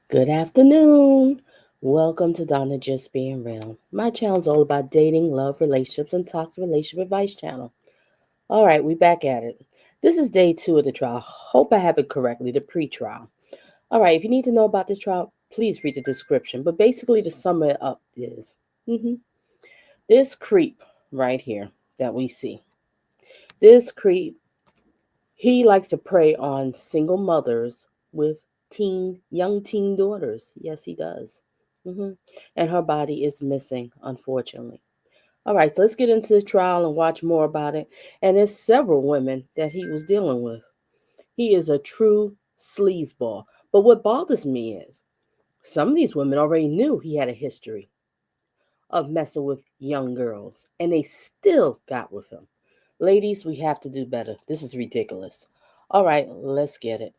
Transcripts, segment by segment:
Good afternoon. Welcome to Donna Just Being Real. My channel is all about dating, love, relationships, and toxic relationship advice channel. All right, we back at it. This is day 2 of the trial. Hope I have it correctly, the pre-trial. All right, if you need to know about this trial, please read the description. But basically, to sum it up is this creep right here that we see. This creep, he likes to prey on single mothers with young teen daughters. Yes, he does. hmm And her body is missing, unfortunately. All right, so let's get into the trial and watch more about it. And there's several women that he was dealing with. He is a true sleazeball. But what bothers me is some of these women already knew he had a history of messing with young girls, and they still got with him. Ladies, we have to do better. This is ridiculous. All right, let's get it.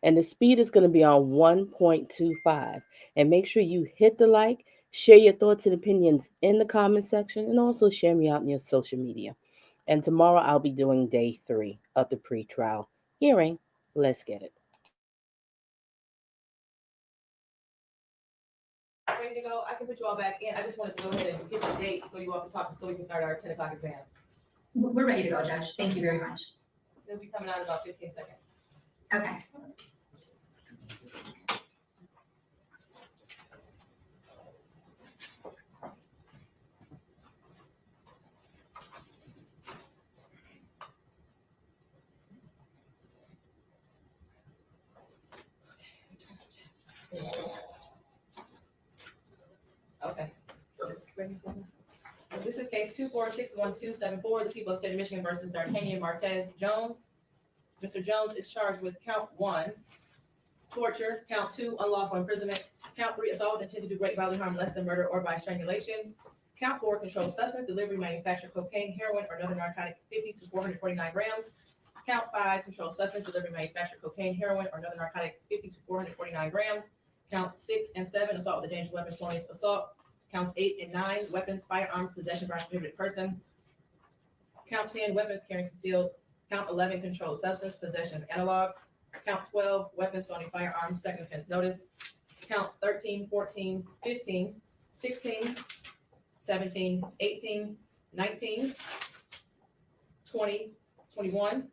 And the speed is going to be on 1.25. And make sure you hit the like, share your thoughts and opinions in the comment section, and also share me out in your social media. And tomorrow I'll be doing day 3 of the pre-trial hearing. Let's get it. Ready to go? I can put you all back in. I just wanted to go ahead and get the date so you all can talk, so we can start our 10 o'clock exam. We're ready to go, Judge. Thank you very much. It'll be coming out in about 15 seconds. Okay. Okay. Ready for it? This is case 2461274, the people of the state of Michigan versus D'Artagnan Martez Jones. Mr. Jones is charged with count 1, torture, count 2, unlawful imprisonment, count 3, assault with intent to do great bodily harm less than murder or by strangulation, count 4, controlled substance, delivery, manufacture, cocaine, heroin, or another narcotic 50 to 449 grams, count 5, controlled substance, delivery, manufacture, cocaine, heroin, or another narcotic 50 to 449 grams, counts 6 and 7, assault with a dangerous weapon, felonious assault, counts 8 and 9, weapons, firearms, possession by a prohibited person, count 10, weapons carrying concealed, count 11, controlled substance, possession of analogs, count 12, weapons, felony firearms, second offense notice, counts 13, 14, 15, 16, 17, 18, 19, 20, 21,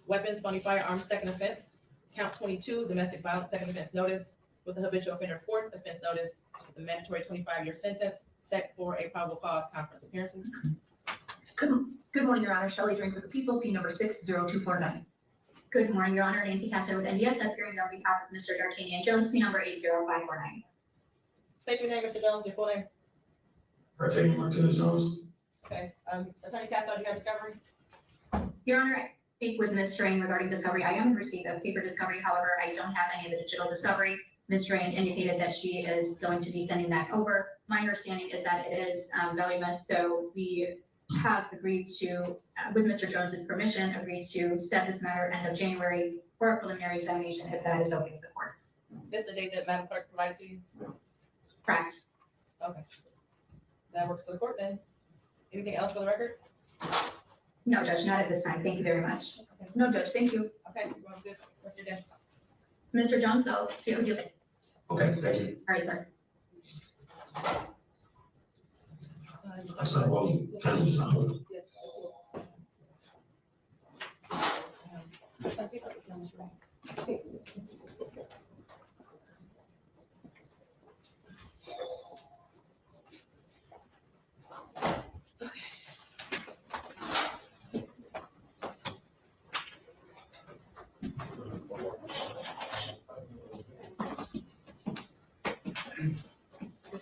weapons, felony firearms, second offense, count 22, domestic violence, second offense notice, with the habitual offender, fourth offense notice, with a mandatory 25-year sentence, set for a probable cause conference appearances. Good morning, Your Honor. Shelley Drink with the People, P number 60249. Good morning, Your Honor. Nancy Castro with NDS, appearing on behalf of Mr. D'Artagnan Jones, P number 80549. State your name, Mr. Jones, your full name. D'Artagnan Martez Jones. Okay. Attorney Castro, do you have discovery? Your Honor, I speak with Ms. Drain regarding discovery. I am in receipt of paper discovery. However, I don't have any of the digital discovery. Ms. Drain indicated that she is going to be sending that over. My understanding is that it is voluminous, so we have agreed to, with Mr. Jones's permission, agreed to set this matter end of January for a preliminary examination, if that is okay with the court. This is the date that Madam Clerk provided to you? Correct. Okay. That works for the court then. Anything else for the record? No, Judge, not at this time. Thank you very much. Okay. No, Judge, thank you. Okay, you're going good. What's your day? Mr. Jones, I'll stay with you. Okay, thank you. All right, sir. That's not voting. Can you not vote? Yes.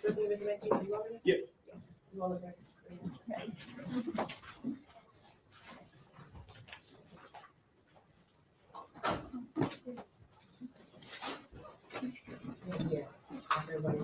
Mr. Mackey, are you over there? Yep. Yes. You all look right. Yeah. Everybody.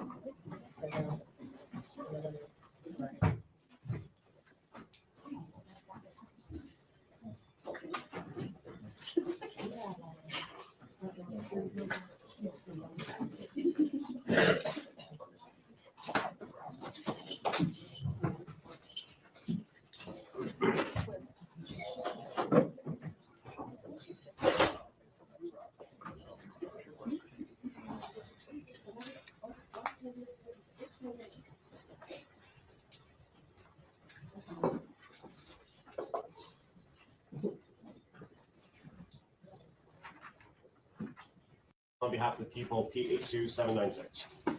on behalf of the people, P82796. Good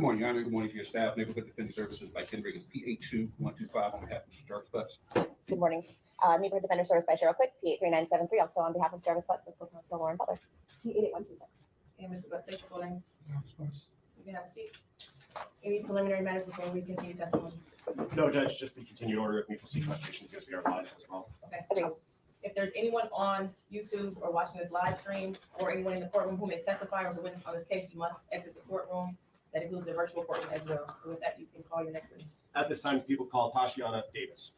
morning, Your Honor. Good morning to your staff. Neighborhood Defender Services by Ken Riggins, P82125 on behalf of Mr. Jarvis Butts. Good morning. Neighborhood Defender Service by Cheryl Quick, P83973, also on behalf of Jarvis Butts with co-counsel Lauren Butler, P88126. And Mr. Butts, thank you for letting. You can have a seat. Any preliminary matters before we continue testimony? No, Judge, just the continued order of mutual sequestration because we are live as well. Okay. Agreed. If there's anyone on YouTube or watching this live stream, or anyone in the courtroom who may testify or is a witness on this case, you must exit the courtroom. That includes the virtual courtroom as well. So with that, you can call your next witness. At this time, people call Tashiana Davis.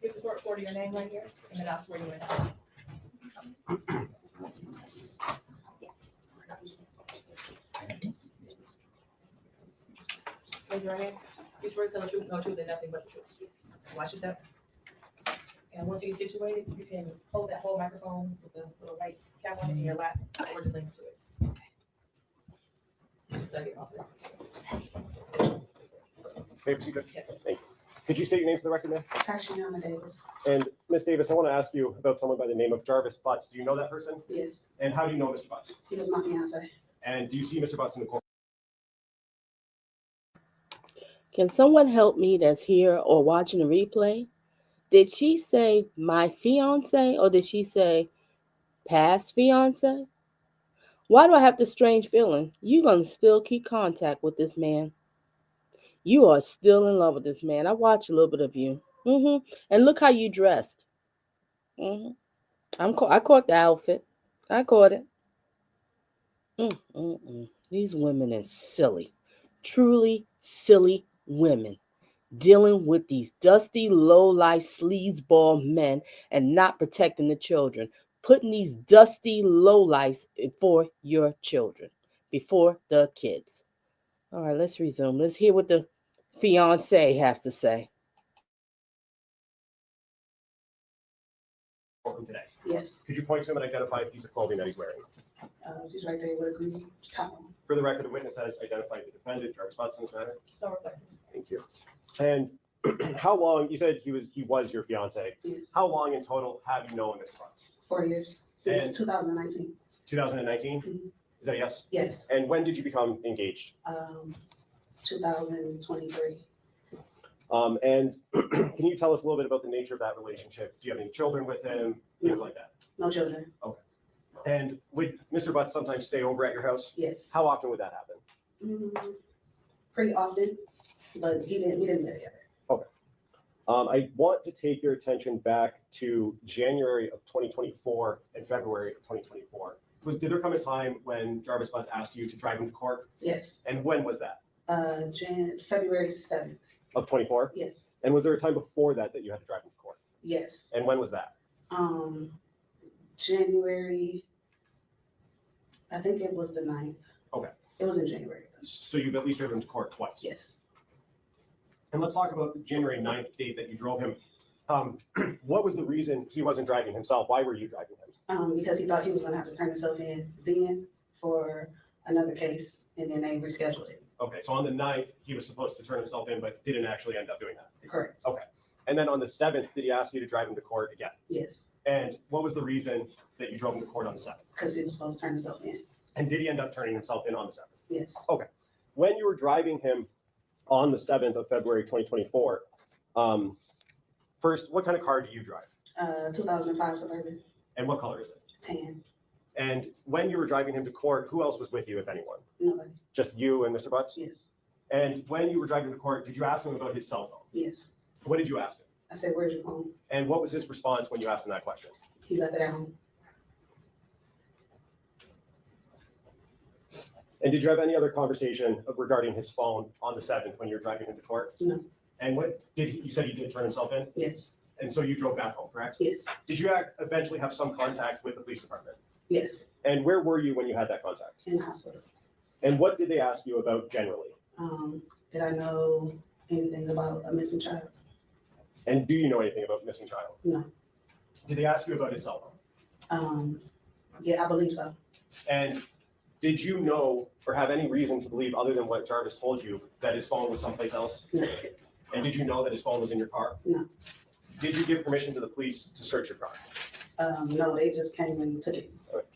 Give the court reporter your name right here, and then I'll swear you in. Raise your hand. You swear to tell the truth, no truth, and nothing but the truth. Watch your step. And once you get situated, you can hold that whole microphone with the little white cap on it in your lap, or just link to it. Just tug it off there. Papers, you good? Yes. Thank you. Could you state your name for the record, ma'am? HarrisUnalive Davis. And Ms. Davis, I want to ask you about someone by the name of Jarvis Butts. Do you know that person? Yes, And how do you know Mr. Butts? he was my fiance. And do you see Mr. Butts in the court? Can someone help me that's here or watching the replay? Did she say my fiance or did she say past fiance? Why do I have this strange feeling? You're going to still keep contact with this man. You are still in love with this man. I watched a little bit of you. And look how you dressed. I caught the outfit. I caught it. These women are silly. Truly silly women. Dealing with these dusty, low-life sleazeball men and not protecting the children. Putting these dusty lowlifes before your children. Before the kids. All right, let's resume. Let's hear what the fiance has to say. Today. Yes, Could you point to him and identify a piece of clothing that he's wearing? she's right there with a green top on. For the record, the witness has identified the defendant, Jarvis Butts, in this matter. So reflective. Thank you. And how long, you said he was your fiance. Yes, How long in total have you known Mr. Butts? 4 years, And- since 2019. 2019? Mhm. Is that a yes? Yes, And when did you become engaged? 2023. And can you tell us a little bit about the nature of that relationship? Do you have any children with him? Things like that. No children. And would Mr. Butts sometimes stay over at your house? Yes. How often would that happen? Pretty often, but we didn't live together. I want to take your attention back to January of 2024 and February of 2024. Did there come a time when Jarvis Butts asked you to drive him to court? Yes, And when was that? February 7th. Of 24? Yes, And was there a time before that that you had to drive him to court? yes. And when was that? January, I think it was the 9th. Okay. It was in January. So you've at least driven him to court twice? Yes. And let's talk about the January 9th date that you drove him. What was the reason he wasn't driving himself? Why were you driving him? Because he thought he was gonna have to turn himself in then for another case, and then they rescheduled it. Okay, so on the 9th, he was supposed to turn himself in, but didn't actually end up doing that. Correct. And then on the 7th, did he ask you to drive him to court again? Yes, And what was the reason that you drove him to court on the 7th? because he was supposed to turn himself in. And did he end up turning himself in on the 7th? Yes. When you were driving him on the 7th of February 2024, first, what kind of car do you drive? 2005 Suburban, And what color is it? tan, And when you were driving him to court, who else was with you, if anyone? nobody. Just you and Mr. Butts? Yes, And when you were driving to court, did you ask him about his cell phone? yes. What did you ask him? I said, where's your phone? And what was his response when you asked him that question? He left it at home. And did you have any other conversation regarding his phone on the 7th when you were driving him to court? No. And what did you said he did turn himself in? Yes, And so you drove back home, correct? yes, Did you eventually have some contact with the police department? yes, And where were you when you had that contact? in the hospital. And what did they ask you about generally? Did I know anything about a missing child? And do you know anything about missing child? No. Did they ask you about his cell phone? Yeah, I believe so. And did you know or have any reason to believe, other than what Jarvis told you, that his phone was someplace else? No. And did you know that his phone was in your car? No. Did you give permission to the police to search your car? No, they just came and took it.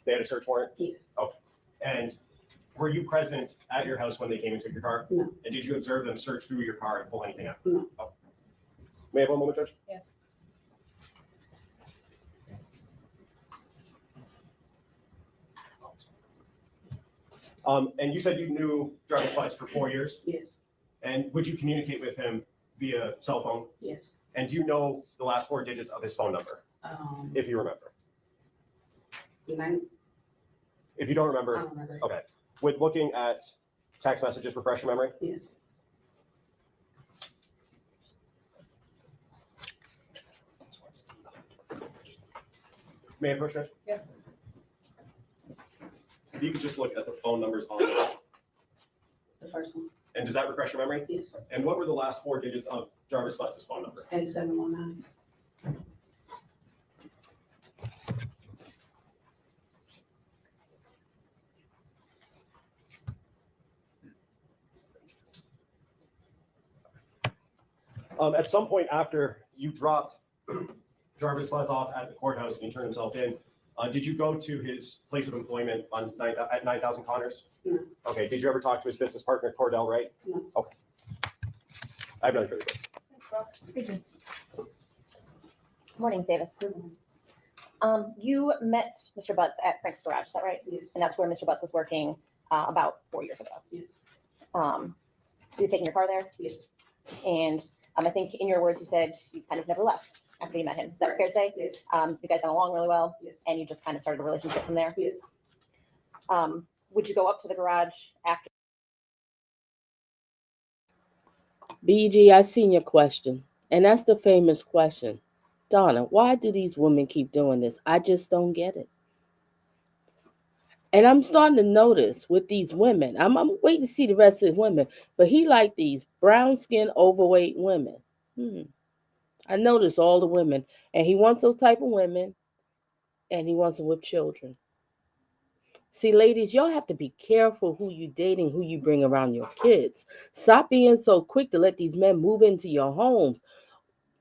They had a search warrant? Yeah. Okay. And were you present at your house when they came and took your car? No. And did you observe them search through your car and pull anything out? No. Oh. May I have one moment, Judge? Yes. And you said you knew Jarvis Butts for 4 years? Yes. And would you communicate with him via cell phone? Yes. And do you know the last 4 digits of his phone number, if you remember? Nine, If you don't I remember, don't remember. okay. With looking at text messages, refresh your memory? Yes. May I approach, Judge? Yes. If you could just look at the phone numbers on it. The first one. And does that refresh your memory? Yes. And what were the last 4 digits of Jarvis Butts' phone number? 8719. At some point after you dropped Jarvis Butts off at the courthouse and he turned himself in, did you go to his place of employment at 9,000 Connors? No. Okay. Did you ever talk to his business partner, Cordell Wright? No. Okay. I have nothing further. Morning, Davis. You met Mr. Butts at Frank's Garage, is that right? Yes. And that's where Mr. Butts was working about 4 years ago. Yes. You're taking your car there? Yes. And I think in your words, you said you kind of never left after you met him. Is that fair to say? Yes. You guys got along really well, Yes. and you just kind of started a relationship from there. Yes. Would you go up to the garage after? BG, I seen your question. And that's the famous question. Donna, why do these women keep doing this? I just don't get it. And I'm starting to notice with these women, I'm waiting to see the rest of the women, but he like these brown-skinned, overweight women. I notice all the women, and he wants those type of women, and he wants them with children. See, ladies, y'all have to be careful who you dating, who you bring around your kids. Stop being so quick to let these men move into your home.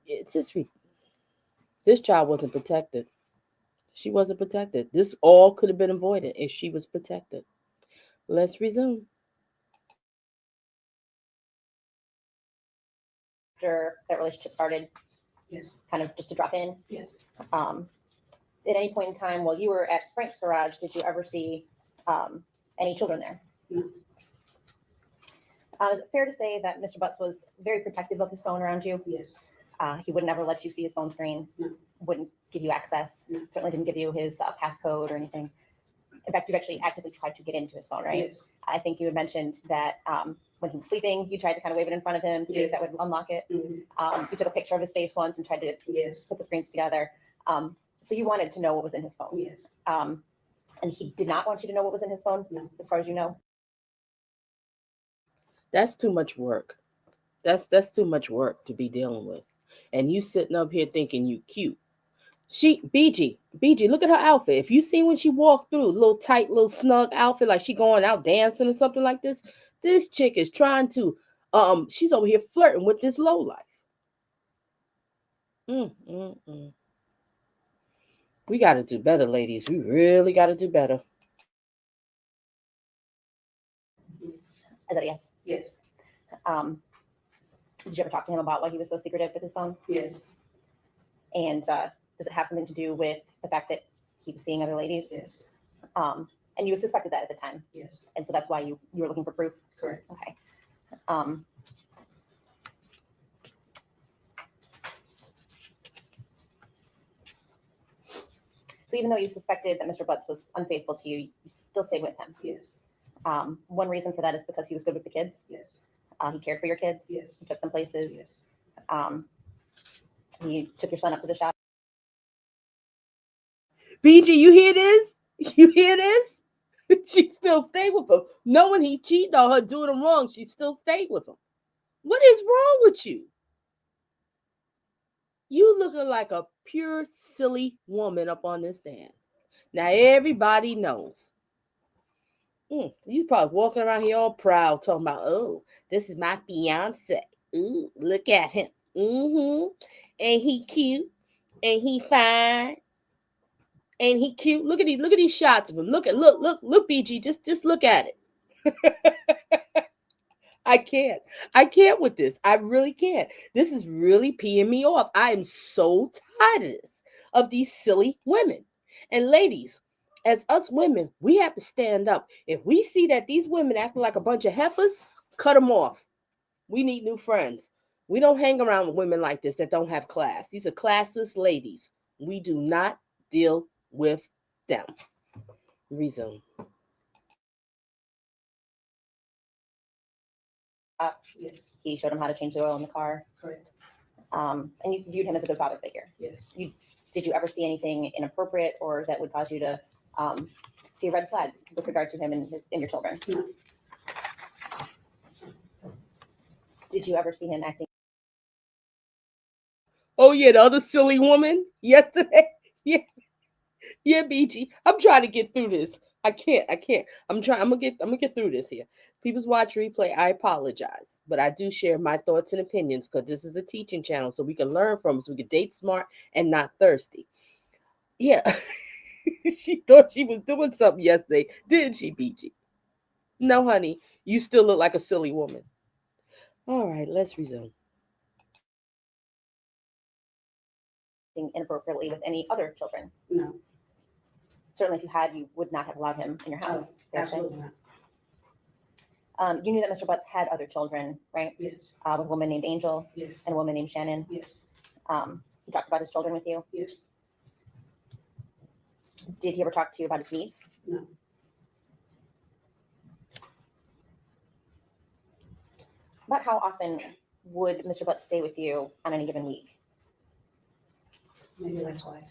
It's just, this child wasn't protected. She wasn't protected. This all could have been avoided if she was protected. Let's resume. After that relationship started, Yes. kind of just to drop in? Yes. At any point in time while you were at Frank's Garage, did you ever see any children there? No. Is it fair to say that Mr. Butts was very protective of his phone around you? Yes. He would never let you see his phone screen, No. wouldn't give you access, No. certainly didn't give you his passcode or anything. In fact, you actually actively tried to get into his phone, right? Yes. I think you had mentioned that when he was sleeping, you tried to kind of wave it in front of him to see if Yes. that would unlock it. Mhm. You took a picture of his face once and tried to Yes. put the screens together. So you wanted to know what was in his phone. Yes. And he did not want you to know what was in his phone, No. as far as you know? That's too much work. That's too much work to be dealing with. And you sitting up here thinking you cute. BG, look at her outfit. If you see when she walked through, little tight, little snug outfit, like she going out dancing or something like this, this chick is trying to, she's over here flirting with this lowlife. We got to do better, ladies. We really got to do better. Is that a yes? Yes. Did you ever talk to him about why he was so secretive with his phone? Yes. And does it have something to do with the fact that he was seeing other ladies? Yes. And you suspected that at the time? Yes. And so that's why you were looking for proof? Correct. Okay. So even though you suspected that Mr. Butts was unfaithful to you, you still stayed with him? Yes. One reason for that is because he was good with the kids? Yes. He cared for your kids? Yes. He took them places? Yes. He took your son up to the shop? BG, you hear this? You hear this? She still stayed with him. Knowing he cheated on her, doing him wrong, she still stayed with him. What is wrong with you? You looking like a pure silly woman up on this stand. Now everybody knows. You probably walking around here all proud, talking about, oh, this is my fiance. Ooh, look at him. Ain't he cute? Ain't he fine? Ain't he cute? Look at these shots of him. Look, BG. Just look at it. I can't with this. I really can't. This is really peeing me off. I am so tired of this, of these silly women. And ladies, as us women, we have to stand up. If we see that these women acting like a bunch of heifers, cut them off. We need new friends. We don't hang around with women like this that don't have class. These are classless ladies. We do not deal with them. Resume. Yes, He showed him how to change the oil in the car. correct. And you viewed him as a good father figure. Yes. Did you ever see anything inappropriate or that would cause you to see a red flag with regard to him and your children? No. Did you ever see him acting? Oh yeah, the other silly woman yesterday. Yeah, BG. I'm trying to get through this. I can't. I'm gonna get through this here. People's watch replay. I apologize, but I do share my thoughts and opinions because this is a teaching channel, so we can learn from, so we can date smart and not thirsty. Yeah, she thought she was doing something yesterday, didn't she, BG? No, honey, you still look like a silly woman. All right, let's resume. Inappropriately with any other children? No. Certainly, if you had, you would not have allowed him in your house. Oh, absolutely not. You knew that Mr. Butts had other children, right? Yes. With a woman named Angel Yes. and a woman named Shannon. Yes. He talked about his children with you. Yes. Did he ever talk to you about his niece? No. About how often would Mr. Butts stay with you on any given week? Maybe like twice.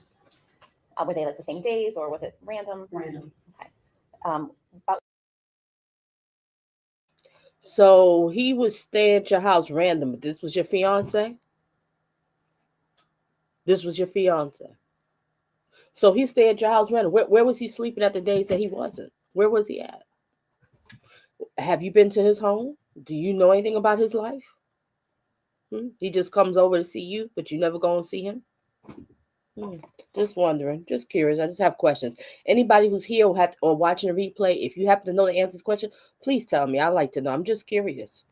Were they like the same days or was it random? Random. About So he would stay at your house random. This was your fiance? This was your fiance. So he stayed at your house random. Where was he sleeping at the days that he wasn't? Where was he at? Have you been to his home? Do you know anything about his life? He just comes over to see you, but you never go and see him? Just wondering, just curious. I just have questions. Anybody who's here or watching a replay, if you happen to know the answer to this question, please tell me. I'd like to know. I'm just curious.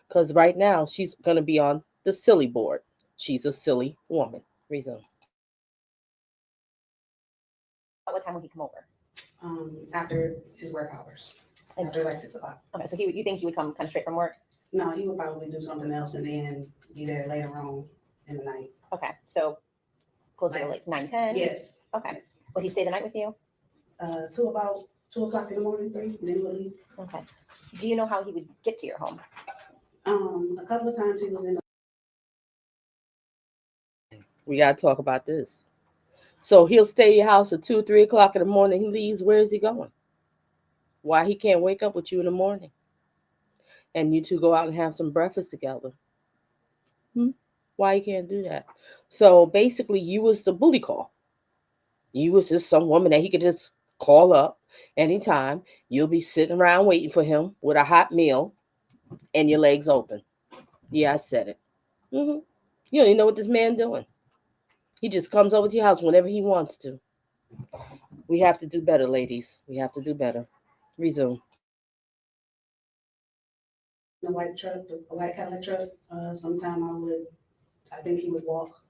Because right now, she's going to be on the silly board. She's a silly woman. Reason. what time would he come over? After his work hours, after like 6 o'clock. Okay, so you think he would come kind of straight from work? No, he would probably do something else and then be there later on in the night. Okay, so closer to like 9, 10? Yes. Okay. Would he stay the night with you? Till about 2 o'clock in the morning, 3, then we'll leave. Okay. Do you know how he would get to your home? A couple of times he was in. We got to talk about this. So he'll stay at your house at 2, 3 o'clock in the morning. He leaves. Where is he going? Why he can't wake up with you in the morning? And you two go out and have some breakfast together. Why he can't do that? So basically, you was the booty call. You was just some woman that he could just call up anytime. You'll be sitting around waiting for him with a hot meal and your legs open. Yeah, I said it. You don't even know what this man doing. He just comes over to your house whenever he wants to. We have to do better, ladies. We have to do better. Resume. A white truck, a white Cadillac truck. Sometime I think he would walk.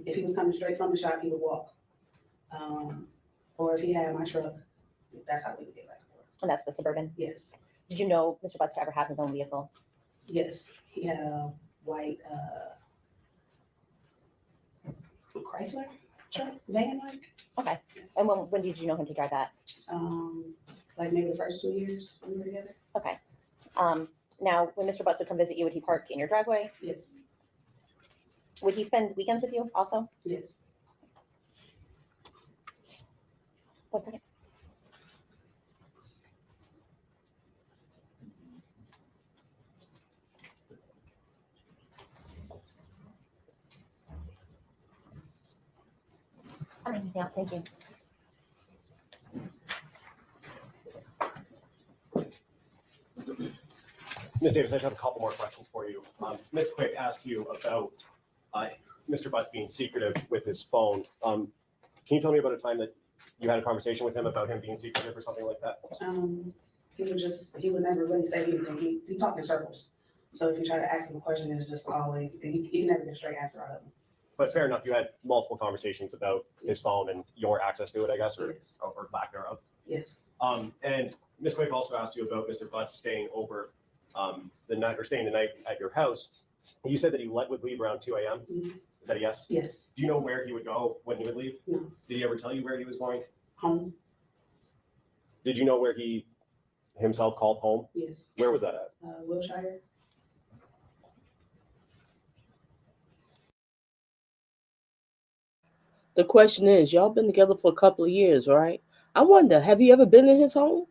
If he was coming straight from the shop, he would walk. Or if he had my truck, that's how we would get back and forth. And that's the Suburban? Yes. Did you know Mr. Butts to ever have his own vehicle? Yes. He had a white Chrysler truck, van like. Okay. And when did you know him to drive that? Like maybe the first 2 years we were together. Okay. Now, when Mr. Butts would come visit you, would he park in your driveway? Yes. Would he spend weekends with you also? Yes. 1 second. All right, anything else? Thank you. Ms. Davis, I just have a couple more questions for you. Ms. Quick asked you about Mr. Butts being secretive with his phone. Can you tell me about a time that you had a conversation with him about him being secretive or something like that? He would never really say anything. He talked in circles. So if you try to ask him a question, it's just always, he never get a straight answer out of him. But fair enough, you had multiple conversations about his phone and your access to it, I guess, or lack thereof. Yes. And Ms. Quick also asked you about Mr. Butts staying over the night at your house. You said that he would leave around 2 a.m. Mhm. Is that a yes? Yes. Do you know where he would go when he would leave? No. Did he ever tell you where he was going? Home? Did you know where he himself called home? Yes. Where was that at? Wilshire? The question is, y'all been together for a couple of years, right? I wonder, have you ever been in his home?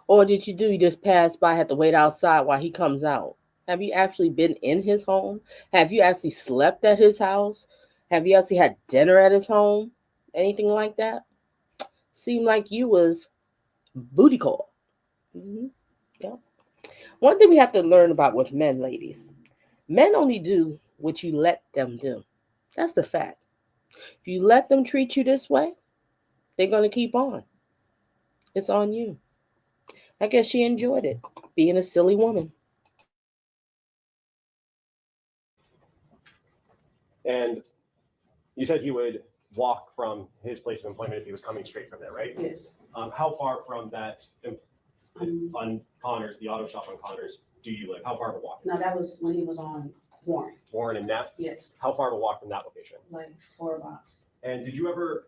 Or did you just pass by, have to wait outside while he comes out? Have you actually been in his home? Have you actually slept at his house? Have you actually had dinner at his home? Anything like that? Seemed like you was booty call. Yeah. One thing we have to learn about with men, ladies. Men only do what you let them do. That's the fact. If you let them treat you this way, they're going to keep on. It's on you. I guess she enjoyed it, being a silly woman. And you said he would walk from his place of employment if he was coming straight from there, right? Yes. How far from that on Connors, the auto shop on Connors, do you live? How far of a walk? No, that was when he was on Warren. Warren and Neff? Yes. How far of a walk from that location? Like 4 blocks. And did you ever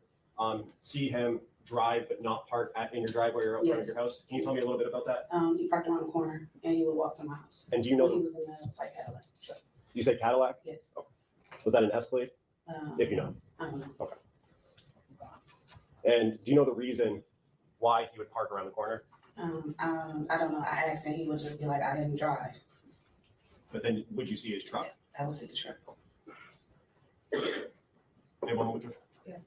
see him drive but not park in your driveway or out front of your house? Can you tell me a little bit about that? He parked around the corner and he would walk to my house. And do you know He was in the white Cadillac. you said Cadillac? Yes. Okay. Was that an Escalade? If you know. I don't know. Okay. And do you know the reason why he would park around the corner? I don't know. I asked and he would just be like, I didn't drive. But then would you see his truck? I would see the truck. Anyone with you? Yes.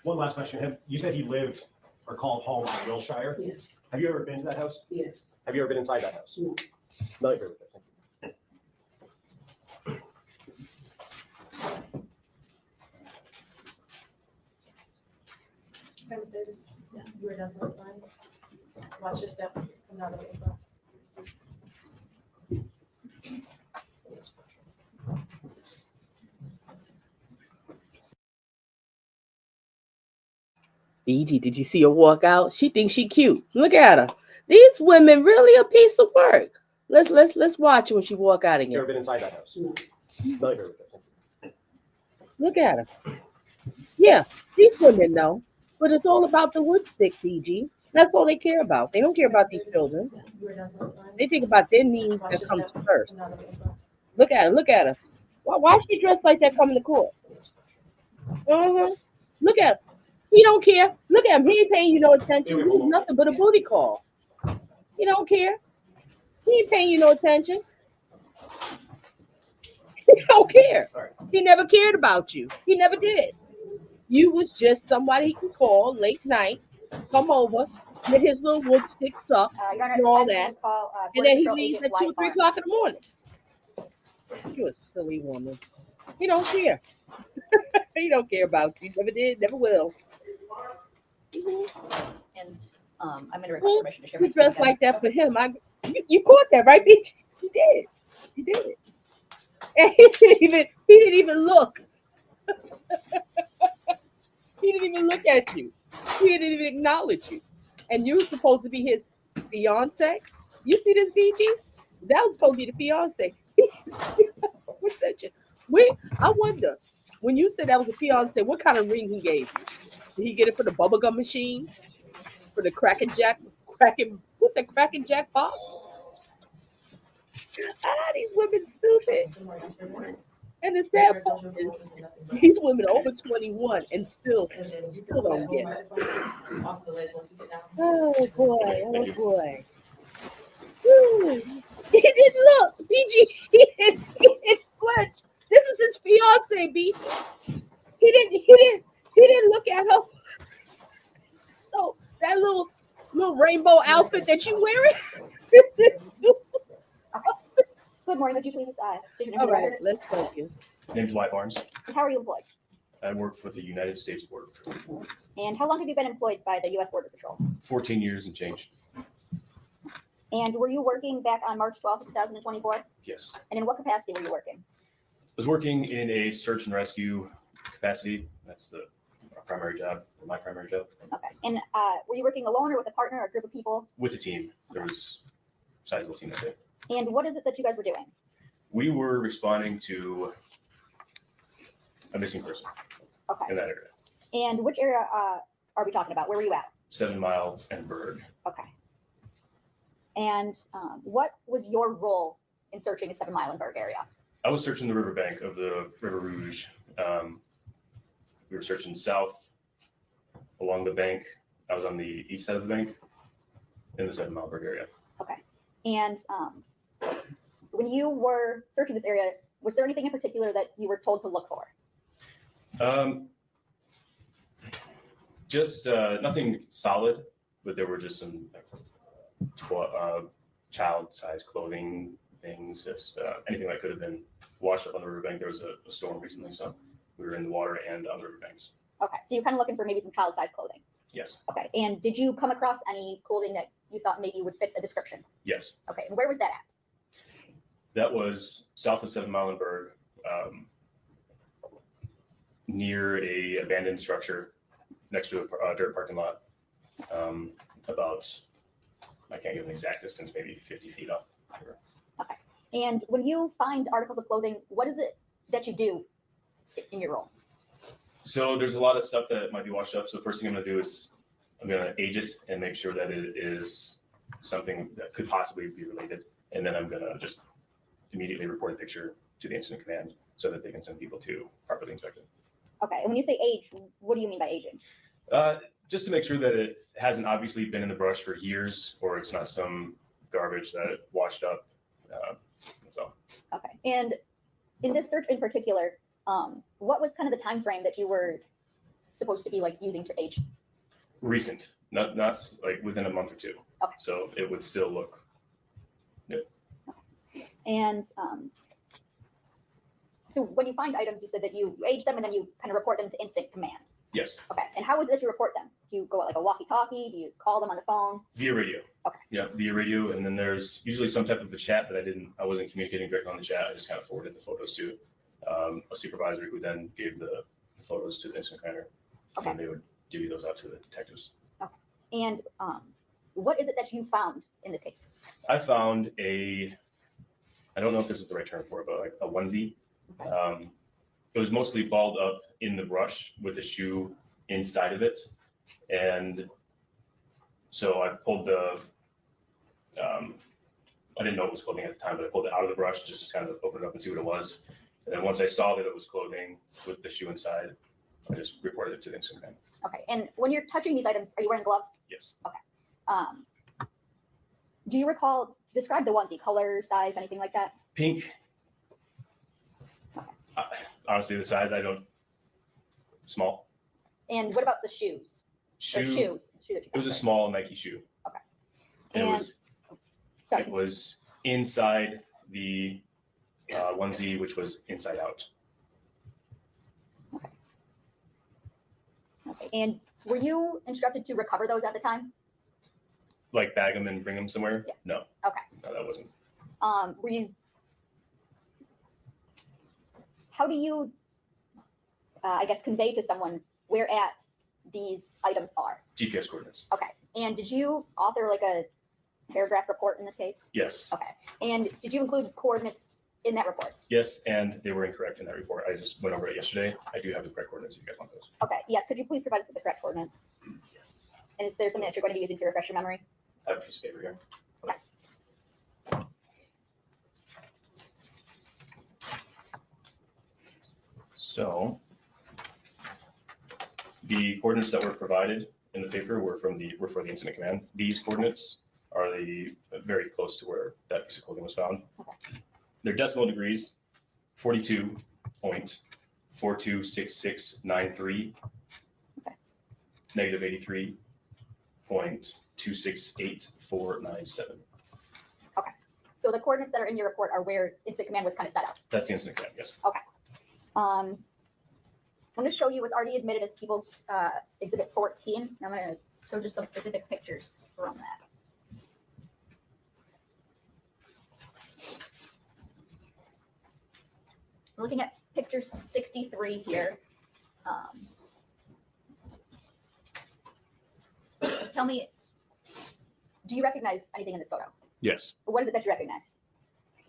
One last question. You said he lived or called home in Wilshire. Yes. Have you ever been to that house? Yes. Have you ever been inside that house? No. No, you're with it. Okay, Ms. Davis, you were done testifying. Watch your step. I'm not gonna stop. BG, did you see her walk out? She thinks she cute. Look at her. These women really a piece of work. Let's watch her when she walk out You again. ever been inside that house? No. No, you're with it. Look at her. Yeah, these women know. But it's all about the wood stick, BG. That's all they care about. They don't care about these children. You were done testifying. They think about their needs Watch that your comes step. first. I'm not gonna stop. Look at her. Look at her. Why is she dressed like that coming to court? Look at her. He don't care. Look at him. He ain't paying you no attention. He's nothing but a booty call. He don't care. He ain't paying you no attention. He don't care. He never cared about you. He never did. You was just somebody he can call late night, come over, get his little wood stick sucked, Your Honor, and all I'm that, gonna call, and Border then he Patrol leaves Agent at 2 or 3 White o'clock in the morning. You a silly woman. He don't care. He don't care about you. Never did, never will. And I'm gonna request permission to share my She screen dressed again. like that for him. You caught that, right, bitch? She did. She did. And he didn't even look. He didn't even look at you. He didn't even acknowledge you. And you were supposed to be his fiance. You see this, BG? That was supposed to be the fiance. What's that? I wonder, when you said that was a fiance, what kind of ring he gave you? Did he get it for the bubblegum machine? For the Cracking Jack box? These women stupid. Good morning, Mr. Warren. And the sad part is these women over 21 and still don't get it. Oh boy, oh boy. Woo. He didn't look. BG, he didn't flinch. This is his fiance, B. He didn't look at her. So that little rainbow outfit that you wearing. Good morning. Would you please state your name All for the right, record? let's focus. Name's Wyatt Barnes. And how are you employed? I work for the United States Border Patrol. And how long have you been employed by the U.S. Border Patrol? 14 years and change. And were you working back on March 12th, 2024? Yes. And in what capacity were you working? I was working in a search and rescue capacity. That's our primary job, or my primary job. Okay. And were you working alone or with a partner or a group of people? With a team. There was a sizable team that day. And what is it that you guys were doing? We were responding to a missing person Okay. in that area. And which area are we talking about? Where were you at? 7 Mile and Berg. Okay. And what was your role in searching the 7 Mile and Berg area? I was searching the riverbank of the River Rouge. We were searching south along the bank. I was on the east side of the bank in the 7 Mile Berg area. Okay. And when you were searching this area, was there anything in particular that you were told to look for? Just nothing solid, but there were just some child-sized clothing things, just anything that could have been washed up on the riverbank. There was a storm recently, so we were in the water and on the riverbanks. Okay, so you're kind of looking for maybe some child-sized clothing. Yes. Okay, and did you come across any clothing that you thought maybe would fit the description? Yes. Okay, and where was that at? That was south of 7 Mile and Berg, near a abandoned structure next to a dirt parking lot, about, I can't give an exact distance, maybe 50 feet off. Okay, and when you find articles of clothing, what is it that you do in your role? So there's a lot of stuff that might be washed up. So the first thing I'm going to do is I'm going to age it and make sure that it is something that could possibly be related. And then I'm going to just immediately report a picture to the incident command so that they can send people to properly inspect it. Okay, and when you say age, what do you mean by aging? Just to make sure that it hasn't obviously been in the brush for years, or it's not some garbage that washed up. That's all. Okay, and in this search in particular, what was kind of the time frame that you were supposed to be like using to age? Recent, not like within a month or two. Okay. So it would still look new. And so when you find items, you said that you age them and then you kind of report them to incident command. Yes. Okay, and how is it that you report them? Do you go like a walkie-talkie? Do you call them on the phone? Via radio. Okay. Yeah, via radio, and then there's usually some type of a chat that I wasn't communicating directly on the chat. I just kind of forwarded the photos to a supervisor who then gave the photos to the incident commander. Okay. And they would divvy those out to the detectives. Okay. And what is it that you found in this case? I found I don't know if this is the right term for it, but like a onesie. Okay. It was mostly balled up in the brush with a shoe inside of it. And so I pulled I didn't know it was clothing at the time, but I pulled it out of the brush just to kind of open it up and see what it was. And then once I saw that it was clothing with the shoe inside, I just reported it to the incident command. Okay, and when you're touching these items, are you wearing gloves? Yes. Do you recall, describe the onesie, color, size, anything like that? Pink. Honestly, the size, small. And what about the shoes? Or Shoe. shoes? Shoe that you It was a found, right? small Nike shoe. Okay. And And- it Sorry. was inside the onesie, which was inside out. Okay. And were you instructed to recover those at the time? Like bag them and bring them somewhere? Yeah. No. Okay. No, that wasn't. Were you? How do you, I guess, convey to someone where at these items are? GPS coordinates. Okay. And did you author like a paragraph report in this case? Yes. Okay. And did you include coordinates in that report? Yes, and they were incorrect in that report. I just went over it yesterday. I do have the correct coordinates if you guys want those. Okay. Yes. Could you please provide us with the correct coordinates? Yes. And is there something that you're going to be using to refresh your memory? I have a piece of paper here. Yes. So the coordinates that were provided in the paper were for the incident command. These coordinates are very close to where that piece of clothing was found. Their decimal degrees, 42.426693, negative 83.268497. So the coordinates that are in your report are where incident command was kind of set up. That's the incident command, yes. I'm going to show you what's already admitted as People's Exhibit 14. And I'm going to show just some specific pictures from that. Looking at picture 63 here. Tell me, do you recognize anything in this photo? Yes. What is it that you recognize?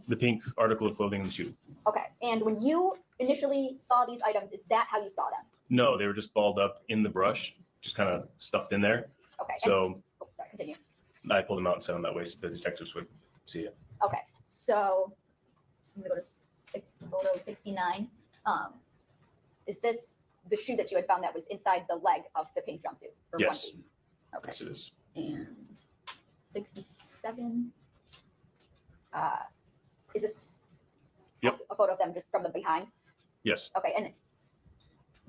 The pink article of clothing in the shoe. Okay, and when you initially saw these items, is that how you saw them? No, they were just balled up in the brush, just kind of stuffed in there. Okay. So Sorry, continue. I pulled them out and set them that way so the detectives would see it. Okay, so I'm gonna go to photo 69. Is this the shoe that you had found that was inside the leg of the pink jumpsuit? Or Yes. onesie? Okay. Yes, it is. And 67. Is this Yep. also a photo of them just from the behind? Yes, Okay, and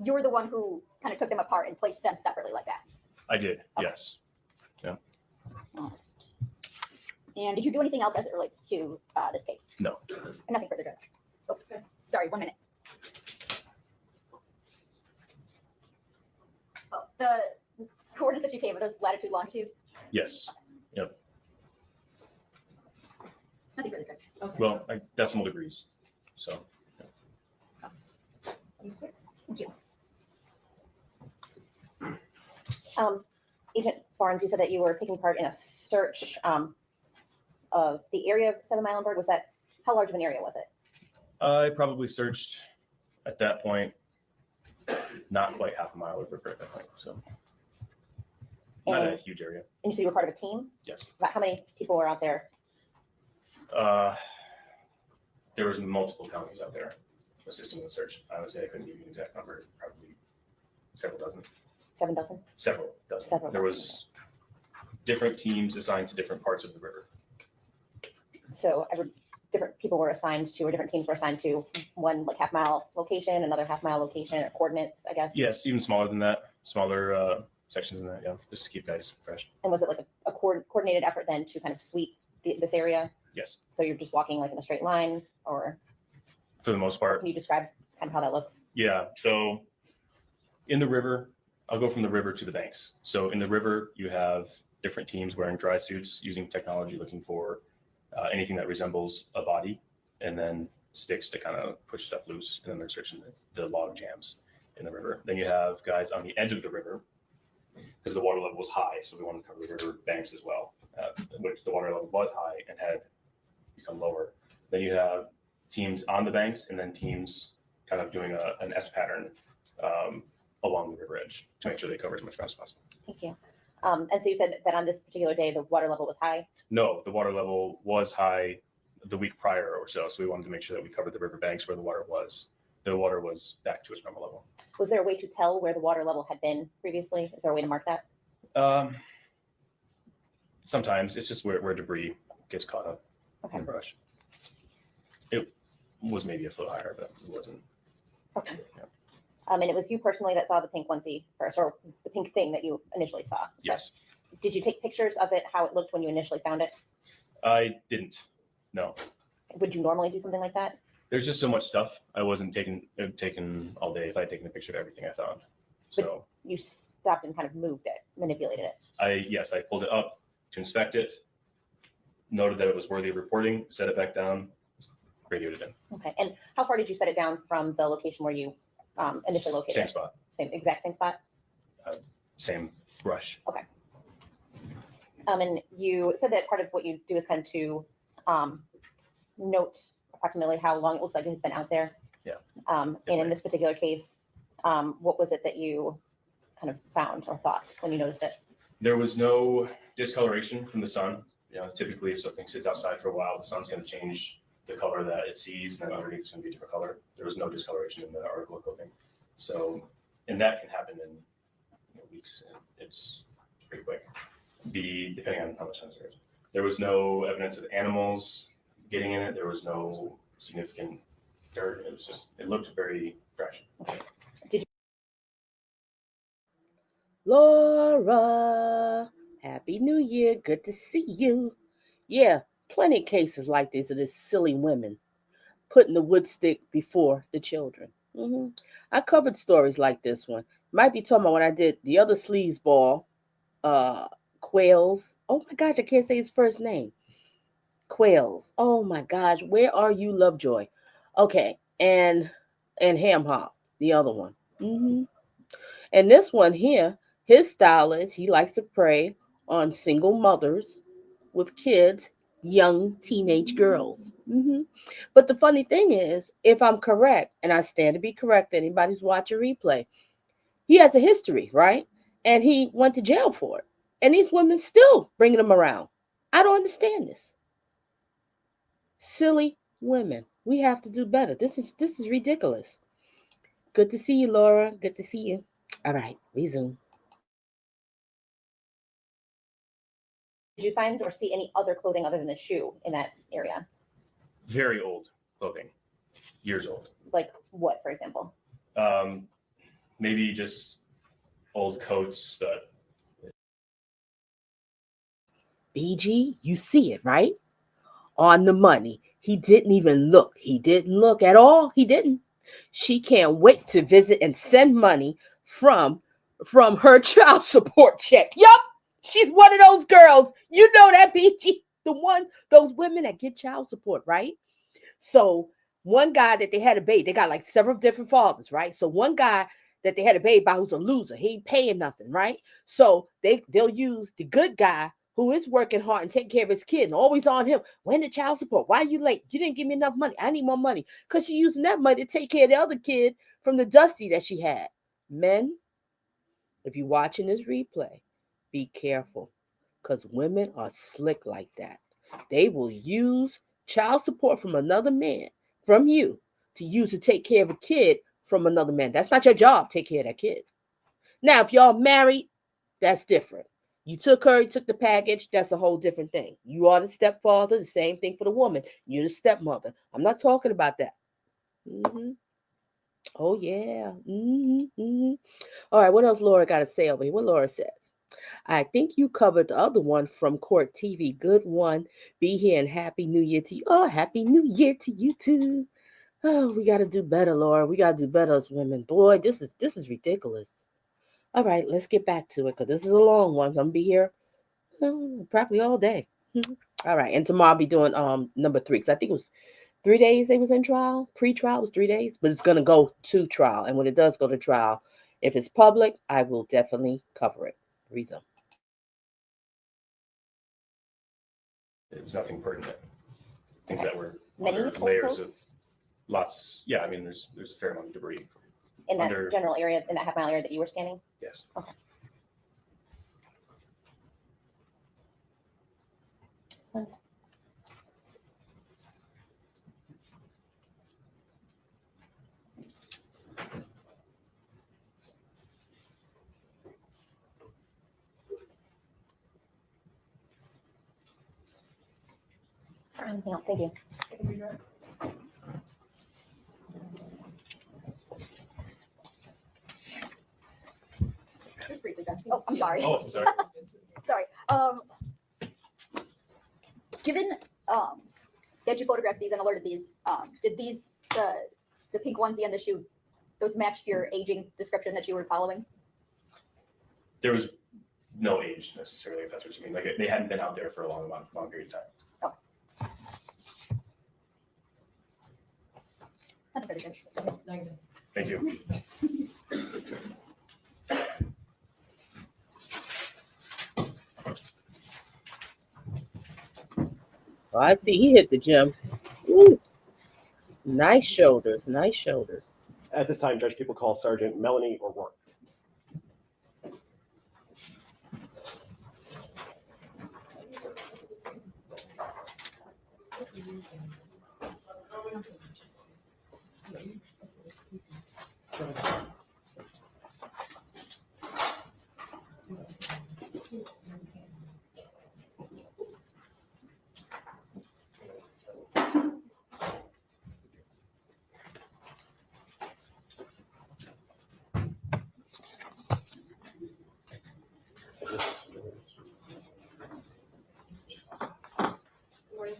you're the one who kind of took them apart and placed them separately like that. I did. Okay. Yes. And did you do anything else as it relates to this case? No. Nothing further, Judge. Oh, sorry, 1 minute. Oh, the coordinates that you gave, are those latitude, longitude? Yes. Nothing further, Judge. Okay. Well, decimal degrees. So Thank you. Agent Barnes, you said that you were taking part in a search of the area of 7 Mile and Bird. Was that, how large of an area was it? I probably searched at that point, not quite half a mile of river at that point. So not a And, huge area. and you said you were part of a team? Yes. About how many people were out there? There was multiple counties out there assisting with the search. Honestly, I couldn't give you an exact number. Probably several dozen. 7 dozen? Several dozen. Several There dozen. was different teams assigned to different parts of the river. So different people were assigned to, or different teams were assigned to one like half-mile location, another half-mile location, or coordinates, I guess? Yes, even smaller than that, smaller sections than that. Yeah, just to keep guys fresh. And was it like a coordinated effort then to kind of sweep this area? Yes, So you're just walking like in a straight line, or for the most part. can you describe kind of how that looks? Yeah. So in the river, I'll go from the river to the banks. So in the river, you have different teams wearing dry suits, using technology, looking for anything that resembles a body, and then sticks to kind of push stuff loose. And then they're searching the log jams in the river. Then you have guys on the edge of the river because the water level was high. So we wanted to cover the river banks as well, which the water level was high and had become lower. Then you have teams on the banks and then teams kind of doing an S pattern along the river edge to make sure they cover as much ground as possible. Thank you. And so you said that on this particular day, the water level was high? No, the water level was high the week prior or so. So we wanted to make sure that we covered the river banks where the water was. The water was back to its normal level. Was there a way to tell where the water level had been previously? Is there a way to mark that? Sometimes it's just where debris gets caught up Okay. in the brush. It was maybe a foot higher, but it wasn't. Okay. Yeah. And it was you personally that saw the pink onesie first, or the pink thing that you initially saw? Yes, Did you take pictures of it, how it looked when you initially found it? I didn't. No, Would you normally do something like that? there's just so much stuff. I wasn't taking all day if I had taken a picture of everything I found. So You stopped and kind of moved it, manipulated it. I pulled it up to inspect it, noted that it was worthy of reporting, set it back down, radioed it in. Okay. And how far did you set it down from the location where you initially located Same it? spot, Exact same spot? same brush. And you said that part of what you do is kind of to note approximately how long it looks like it's been out there. Yeah. And in this particular case, what was it that you kind of found or thought when you noticed it? There was no discoloration from the sun. You know, typically if something sits outside for a while, the sun's going to change the color that it sees, and then underneath it's going to be a different color. There was no discoloration in the article of clothing. So, and that can happen in weeks. It's pretty quick, depending on how much sense there is. There was no evidence of animals getting in it. There was no significant dirt. It was just, it looked very fresh. Laura, Happy New Year. Good to see you. Yeah, plenty of cases like this of this silly women putting the wood stick before the children. I covered stories like this one. Might be talking about when I did the other sleazeball, Quails. Oh my gosh, I can't say his first name. Quails. Oh my gosh, where are you, Lovejoy? Okay, and Ham Hop, the other one. And this one here, his style is he likes to prey on single mothers with kids, young teenage girls. But the funny thing is, if I'm correct, and I stand to be correct, anybody's watching replay, he has a history, right? And he went to jail for it. And these women still bringing him around. I don't understand this. Silly women. We have to do better. This is ridiculous. Good to see you, Laura. Good to see you. All right, resume. Did you find or see any other clothing other than the shoe in that area? Very old clothing, years old. Like what, for example? Maybe just old coats, but BG, you see it, right? On the money. He didn't even look. He didn't look at all. He didn't. She can't wait to visit and send money from her child support check. Yup. She's one of those girls. You know that, BG. Those women that get child support, right? So one guy that they had a baby, they got like several different fathers, right? So one guy that they had a baby by who's a loser, he ain't paying nothing, right? So they'll use the good guy who is working hard and taking care of his kid and always on him. When the child support? Why are you late? You didn't give me enough money. I need more money. Because she's using that money to take care of the other kid from the dusty that she had. Men, if you're watching this replay, be careful. Because women are slick like that. They will use child support from another man, from you, to use to take care of a kid from another man. That's not your job, take care of that kid. Now, if y'all married, that's different. You took her, you took the package, that's a whole different thing. You are the stepfather, the same thing for the woman. You're the stepmother. I'm not talking about that. Oh, yeah. All right, what else Laura got to say over here? What Laura says. I think you covered the other one from Court TV. Good one. Be here and Happy New Year to you. Oh, Happy New Year to you too. Oh, we got to do better, Laura. We got to do better as women. Boy, this is ridiculous. All right, let's get back to it because this is a long one. So I'm going to be here probably all day. All right, and tomorrow I'll be doing number 3 because I think it was 3 days they was in trial. Pre-trial was 3 days, but it's going to go to trial. And when it does go to trial, if it's public, I will definitely cover it. Reason. it was nothing pertinent. Things that were Many under old layers of coats lots. Yeah, I mean, there's a fair amount of debris. in that under- general area, in that half mile area that you were scanning? Yes. Okay. Once. Anything else? Thank you. Just briefly, Jen. Oh, I'm sorry. Oh, sorry. Sorry. Given that you photographed these and alerted these, did these the pink onesie and the shoe, those matched your aging description that you were following? There was no age necessarily, if that's what you mean. Like they hadn't been out there for a long period of time. Not very good. Thank you. Oh, I see he hit the gym. Ooh. Nice shoulders, nice shoulders. At this time, Judge, people call Sergeant Melanie O'Rourke. Morning.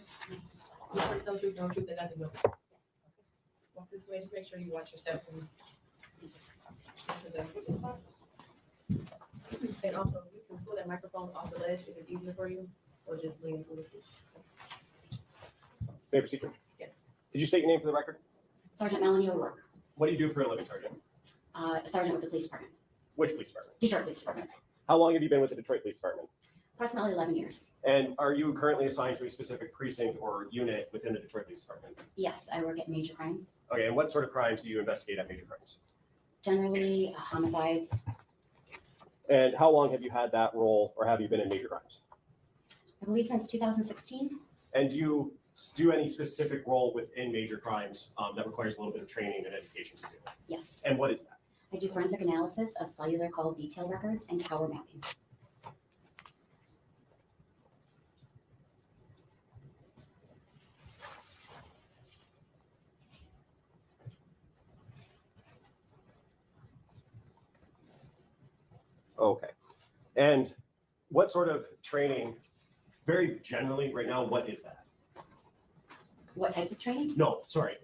You swear to tell the truth, the whole truth, and nothing but. Walk this way, just make sure you watch your step. And also, you can pull that microphone off the ledge if it's easier for you, or just lean into the seat. May I proceed, Judge? Yes. Did you state your name for the record? Sergeant Melanie O'Rourke, What do you do for a living, Sergeant? Sergeant with the police department, Which police department? Detroit Police Department, How long have you been with the Detroit Police Department? approximately 11 years. And are you currently assigned to a specific precinct or unit within the Detroit Police Department? Yes, I work at major crimes, Okay, and what sort of crimes do you investigate at major crimes? generally homicides. And how long have you had that role, or have you been in major crimes? I believe since 2016. And do you do any specific role within major crimes that requires a little bit of training and education to do? Yes, And what is that? I do forensic analysis of cellular call detail records and tower mapping. Okay. And what sort of training, very generally right now, what is that? What types of training? No, sorry,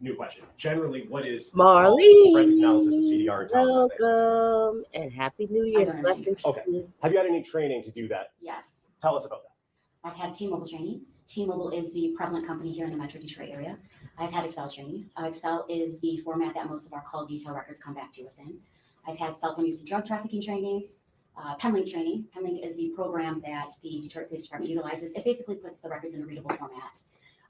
new question. Generally, what is Marley, forensic analysis of CDR and tower mapping? welcome and happy New Year. I don't understand. Okay. Have you had any training to do that? Yes, Tell us about that. I've had T-Mobile training. T-Mobile is the prevalent company here in the Metro Detroit area. I've had Excel training. Excel is the format that most of our call detail records come back to us in. I've had cell phone use and drug trafficking training, Penlink training. Penlink is the program that the Detroit Police Department utilizes. It basically puts the records in a readable format.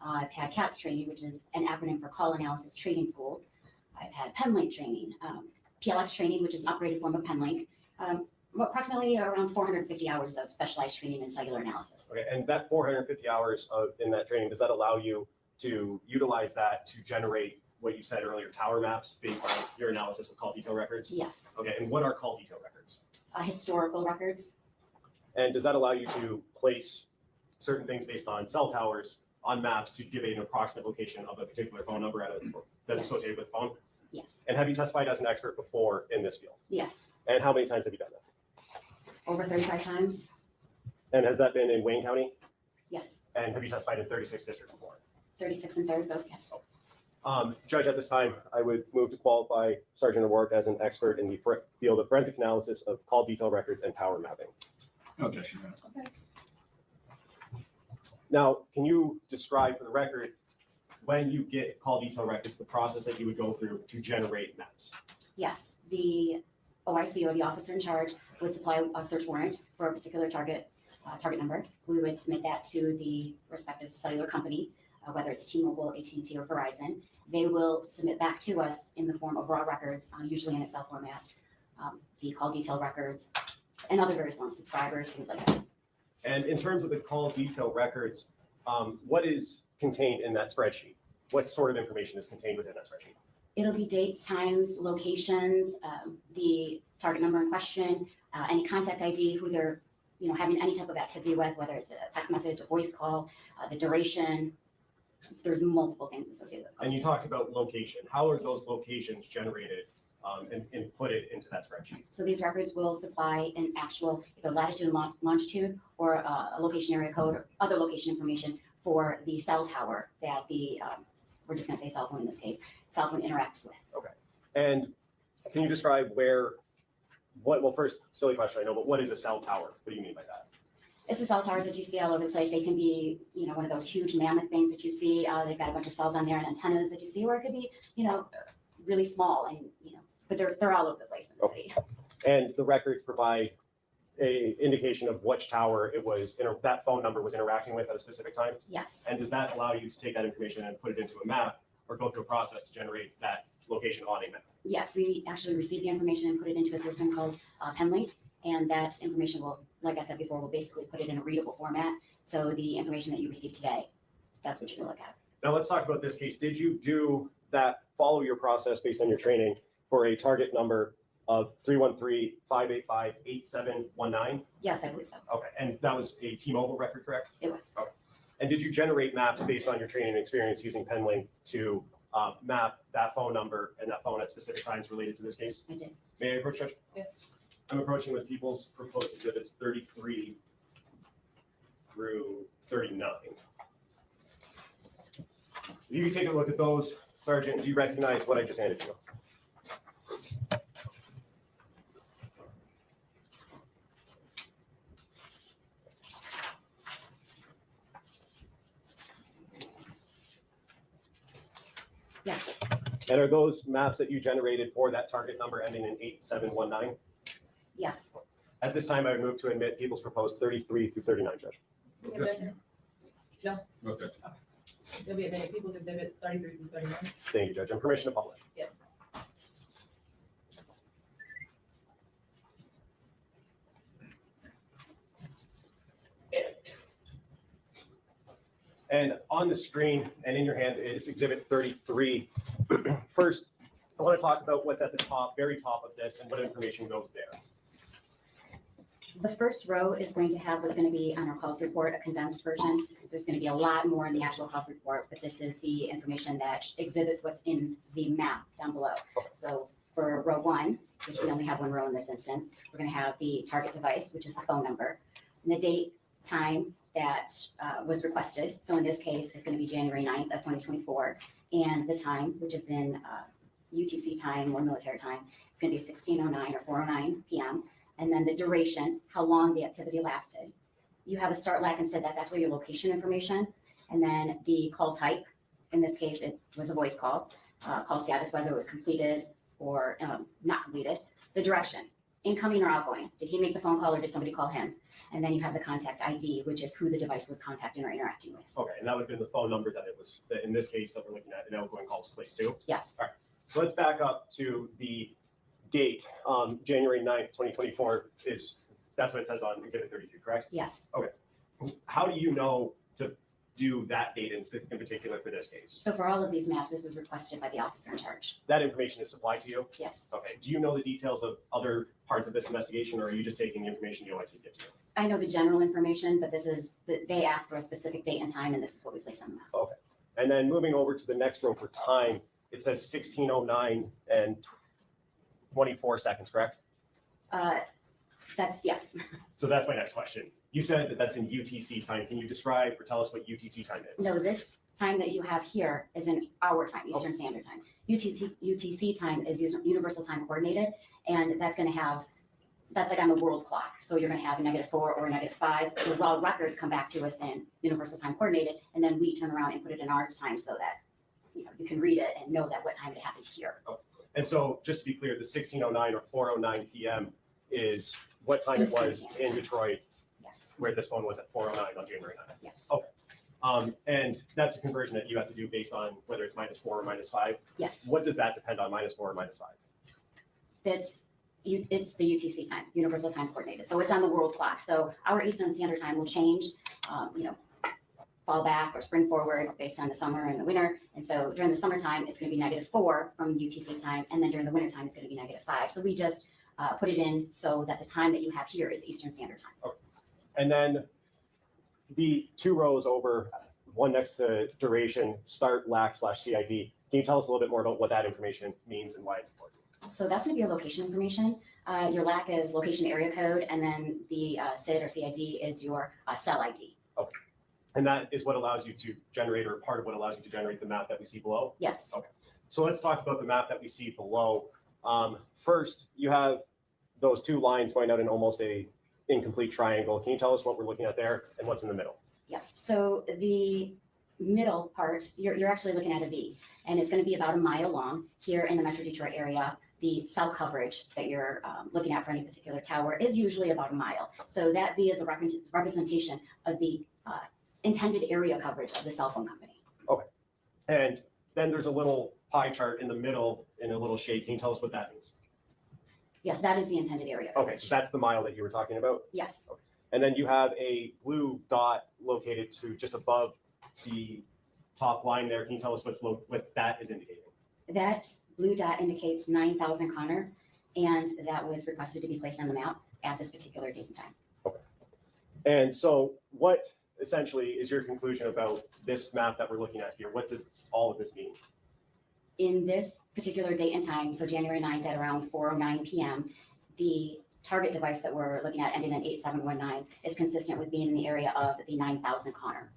I've had CATS training, which is an acronym for Call Analysis Training School. I've had Penlink training, PLX training, which is an upgraded form of Penlink. Approximately around 450 hours of specialized training in cellular analysis. Okay, and that 450 hours in that training, does that allow you to utilize that to generate what you said earlier, tower maps based on your analysis of call detail records? Yes, Okay, and what are call detail records? historical records. And does that allow you to place certain things based on cell towers on maps to give an approximate location of a particular phone number that's Yes. associated with phone? Yes, And have you testified as an expert before in this field? yes, And how many times have you done that? over 35 times. And has that been in Wayne County? Yes, And have you testified in 36 district before? 36 and 3rd, both, yes. Judge, at this time, I would move to qualify Sergeant O'Rourke as an expert in the field of forensic analysis of call detail records and tower mapping. No objection, Your Honor. Okay. Now, can you describe for the record, when you get call detail records, the process that you would go through to generate maps? Yes, the OIC or the officer in charge would supply a search warrant for a particular target number. We would submit that to the respective cellular company, whether it's T-Mobile, AT&T, or Verizon. They will submit back to us in the form of raw records, usually in Excel format, the call detail records, and other various ones, subscribers, things like that. And in terms of the call detail records, what is contained in that spreadsheet? What sort of information is contained within that spreadsheet? It'll be dates, times, locations, the target number in question, any contact ID, who they're having any type of activity with, whether it's a text message, a voice call, the duration. There's multiple things associated with it. And you talked about location. How are those locations generated and put it into that spreadsheet? So these records will supply an actual either latitude and longitude or a location area code or other location information for the cell tower that the, we're just gonna say cell phone in this case, cell phone interacts with. And can you describe well, first, silly question, I know, but what is a cell tower? What do you mean by that? It's the cell towers that you see all over the place. They can be, one of those huge mammoth things that you see. They've got a bunch of cells on there and antennas that you see, or it could be, really small and, but they're all over the place in the city. And the records provide a indication of which tower it was, that phone number was interacting with at a specific time? Yes, And does that allow you to take that information and put it into a map or go through a process to generate that location on a map? yes, we actually receive the information and put it into a system called Penlink. And that information will, like I said before, will basically put it in a readable format. So the information that you receive today, that's what you're gonna look at. Now let's talk about this case. Did you do that follow your process based on your training for a target number of 313-585-8719? Yes, I believe so. Okay, and that was a T-Mobile record, correct? It was. Okay. And did you generate maps based on your training and experience using PenLink to map that phone number and that phone at specific times related to this case? I did. May I approach, Judge? Yes. I'm approaching with People's Proposed Exhibits 33 through 39. If you take a look at those, Sergeant, do you recognize what I just handed you? Yes. And are those maps that you generated for that target number ending in 8719? Yes. At this time, I would move to admit People's Proposed 33 through 39, Judge. Objection? No, Okay. there'll be admitted People's Exhibits 33 through 39. Thank you, Judge. And permission to publish. Yes. And on the screen and in your hand is Exhibit 33. First, I want to talk about what's at the top, very top of this, and what information goes there. The first row is going to have what's going to be on our calls report, a condensed version. There's going to be a lot more in the actual calls report, but this is the information that exhibits what's in the map down below. So for row 1, which we only have one row in this instance, we're going to have the target device, which is the phone number, and the date, time that was requested. So in this case, it's going to be January 9th of 2024, and the time, which is in UTC time or military time, it's going to be 16:09 or 4:09 p.m. And then the duration, how long the activity lasted. You have a start lag and said that's actually your location information. And then the call type, in this case, it was a voice call. Call status, whether it was completed or not completed. The direction, incoming or outgoing. Did he make the phone call or did somebody call him? And then you have the contact ID, which is who the device was contacting or interacting with. Okay, and that would have been the phone number that it was, that in this case that we're looking at, an outgoing calls placed to. Yes. All right, so let's back up to the date, January 9th, 2024 that's what it says on Exhibit 33, correct? Yes. How do you know to do that date in particular for this case? So for all of these maps, this was requested by the officer in charge. That information is supplied to you? Yes. Okay, do you know the details of other parts of this investigation, or are you just taking the information the OIC gives you? I know the general information, but this is, they asked for a specific date and time, and this is what we place on the map. Okay, and then moving over to the next row for time, it says 16:09 and 24 seconds, correct? That's, yes. So that's my next question. You said that that's in UTC time. Can you describe or tell us what UTC time is? No, this time that you have here is in our time, Eastern Standard Time. UTC time is Universal Time Coordinated, and that's going to have, that's like on the world clock. So you're going to have a -4 or a -5. The raw records come back to us in Universal Time Coordinated, and then we turn around and put it in our time so that you can read it and know that what time it happened here. And so just to be clear, the 16:09 or 4:09 p.m. is what time it Eastern was Standard in Time. Detroit, Yes. where this phone was at 4:09 on January 9th. Yes. And that's a conversion that you have to do based on whether it's -4 or -5. Yes. What does that depend on, -4 or -5? It's the UTC time, Universal Time Coordinated. So it's on the world clock. So our Eastern Standard Time will change, fall back or spring forward based on the summer and the winter. And so during the summertime, it's going to be -4 from UTC time. And then during the wintertime, it's going to be -5. So we just put it in so that the time that you have here is Eastern Standard Time. Okay. And then the two rows over, one next to duration, start, lack/CID. Can you tell us a little bit more about what that information means and why it's important? So that's going to be your location information. Your LAC is location area code, and then the SID or CID is your cell ID. Okay. And that is what allows you to generate, or part of what allows you to generate the map that we see below? Yes. Okay. So let's talk about the map that we see below. First, you have those two lines going out in almost a incomplete triangle. Can you tell us what we're looking at there and what's in the middle? Yes. So the middle part, you're actually looking at a V, and it's going to be about a mile long here in the Metro Detroit area. The cell coverage that you're looking at for any particular tower is usually about a mile. So that V is a representation of the intended area coverage of the cell phone company. Okay. And then there's a little pie chart in the middle in a little shade. Can you tell us what that means? Yes, that is the intended area Okay, coverage. so that's the mile that you were talking about. Yes. And then you have a blue dot located to just above the top line there. Can you tell us what that is indicating? That blue dot indicates 9,000 Connor, and that was requested to be placed on the map at this particular date and time. And so what essentially is your conclusion about this map that we're looking at here? What does all of this mean? In this particular date and time, so January 9th at around 4:09 p.m., the target device that we're looking at ending in 8719 is consistent with being in the area of the 9,000 Connor.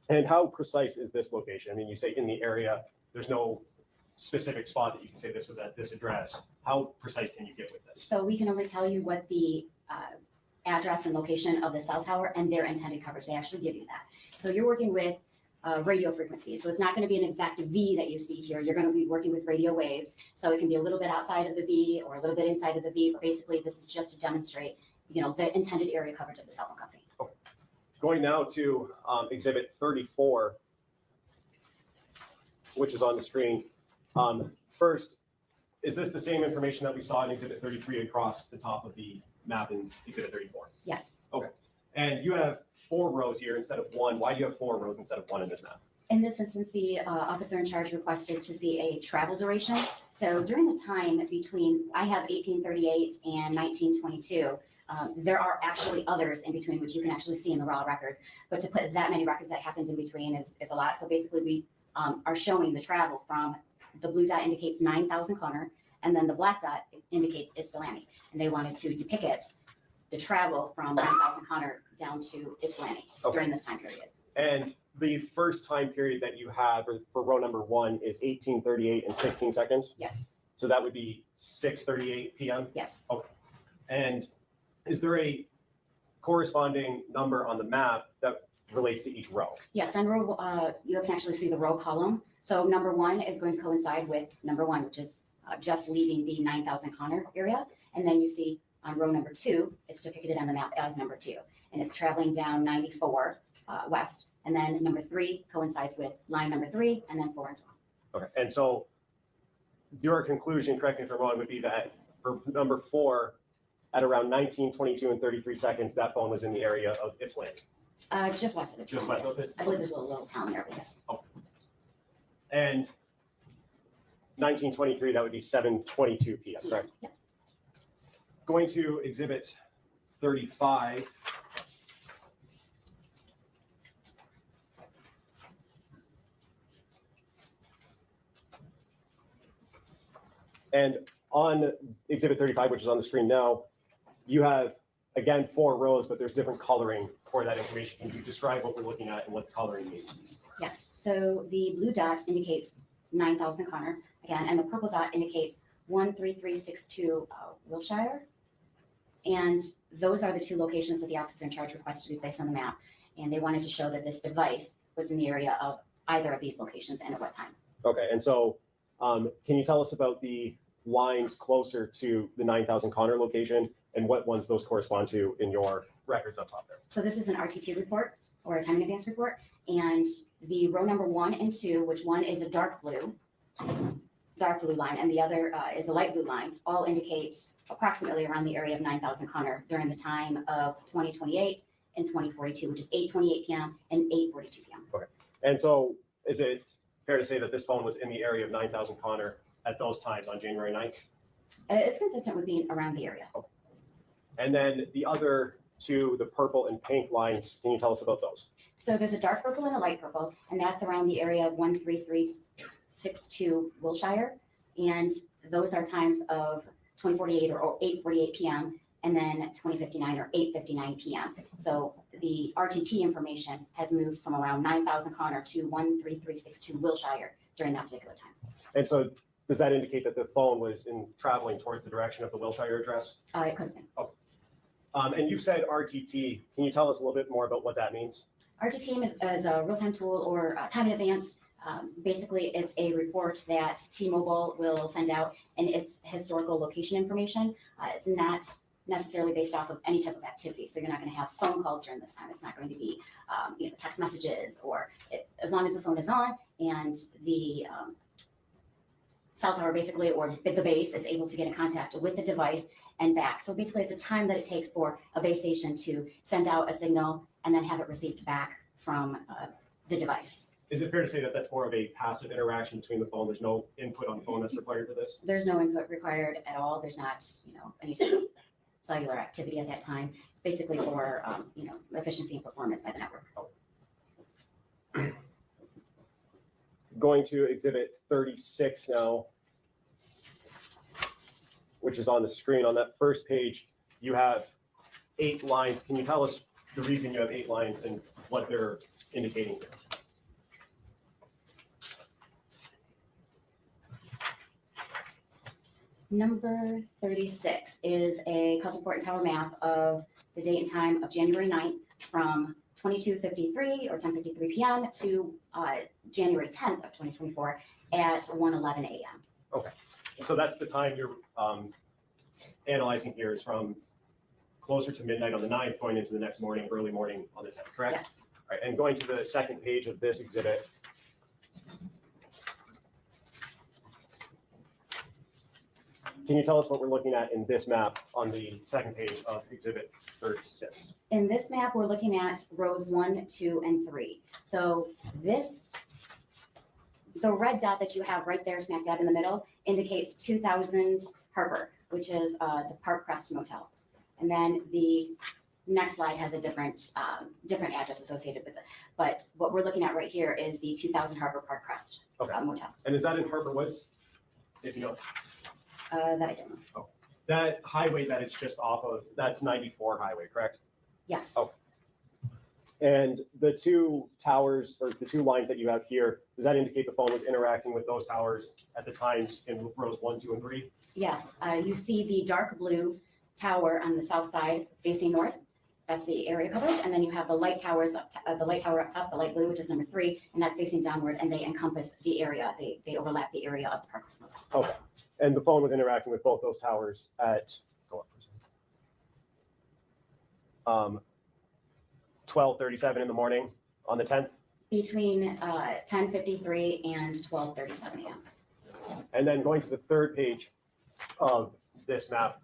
And how precise is this location? I mean, you say in the area, there's no specific spot that you can say this was at this address. How precise can you get with this? So we can only tell you what the address and location of the cell tower and their intended coverage. They actually give you that. So you're working with radio frequencies. So it's not going to be an exact V that you see here. You're going to be working with radio waves. So it can be a little bit outside of the V or a little bit inside of the V. But basically, this is just to demonstrate, the intended area coverage of the cell phone company. Okay. Going now to Exhibit 34, which is on the screen. First, is this the same information that we saw in Exhibit 33 across the top of the map in Exhibit 34? Yes. Okay. And you have 4 rows here instead of 1. Why do you have 4 rows instead of 1 in this map? In this instance, the officer in charge requested to see a travel duration. So during the time between, I have 1838 and 1922, there are actually others in between, which you can actually see in the raw records. But to put that many records that happened in between is a lot. So basically, we are showing the travel from the blue dot indicates 9,000 Connor, and then the black dot indicates Ypsilanti. And they wanted to depict the travel from 9,000 Connor down to Ypsilanti during this time period. And the first time period that you have for row number 1 is 1838 and 16 seconds? Yes. So that would be 6:38 p.m.? Yes. Okay. And is there a corresponding number on the map that relates to each row? Yes, on row, you can actually see the row column. So number 1 is going to coincide with number 1, which is just leaving the 9,000 Connor area. And then you see on row number 2, it's depicted on the map as number 2. And it's traveling down 94 west. And then number 3 coincides with line number 3, and then 4 and so on. Okay. And so your conclusion, correct me if I'm wrong, would be that for number 4, at around 19, 22, and 33 seconds, that phone was in the area of Ypsilanti. Just west of it. Just west of it? I believe there's a little town there, but yes. And 1923, that would be 7:22 p.m., correct? Yeah. Going to Exhibit 35. And on Exhibit 35, which is on the screen now, you have, again, 4 rows, but there's different coloring for that information. Can you describe what we're looking at and what the coloring means? Yes, so the blue dot indicates 9,000 Connor, again, and the purple dot indicates 13362 Wilshire. And those are the 2 locations that the officer in charge requested to be placed on the map. And they wanted to show that this device was in the area of either of these locations and at what time. Okay, and so can you tell us about the lines closer to the 9,000 Connor location and what ones those correspond to in your records up top there? So this is an RTT report or a time in advance report. And the row number 1 and 2, which one is a dark blue line, and the other is a light blue line, all indicate approximately around the area of 9,000 Connor during the time of 2028 and 2042, which is 8:28 p.m. and 8:42 p.m. Okay, and so is it fair to say that this phone was in the area of 9,000 Connor at those times on January 9th? It's consistent with being around the area. Okay. And then the other 2, the purple and pink lines, can you tell us about those? So there's a dark purple and a light purple, and that's around the area of 13362 Wilshire. And those are times of 2048 or 8:48 p.m. and then 2059 or 8:59 p.m. So the RTT information has moved from around 9,000 Connor to 13362 Wilshire during that particular time. And so does that indicate that the phone was traveling towards the direction of the Wilshire address? It could have been. Okay. And you said RTT. Can you tell us a little bit more about what that means? RTT is a real-time tool or time in advance. Basically, it's a report that T-Mobile will send out, and it's historical location information. It's not necessarily based off of any type of activity. So you're not going to have phone calls during this time. It's not going to be, text messages as long as the phone is on and the cell tower basically, or the base is able to get in contact with the device and back. So basically, it's the time that it takes for a base station to send out a signal and then have it received back from the device. Is it fair to say that that's more of a passive interaction between the phone? There's no input on the phone that's required for this? There's no input required at all. There's not, any type of cellular activity at that time. It's basically for, efficiency and performance by the network. Going to exhibit 36 now, which is on the screen. On that first page, you have 8 lines. Can you tell us the reason you have 8 lines and what they're indicating here? Number 36 is a cause report and tower map of the date and time of January 9th from 22:53 or 10:53 p.m. to January 10th of 2024 at 1:11 a.m. Okay, so that's the time you're analyzing here is from closer to midnight on the 9th, going into the next morning, early morning on the 10th, correct? Yes. All right, and going to the second page of this exhibit. Can you tell us what we're looking at in this map on the second page of exhibit 36? In this map, we're looking at rows 1, 2, and 3. So the red dot that you have right there smack dab in the middle indicates 2000 Harper, which is the Park Crest Motel. And then the next slide has a different address associated with it. But what we're looking at right here is the 2000 Harper Park Crest Motel. And is that in Harper Woods? If you know. That I don't know. Oh. That highway that it's just off of, that's 94 highway, correct? Yes. Oh. And the 2 towers or the 2 lines that you have here, does that indicate the phone was interacting with those towers at the times in rows 1, 2, and 3? Yes. You see the dark blue tower on the south side facing north. That's the area coverage. And then you have the light towers the light tower up top, the light blue, which is number 3, and that's facing downward, and they encompass the area. They overlap the area of the Park Crest Motel. Okay. And the phone was interacting with both those towers at 12:37 in the morning on the 10th? Between 10:53 and 12:37 a.m. And then going to the third page of this map,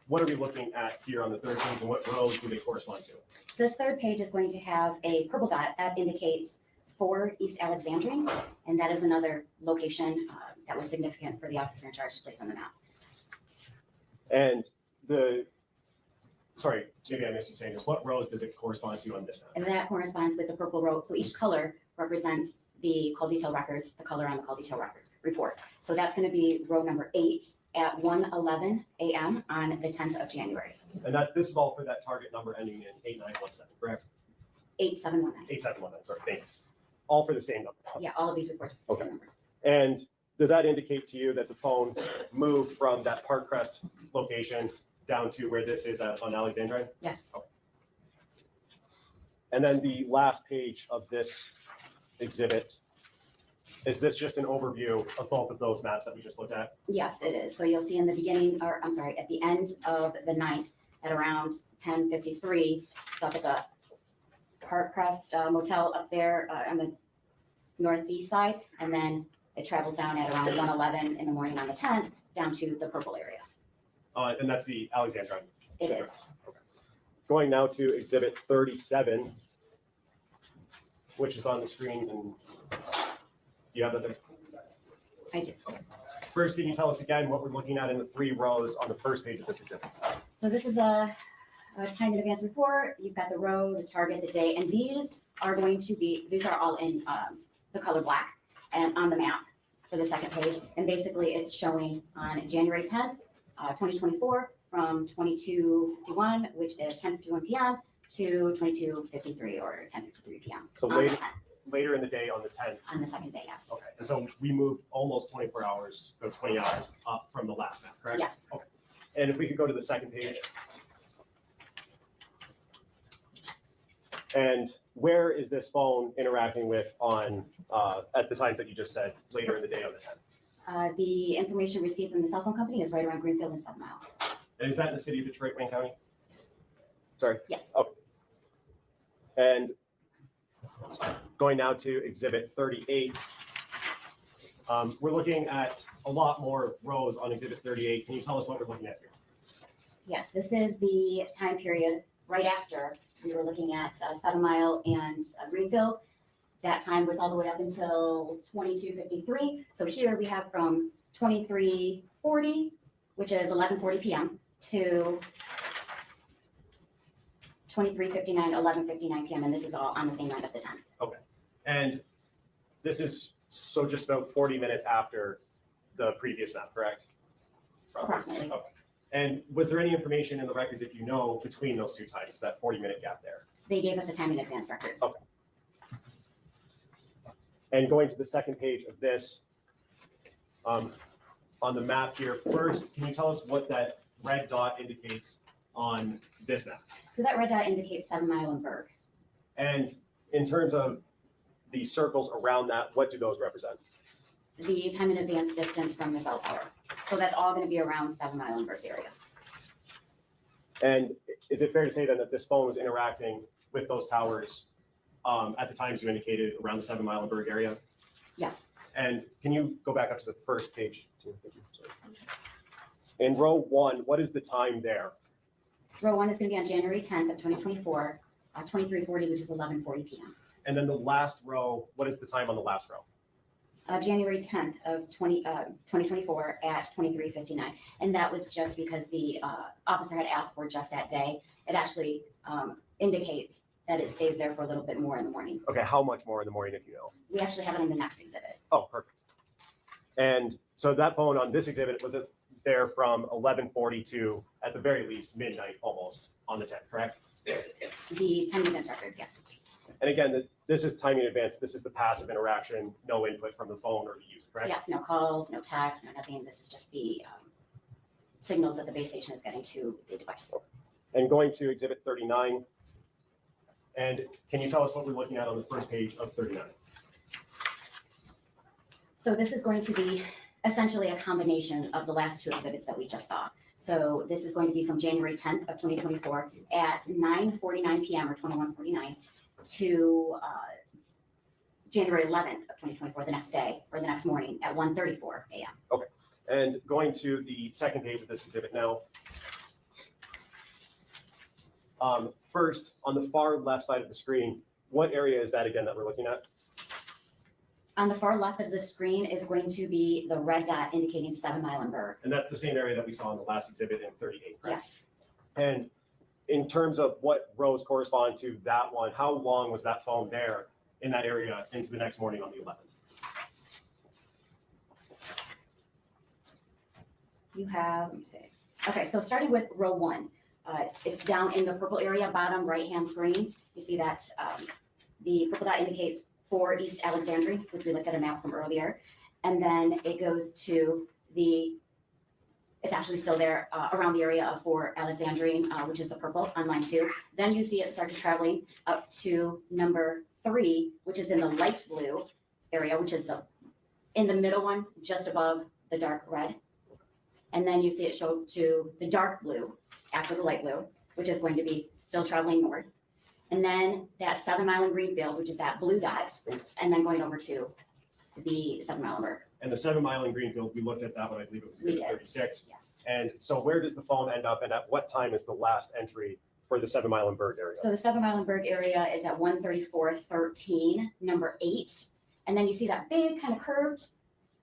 what are we looking at here on the third page and what rows do they correspond to? This third page is going to have a purple dot that indicates 4 East Alexandrine, and that is another location that was significant for the officer in charge to place on the map. And sorry, maybe I missed you saying this. What rows does it correspond to on this map? And that corresponds with the purple row. So each color represents the call detail records, the color on the call detail record report. So that's going to be row number 8 at 1:11 a.m. on the 10th of January. And this is all for that target number ending in 8917, correct? 8719. 8719, sorry, thanks. All for the same number. Yeah, all of these reports are the same number. And does that indicate to you that the phone moved from that Park Crest location down to where this is on Alexandrine? Yes. Okay. And then the last page of this exhibit, is this just an overview of both of those maps that we just looked at? Yes, it is. So you'll see in the beginning, or I'm sorry, at the end of the 9th at around 10:53, it's up at the Park Crest Motel up there on the northeast side, and then it travels down at around 1:11 in the morning on the 10th down to the purple area. And that's the Alexandrine. It is. Okay. Going now to exhibit 37, which is on the screen. And do you have that there? I do. First, can you tell us again what we're looking at in the 3 rows on the first page of this exhibit? So this is a time in advance report. You've got the row, the target, the day, and these are all in the color black and on the map for the second page. And basically it's showing on January 10th, 2024 from 22:51, which is 10:51 p.m. to 22:53 or 10:53 p.m. So on the 10th, later in the day on the 10th. on the second day, yes. Okay, and so we moved almost 24 hours, or 20 hours up from the last map, correct? Yes. Okay. And if we could go to the second page. And where is this phone interacting with on at the times that you just said later in the day on the 10th? The information received from the cell phone company is right around Greenfield and 7 Mile. And is that in the city of Detroit, Wayne County? Yes. Sorry. Yes. Okay. And going now to exhibit 38. We're looking at a lot more rows on exhibit 38. Can you tell us what we're looking at here? Yes, this is the time period right after we were looking at 7 Mile and Greenfield. That time was all the way up until 22:53. So here we have from 23:40, which is 11:40 p.m. to 23:59, 11:59 p.m. And this is all on the same night of the 10th. Okay. And this is so just about 40 minutes after the previous map, correct? Approximately. Okay. And was there any information in the records, if you know, between those two times, that 40-minute gap there? They gave us a time in advance records. Okay. And going to the second page of this, on the map here, first, can you tell us what that red dot indicates on this map? So that red dot indicates 7 Mile and Berg. And in terms of the circles around that, what do those represent? The time in advance distance from the cell tower. So that's all going to be around 7 Mile and Berg area. And is it fair to say then that this phone was interacting with those towers at the times you indicated around the 7 Mile and Berg area? Yes. And can you go back up to the first page? In row 1, what is the time there? Row 1 is going to be on January 10th of 2024, 23:40, which is 11:40 p.m. And then the last row, what is the time on the last row? January 10th of 2024 at 23:59. And that was just because the officer had asked for just that day. It actually indicates that it stays there for a little bit more in the morning. Okay, how much more in the morning if you know? We actually have it in the next exhibit. Oh, perfect. And so that phone on this exhibit, was it there from 11:40 to, at the very least, midnight almost on the 10th, correct? The time in advance records, yes. And again, this is time in advance. This is the passive interaction, no input from the phone or the user, correct? Yes, no calls, no texts, no nothing. This is just the signals that the base station is getting to the device. And going to exhibit 39. And can you tell us what we're looking at on the first page of 39? So this is going to be essentially a combination of the last two exhibits that we just saw. So this is going to be from January 10th of 2024 at 9:49 p.m. or 21:49 to January 11th of 2024, the next day or the next morning at 1:34 a.m. Okay. And going to the second page of this exhibit now. First, on the far left side of the screen, what area is that again that we're looking at? On the far left of the screen is going to be the red dot indicating 7 Mile and Berg. And that's the same area that we saw in the last exhibit in 38, correct? Yes. And in terms of what rows correspond to that one, how long was that phone there in that area into the next morning on the 11th? You have, let me see. Okay, so starting with row 1, it's down in the purple area, bottom right-hand screen. You see that the purple dot indicates for East Alexandria, which we looked at a map from earlier. And then it goes to it's actually still there around the area of for Alexandria, which is the purple on line 2. Then you see it started traveling up to number 3, which is in the light blue area, which is in the middle one, just above the dark red. And then you see it show to the dark blue after the light blue, which is going to be still traveling north. And then that 7 Mile in Greenfield, which is that blue dot, and then going over to the 7 Mile in Berg. And the 7 Mile in Greenfield, we looked at that one, I believe it was We exhibit did. 36. Yes. And so where does the phone end up and at what time is the last entry for the 7 Mile in Berg area? So the 7 Mile in Berg area is at 134.13, number 8. And then you see that big kind of curved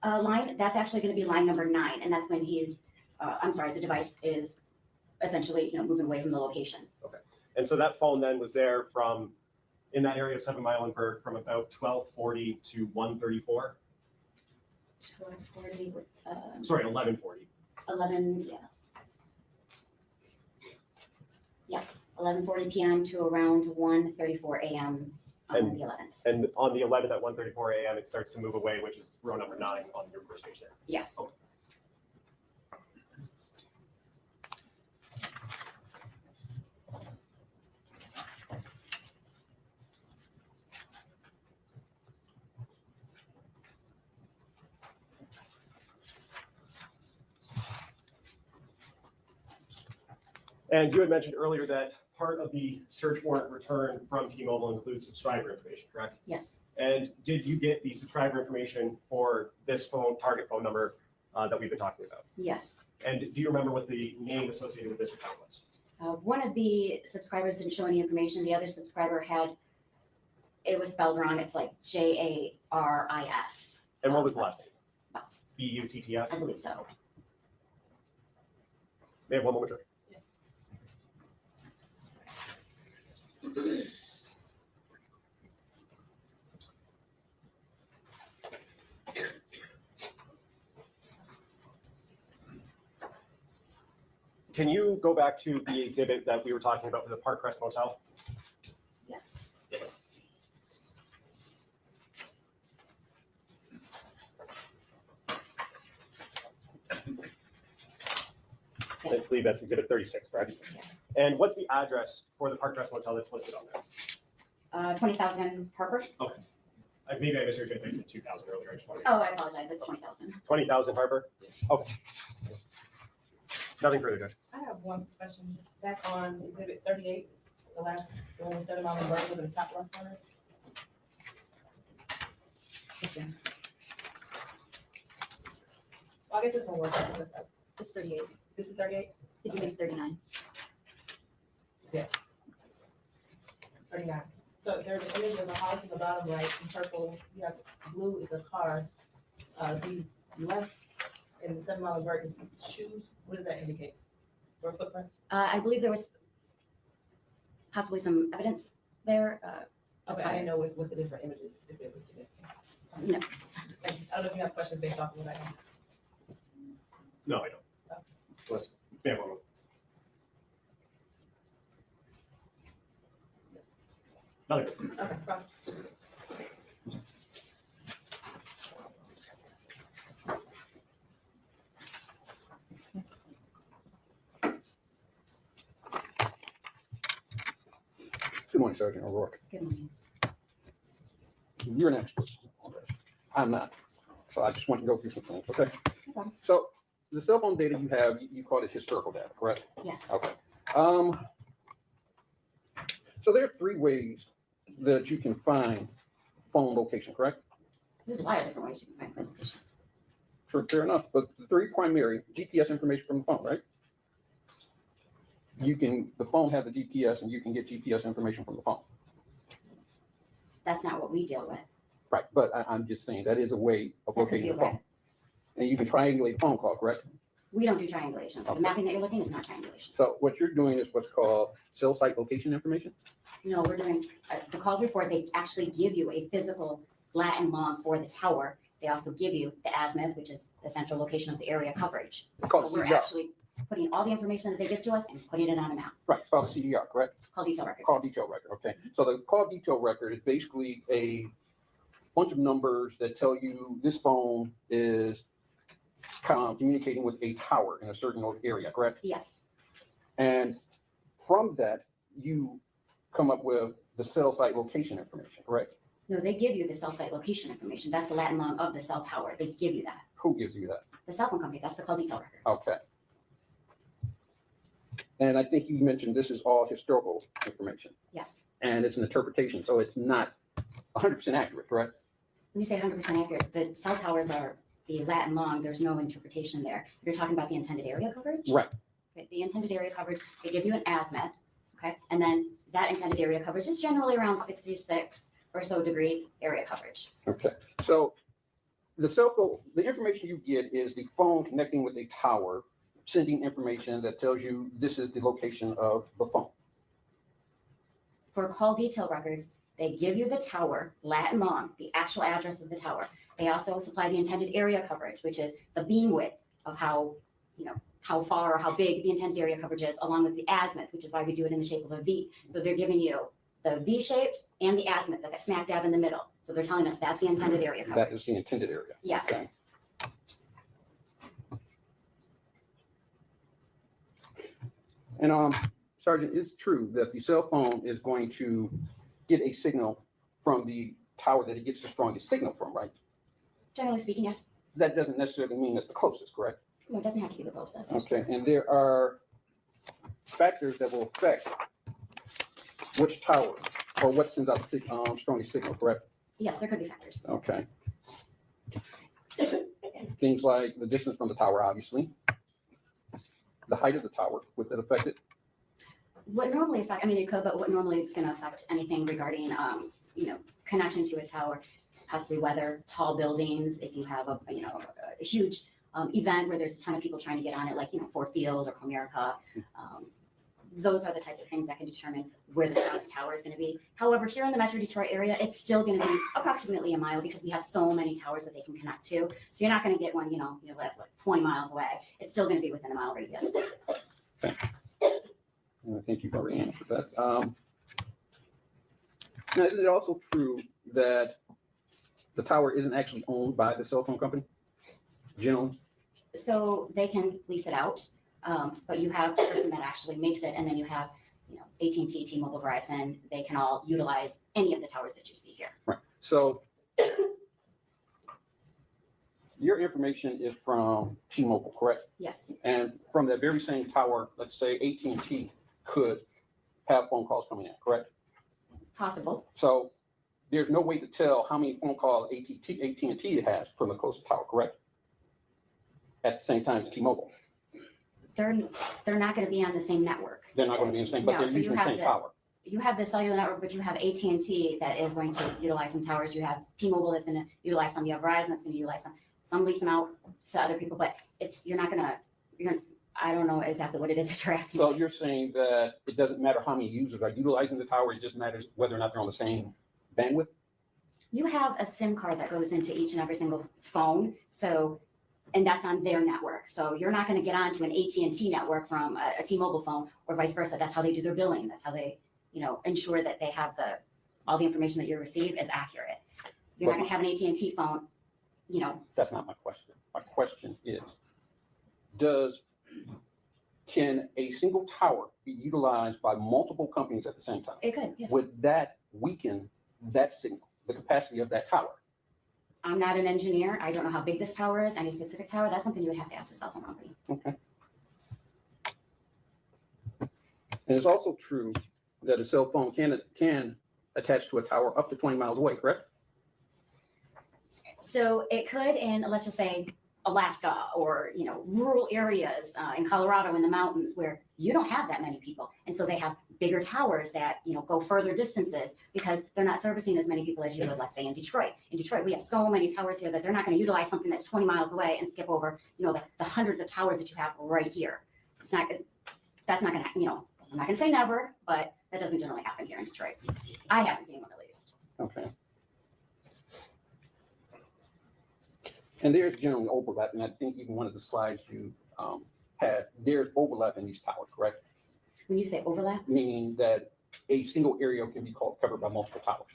line, that's actually going to be line number 9. And that's when the device is essentially, moving away from the location. Okay. And so that phone then was there in that area of 7 Mile in Berg from about 12:40 to 1:34? 12:40 with, Sorry, 11:40. 11, yeah. Yes, 11:40 p.m. to around 1:34 a.m. on the 11th. And on the 11th at 1:34 a.m., it starts to move away, which is row number 9 on your first page there. Yes. Okay. And you had mentioned earlier that part of the search warrant return from T-Mobile includes subscriber information, correct? Yes. And did you get the subscriber information for this target phone number that we've been talking about? Yes. And do you remember what the name associated with this account was? One of the subscribers didn't show any information. The other subscriber had It was spelled wrong. It's like Jaris. And what was the last name? Butts. Butts? I believe so. May I have one moment, George? Yes. Can you go back to the exhibit that we were talking about for the Park Crest Motel? Yes. I believe that's exhibit 36, correct? Yes. And what's the address for the Park Crest Motel that's listed on there? 20,000 Harper. Maybe I misheard you. I think I said 2,000 earlier. I just wanted Oh, I apologize. It's 20,000. 20,000 Harper? Okay. Nothing further, Judge. I have one question. Back on exhibit 38, the last, the one with 7 mile bird in the top left corner. Yes, ma'am. Well, I guess this one works. It's 38. This is 38? It could be 39. Yes. 39. So there's an image of a house in the bottom right in purple. You have blue is a car. The left and the 7 mile bird is shoes. What does that indicate? Or footprints? I believe there was possibly some evidence there. Okay, I didn't know what the different images, if it was significant. No. I don't know if you have questions based off of what I have. No, I don't. Unless, may I have one moment? Nothing. Okay, cross. Good morning, Sergeant O'Rourke. Good morning. You're an expert on this. I'm not. So I just want to go through some things, okay? problem. So the cell phone data you have, you call it historical data, correct? Yes. Okay. So there are 3 ways that you can find phone location, correct? There's a lot of different ways you can find phone location. Fair enough, but the 3 primary, GPS information from the phone, right? The phone has a GPS and you can get GPS information from the phone. That's not what we deal with. Right, but I'm just saying that is a way of That could locating be the a phone. way. And you can triangulate a phone call, correct? We don't do triangulation. So Okay. the mapping that you're looking is not triangulation. So what you're doing is what's called cell site location information? No, we're doing, the calls report, they actually give you a physical Latin long for the tower. They also give you the azimuth, which is the central location of the area coverage. It's called So we're CDR. actually putting all the information that they give to us and putting it on a map. Right, it's called CDR, correct? Call detail records. Call yes. detail record, okay. So the call detail record is basically a bunch of numbers that tell you this phone is communicating with a tower in a certain area, correct? Yes, And from that, you come up with the cell site location information, correct? no, they give you the cell site location information. That's the Latin long of the cell tower. They give you that. Who gives you that? The cell phone company, that's the call detail records. Okay. And I think you mentioned this is all historical information Yes. and it's an interpretation, so it's not 100% accurate, correct? When you say 100% accurate, the cell towers are the Latin long. There's no interpretation there. You're talking about the intended area coverage? Right. Okay, the intended area coverage, they give you an azimuth, okay? And then that intended area coverage is generally around 66 or so degrees area coverage. Okay, so the cell phone, the information you get is the phone connecting with a tower, sending information that tells you this is the location of the phone. For call detail records, they give you the tower, Latin long, the actual address of the tower. They also supply the intended area coverage, which is the beam width of how, how far or how big the intended area coverage is, along with the azimuth, which is why we do it in the shape of a V. So they're giving you the V-shaped and the azimuth, like a smack dab in the middle. So they're telling us that's the intended area coverage. That is the intended area. Yes. Okay. And Sergeant, it's true that the cell phone is going to get a signal from the tower that it gets the strongest signal from, right? Generally speaking, yes. That doesn't necessarily mean it's the closest, correct? No, it doesn't have to be the closest. Okay, and there are factors that will affect which tower or what sends out the strongest signal, correct? Yes, there could be factors. Okay. Things like the distance from the tower, obviously. The height of the tower, would that affect it? What normally affect, I mean, it could, but what normally is going to affect anything regarding connection to a tower, possibly weather, tall buildings, if you have a huge event where there's a ton of people trying to get on it, like, Ford Field or Comerica. Those are the types of things that can determine where the closest tower is going to be. However, here in the Metro Detroit area, it's still going to be approximately a mile because we have so many towers that they can connect to. So you're not going to get one, that's 20 miles away. It's still going to be within a mile radius. I think you've already answered that. Now, is it also true that the tower isn't actually owned by the cell phone company, generally? So they can lease it out, but you have the person that actually makes it, and then you have, AT&T, T-Mobile, Verizon. They can all utilize any of the towers that you see here. Right. So your information is from T-Mobile, correct? Yes. And from that very same tower, let's say AT&T could have phone calls coming in, correct? Possible. So there's no way to tell how many phone calls AT&T has from the closest tower, correct? At the same time as T-Mobile. They're not going to be on the same network. They're not going to be in the same, but No, they're so using the same tower. You have the cellular network, but you have AT&T that is going to utilize some towers. You have T-Mobile that's going to utilize some. You have Verizon that's going to utilize some. Some lease them out to other people, but I don't know exactly what it is that you're asking. So you're saying that it doesn't matter how many users are utilizing the tower, it just matters whether or not they're on the same bandwidth? You have a SIM card that goes into each and every single phone, and that's on their network. So you're not going to get onto an AT&T network from a T-Mobile phone or vice versa. That's how they do their billing. That's how they, ensure that they have all the information that you receive is accurate. You're not going to have an AT&T phone, That's not my question. My question is, can a single tower be utilized by multiple companies at the same time? It could, yes. Would that weaken that signal, the capacity of that tower? I'm not an engineer. I don't know how big this tower is, any specific tower. That's something you would have to ask the cell phone company. Okay. And it's also true that a cell phone can attach to a tower up to 20 miles away, correct? So it could in, let's just say, Alaska or, rural areas in Colorado in the mountains where you don't have that many people. And so they have bigger towers that, go further distances because they're not servicing as many people as you would, let's say, in Detroit. In Detroit, we have so many towers here that they're not going to utilize something that's 20 miles away and skip over, the hundreds of towers that you have right here. That's not going to, I'm not going to say never, but that doesn't generally happen here in Detroit. I haven't seen one at least. Okay. And there's generally overlap, and I think even one of the slides you had, there's overlap in these towers, correct? When you say overlap? Meaning that a single area can be covered by multiple towers.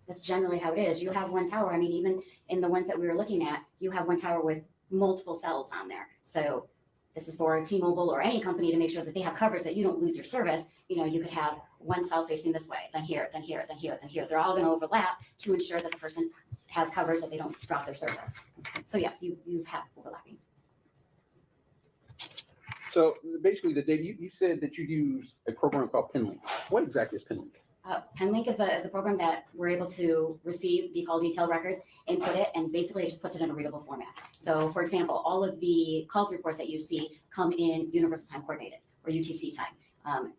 That's generally how it is. You have one tower. I mean, even in the ones that we were looking at, you have one tower with multiple cells on there. So this is for T-Mobile or any company to make sure that they have coverage, that you don't lose your service. You could have one cell facing this way, then here, then here, then here, then here. They're all going to overlap to ensure that the person has coverage, that they don't drop their service. So yes, you've had overlapping. So basically, Dave, you said that you use a program called Penlink. What exactly is Penlink? Penlink is a program that we're able to receive the call detail records, input it, and basically it just puts it in a readable format. So for example, all of the calls reports that you see come in Universal Time Coordinated or UTC time.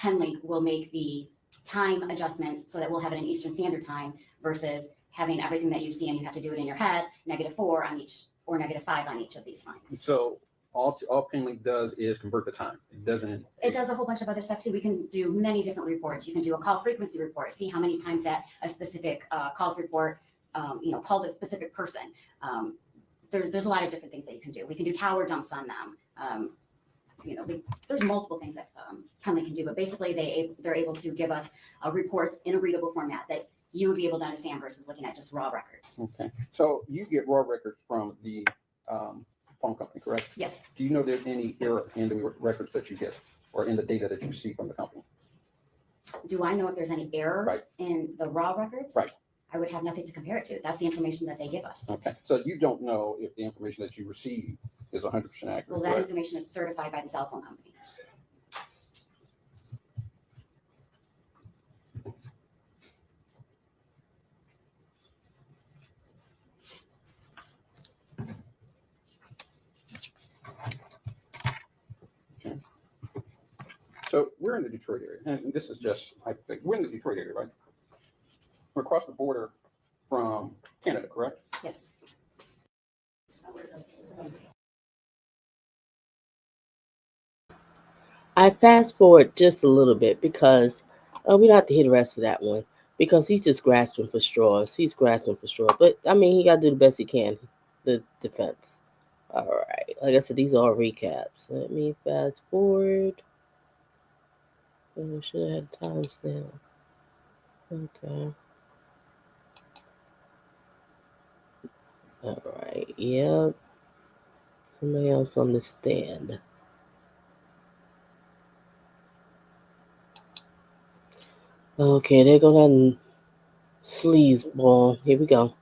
Penlink will make the time adjustments so that we'll have it in Eastern Standard Time versus having everything that you see and you have to do it in your head, -4 on each or -5 on each of these lines. So all Penlink does is convert the time. It doesn't. It does a whole bunch of other stuff too. We can do many different reports. You can do a call frequency report, see how many times that a specific calls report, called a specific person. There's a lot of different things that you can do. We can do tower dumps on them. There's multiple things that Penlink can do, but basically they're able to give us reports in a readable format that you would be able to understand versus looking at just raw records. Okay. So you get raw records from the phone company, correct? Yes. Do you know there's any error in the records that you get or in the data that you see from the company? Do I know if there's any errors in the raw records? Right. I would have nothing to compare it to. That's the information that they give us. Okay. So you don't know if the information that you receive is 100% accurate. Well, that information is certified by the cell phone company. So we're in the Detroit area, and this is just, we're in the Detroit area, right? across the border from Canada, correct? Yes. I fast forward just a little bit because we don't have to hear the rest of that one because he's just grasping for straws. He's grasping for straws. But I mean, he got to do the best he can. The defense. All right. Like I said, these are all recaps. Let me fast forward. Oh, should have had timestamp. Okay. All right. Yep. Somebody else on the stand. Okay, there go that sleazeball. Here we go.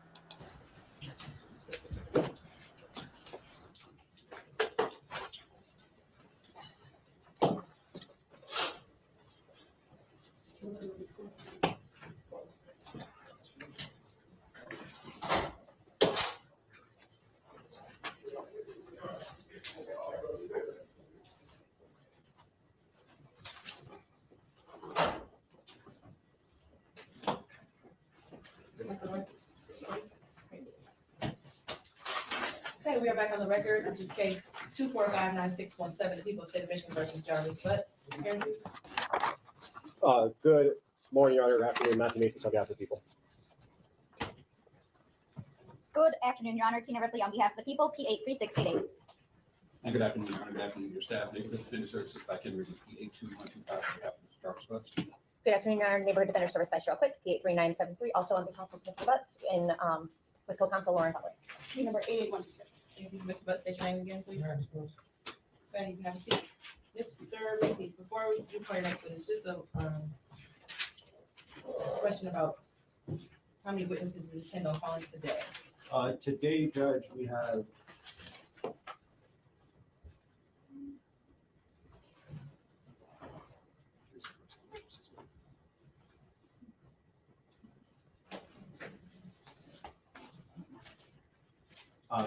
Okay, we are back on the record. This is case 2459617, the people of the state of Michigan versus Jarvis Butts. Appearances. Good morning, Your Honor. Afternoon, Matthew Mathis on behalf of the people. Good afternoon, Your Honor. Tina Ripley on behalf of the people, P83688. And good afternoon, Your Honor. Good afternoon, your staff. Neighborhood Defender Services by Kym Worthy, P82125, on behalf of Mr. Jarvis Butts. Good afternoon, Your Honor. Neighborhood Defender Service by Cheryl Quick, P83973, also on behalf of Mr. Butts, and with co-counsel Lauren Butler. Number 88126. Thank you, Mr. Butts. State your name again, please. Go ahead, you can have a seat. Mr. Mathis, before we do call your next witness, just a question about how many witnesses we intend on calling today. Today, Judge, we have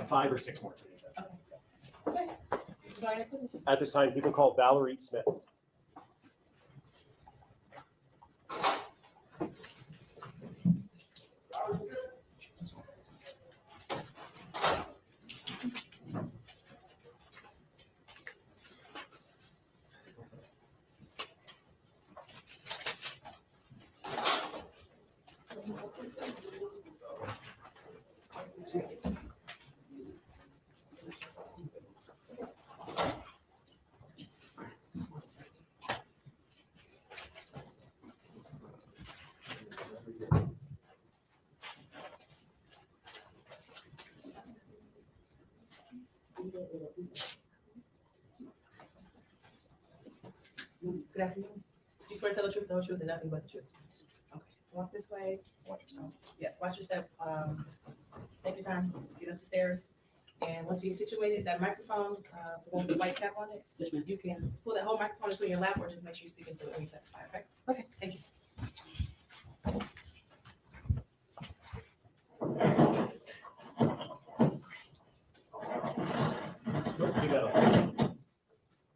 five or six more today, Judge. Okay. Call your next witness. At this time, people call Valerie Smith. Good afternoon. You swear to tell the truth, the whole truth, and nothing but the truth. Okay. Walk this way. Watch your step. Yes, watch your step. Take your time. Get up the stairs. And once you get situated, that microphone, the one with the white cap on it, you can pull that whole microphone and put it in your lap, or just make sure you speak into it when you testify. Okay. Okay. Thank you.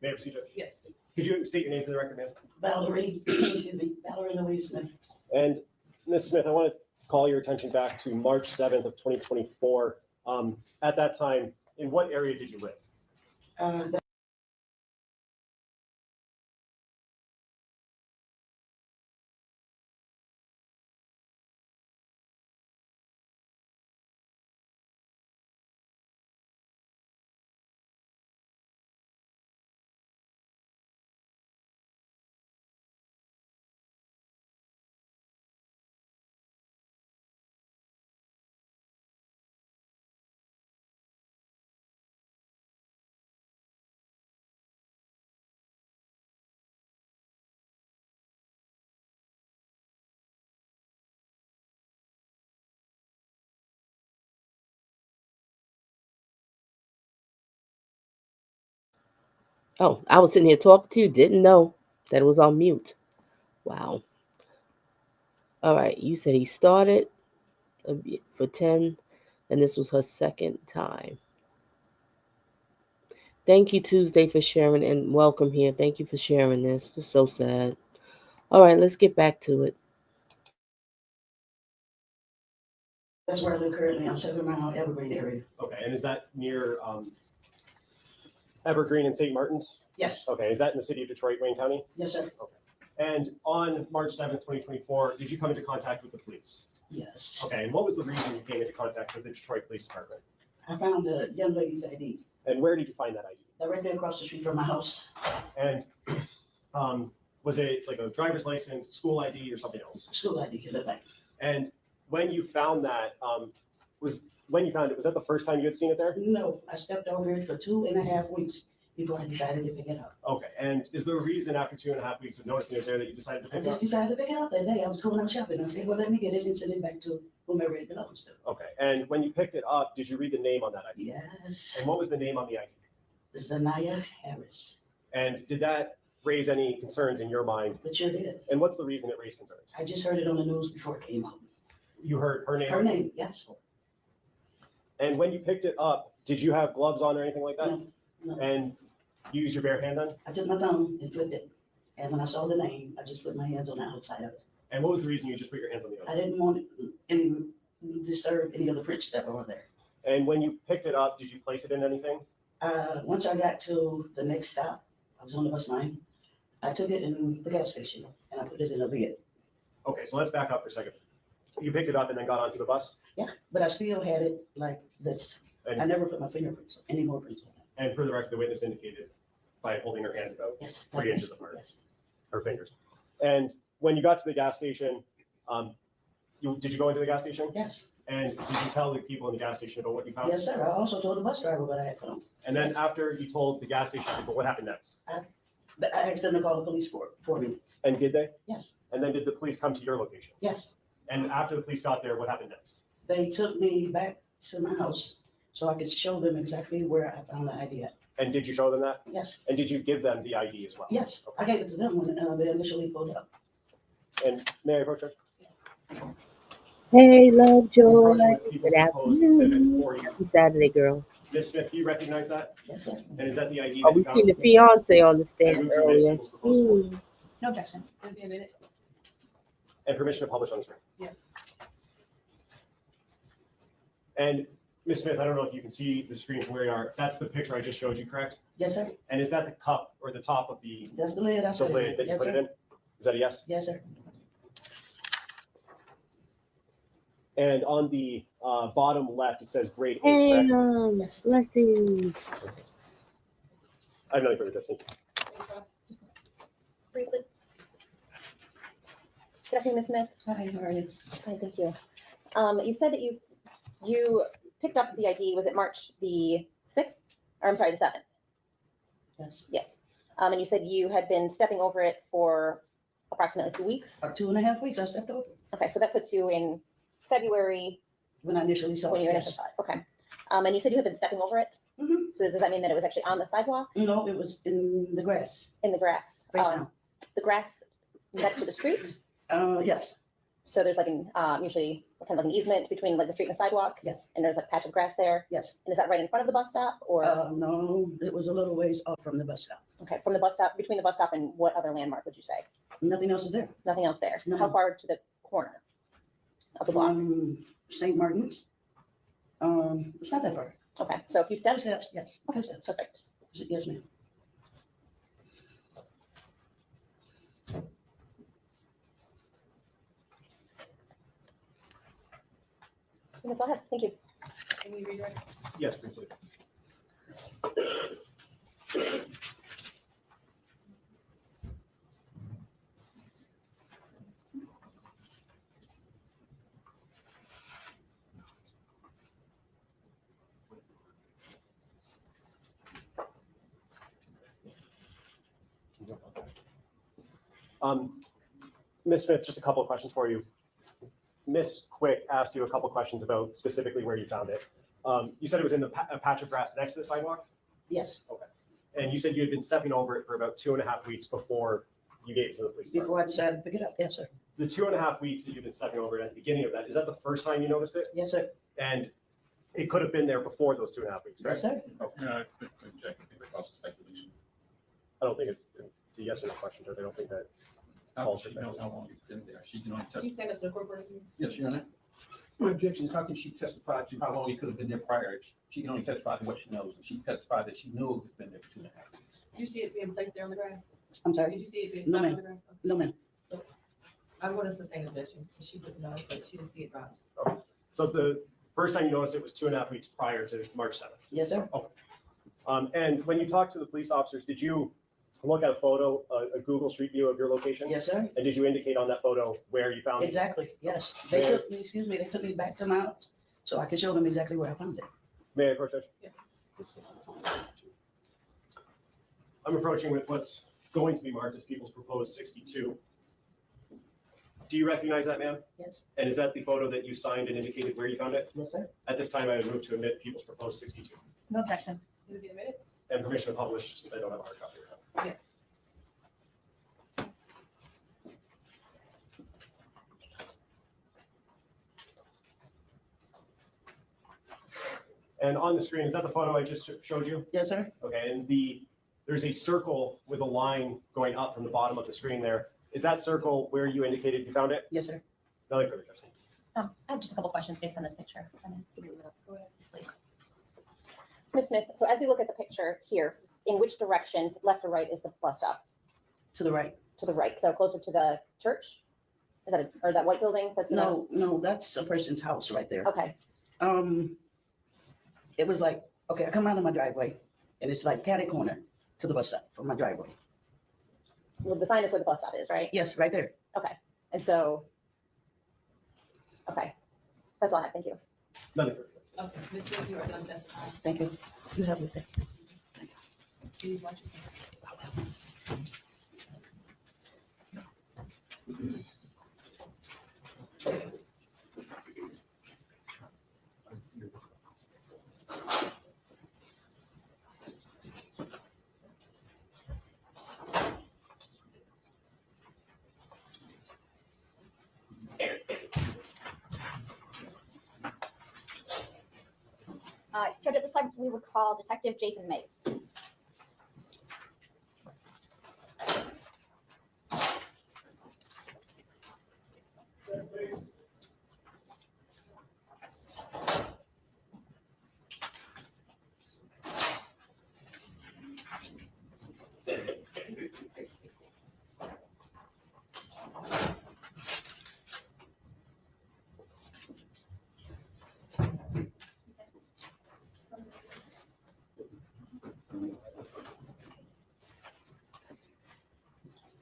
May I proceed, Judge? Yes. Could you state your name for the record, ma'am? Valerie, excuse me, Valerie Louise Smith. And Ms. Smith, I want to call your attention back to March 7th of 2024. At that time, in what area did you live? Oh, I was sitting here talking to you, didn't know that it was on mute. Wow. All right, you said he started for 10, and this was her second time. Thank you, Tuesday, for sharing, and welcome here. Thank you for sharing this. It's so sad. All right, let's get back to it. That's where I live currently. I'm 7 Mile Evergreen area. Okay, and is that near Evergreen and St. Martin's? Yes, Okay, is that in the city of Detroit, Wayne County? yes, sir. And on March 7th, 2024, did you come into contact with the police? Yes. Okay, and what was the reason you came into contact with the Detroit Police Department? I found a young lady's ID. And where did you find that ID? They're right there across the street from my house. And was it like a driver's license, school ID, or something else? School ID, it looked like. And when you found that, was that the first time you had seen it there? No, I stepped over it for 2.5 weeks before I decided to pick it up. Okay, and is there a reason after 2.5 weeks of noticing it there that you decided to I pick it just up? decided to pick it up that day. I was going out shopping. I said, well, let me get it and send it back to whomever it belongs to. Okay, and when you picked it up, did you read the name on that ID? Yes, And what was the name on the ID? Zanaya Harris. And did that raise any concerns in your mind? It sure did. And what's the reason it raised concerns? I just heard it on the news before it came out. You heard her name? Her name, yes. And when you picked it up, did you have gloves on or anything like that? No, no. And you used your bare hand then? I took my thumb and flipped it. And when I saw the name, I just put my hands on the outside of it. And what was the reason you just put your hands on the I outside? didn't want any disturb any of the prints that were there. And when you picked it up, did you place it in anything? Once I got to the next stop, I was on the bus line. I took it in the gas station and I put it in a lid. Okay, so let's back up for a second. You picked it up and then got onto the bus? Yeah, but I still had it like this. I And, never put my fingerprints, any more prints on it. and for the record, the witness indicated by holding her hands about Yes. 3 inches apart, Yes. her fingers. And when you got to the gas station, did you go into the gas station? Yes. And did you tell the people in the gas station about what you found? Yes, sir. I also told the bus driver what I had found. And then after you told the gas station people, what happened next? But I asked them to call the police for me. And did they? Yes. And then did the police come to your location? Yes. And after the police got there, what happened next? They took me back to my house so I could show them exactly where I found the ID at. And did you show them that? Yes. And did you give them the ID as well? Yes. I gave it to them when they initially pulled up. And may I approach her? Hey, love, joy. Approach with people Good proposed exhibit afternoon. 40. Happy Saturday, girl. Ms. Smith, do you recognize that? Yes, sir. And is that the ID? Oh, that we you found? seen the fiance on the And stand move to admit earlier. people's proposed 40. No objection. It'll be a minute. And permission to publish on the screen. Yes. And Ms. Smith, I don't know if you can see the screen from where you are. That's the picture I just showed you, correct? Yes, sir. And is that the cup or the top of the That's the lid. I the said. lid that you Yes, put it sir. in? Is that a yes? Yes, sir. And on the bottom left, it says grade 8, correct? Blessings. I have nothing further to think. Briefly. Good afternoon, Ms. Smith. Hi, how are you? Hi, thank you. You said that you picked up the ID, was it March the 6th? Or I'm sorry, the 7th? Yes. Yes. And you said you had been stepping over it for approximately 2 weeks? About 2.5 weeks I stepped over Okay, so that puts you in February when I initially saw when it. you initially Yes. saw it. Okay. And you said you had been stepping over it? Mhm. So does that mean that it was actually on the sidewalk, No, it was in the grass. in the grass? Face down. The grass next to the street? Yes. So there's like an, usually kind of like an easement between like the street and the sidewalk? Yes. And there's like a patch of grass there? Yes. And is that right in front of the bus stop or, No, it was a little ways off from the bus stop. okay, from the bus stop, between the bus stop and what other landmark would you say? Nothing else is there. Nothing else there? No. How far to the corner of the block? From St. Martin's. It's not that far. Okay, so a few steps? Steps, yes. Okay, Few steps. perfect. Yes, ma'am. That's all I have. Thank you. Can we redirect? Yes, briefly. Ms. Smith, just a couple of questions for you. Ms. Quick asked you a couple of questions about specifically where you found it. You said it was in a patch of grass next to the sidewalk, Yes, and you said you had been stepping over it for about 2.5 weeks before you gave it to the police department. before I decided to pick it up. Yes, sir. The 2.5 weeks that you've been stepping over it at the beginning of that, is that the first time you noticed it? Yes, sir. And it could have been there before those 2.5 weeks, right? Yes, sir. Yeah, I think that causes speculation. I don't think it's a yes or no question, Judge. I don't think that. She knows how long it's been there. She can only Can you test. stand up to the corporate view? Yes, you know that? My objection is how can she testify to how long he could have been there prior? She can only testify to what she knows, and she testified that she knew it's been there for 2.5 weeks. Did you see it being placed there on the grass? I'm Did sorry? you see it being No, dropped on ma'am. the grass? No, ma'am. I'm going to sustain objection, because she didn't know, but she didn't see it dropped. So the first time you noticed it was 2.5 weeks prior to March 7th. Yes, sir. And when you talked to the police officers, did you look at a photo, a Google Street View of your location? Yes, sir. And did you indicate on that photo where you found it? Exactly, yes. They Yeah. took me, excuse me, they took me back to my house so I could show them exactly where I found it. May I approach, Judge? Yes. I'm approaching with what's going to be marked as people's proposed 62. Do you recognize that, ma'am? Yes, And is that the photo that you signed and indicated where you found it? yes, sir. At this time, I would move to admit people's proposed 62. No objection. Did it be admitted? And permission to publish, since I don't have a hard copy of it. Yes. And on the screen, is that the photo I just showed you? Yes, sir. Okay, and there's a circle with a line going up from the bottom of the screen there. Is that circle where you indicated you found it? Yes, sir. Another quick question. I have just a couple questions based on this picture. Go ahead. Please. Ms. Smith, so as we look at the picture here, in which direction, left or right, is the bus stop? To the right. To the right, so closer to the church? Is that, or that white building that's in No, no, that's a person's house right there. Okay, It was like, okay, I come out of my driveway and it's like catty corner to the bus stop from my driveway. well, the sign is where the bus stop is, right? Yes, right there. And so, okay, that's all I have, thank you. Another quick question. Okay, Ms. Smith, you are done testifying. Thank you. You have it there. Please watch your. Judge, at this time, we would call Detective Jason Mapes.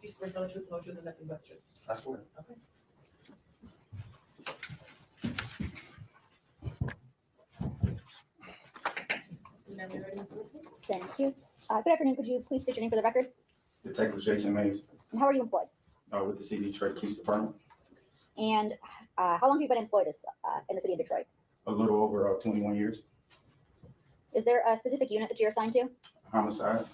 You swear to tell the truth, the whole truth, and nothing but the truth. I swear. Okay. Whenever you're ready, Ms. Smith. Thank you. Good afternoon, could you please state your name for the record? Detective Jason Mays, And how are you employed? with the City Detroit Police Department, And how long have you been employed as, in the city of Detroit? a little over 21 years, Is there a specific unit that you're assigned to? homicide.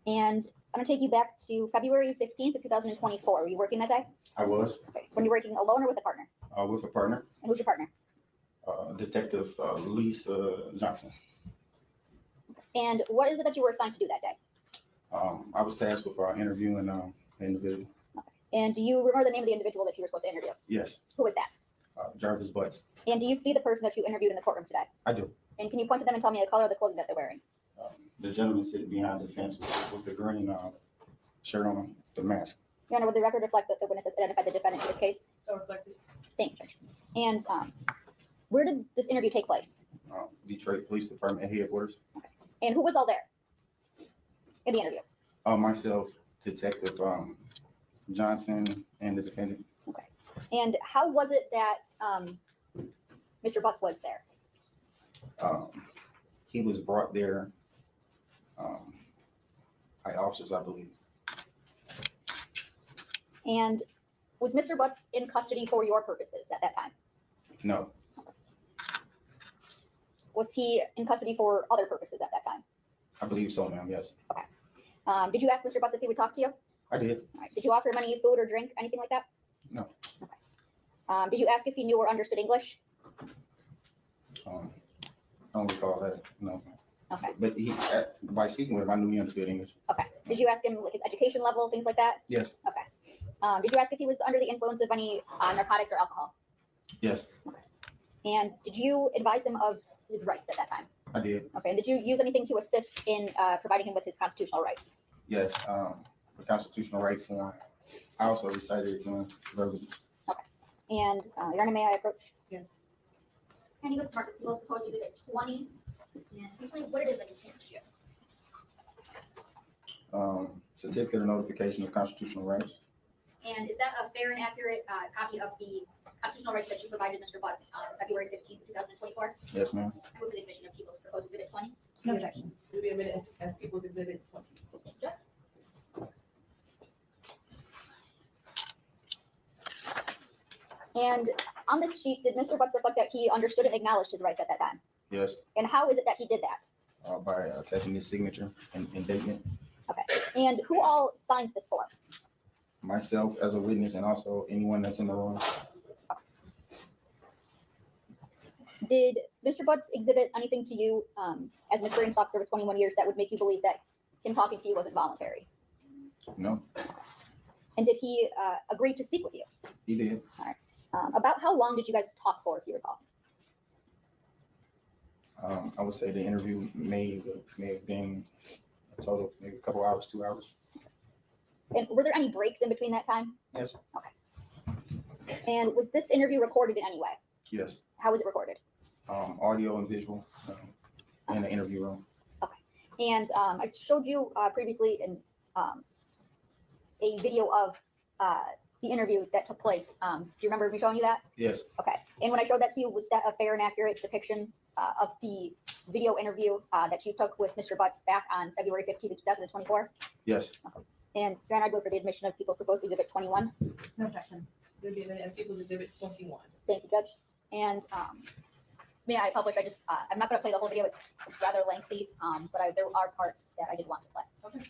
And I'm gonna take you back to February 15th of 2024. Were you working that day? I was Okay. When you working alone or with a partner? with a partner, And who's your partner? Detective Lisa Johnson. And what is it that you were assigned to do that day? I was tasked with interviewing the individual. And do you remember the name of the individual that you were supposed to interview? Yes, Who was that? Jarvis Butts. And do you see the person that you interviewed in the courtroom today? I do. And can you point to them and tell me the color of the clothing that they're wearing? The gentleman sitting behind the fence with the green shirt on, the mask. Your Honor, would the record reflect that the witness has identified the defendant in this case? So reflected. Thank you, Judge. And where did this interview take place? Detroit Police Department headquarters. And who was all there in the interview? Myself, Detective Johnson, and the defendant. And how was it that Mr. Butts was there? He was brought there by officers, I believe. And was Mr. Butts in custody for your purposes at that time? No, Was he in custody for other purposes at that time? I believe so, ma'am, yes. Did you ask Mr. Butts if he would talk to you? I did. All right. Did you offer him any food or drink, anything like that? No. Okay. Did you ask if he knew or understood English? I don't recall that, no. Okay. But he, by speaking with him, I knew he understood English. Okay. Did you ask him like his education level, things like that? Yes. Okay. Did you ask if he was under the influence of any narcotics or alcohol? Yes, And did you advise him of his rights at that time? I did. Okay, and did you use anything to assist in providing him with his constitutional rights? Yes, the constitutional right form. I also recited it to him verbally. And Your Honor, may I approach? Yes. Can you go to Marcus People's proposed exhibit 20? And explain what it is that he's here to show. Certificate of notification of constitutional rights. And is that a fair and accurate copy of the constitutional rights that you provided Mr. Butts on February 15th, 2024? Yes, ma'am. I move for the admission of People's proposed exhibit 20. No objection. It will be admitted as People's Exhibit 20. Thank you, Judge. And on this sheet, did Mr. Butts reflect that he understood and acknowledged his rights at that time? Yes, And how is it that he did that? by attaching his signature and indictment. And who all signs this form? Myself as a witness and also anyone that's in the room. Did Mr. Butts exhibit anything to you as an experienced officer with 21 years that would make you believe that him talking to you wasn't voluntary? No, And did he agree to speak with you? he did. About how long did you guys talk for, if you recall? I would say the interview may have been a total of maybe a couple hours, 2 hours. And were there any breaks in between that time? Yes, And was this interview recorded in any way? yes. How was it recorded? Audio and visual in the interview room. And I showed you previously in a video of the interview that took place. Do you remember me showing you that? Yes, Okay. And when I showed that to you, was that a fair and accurate depiction of the video interview that you took with Mr. Butts back on February 15th, 2024? yes. And Your Honor, I vote for the admission of People's Proposed Exhibit 21. No objection. It will be admitted as People's Exhibit 21. Thank you, Judge. And may I publish? I'm not going to play the whole video. It's rather lengthy, but there are parts that I did want to play. Okay.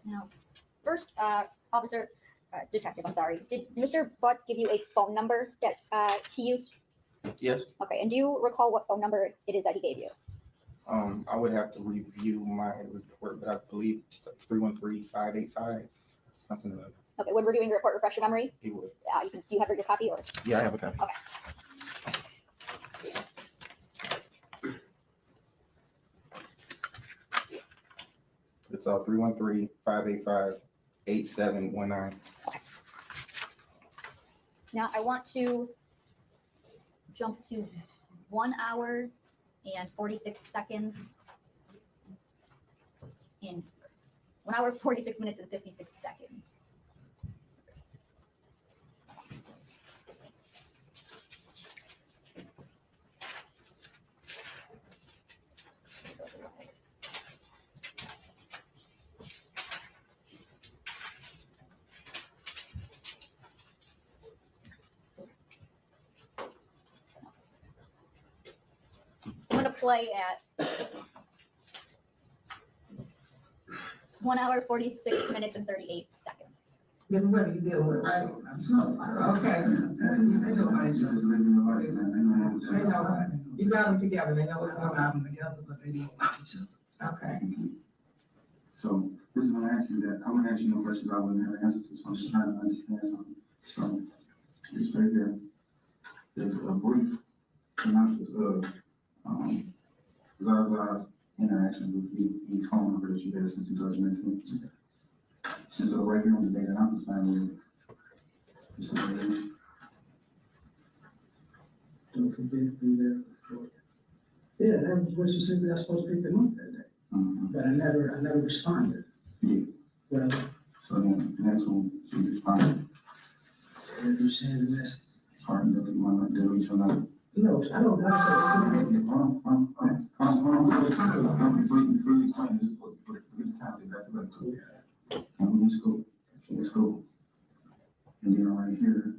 Now, first, detective, I'm sorry. Did Mr. Butts give you a phone number that he used? Yes. Okay, and do you recall what phone number it is that he gave you? I would have to review my report, but I believe it's 313-585, something like that. Okay, when reviewing your report, refresh your memory. He would. Do you have your copy or? Yeah, I have a copy. It's 313-585-8719. Now, I want to jump to 1 hour and 46 seconds in 1 hour, 46 minutes and 56 seconds. I'm going to play at 1 hour, 46 minutes and 38 seconds. Everybody you deal with, right? Okay. They know, you got them together, they know what's going on together, but they know about each other. Okay. So this is when I ask you that, I wouldn't ask you no questions I wouldn't have answers to, so I'm just trying to understand something. So it's right there. There's a brief synopsis of Zaza's interaction with you in the phone number that you had since 2019. And so right here on the day that I'm concerned with, this is right here. Don't forget be there. Yeah, that was what she said, that I was supposed to pick them up that day, but I never responded. Yeah. Well, So then that's when she responded. you send the message. Pardon that you want to delete your number. No, I don't know. It's cool. And then right here,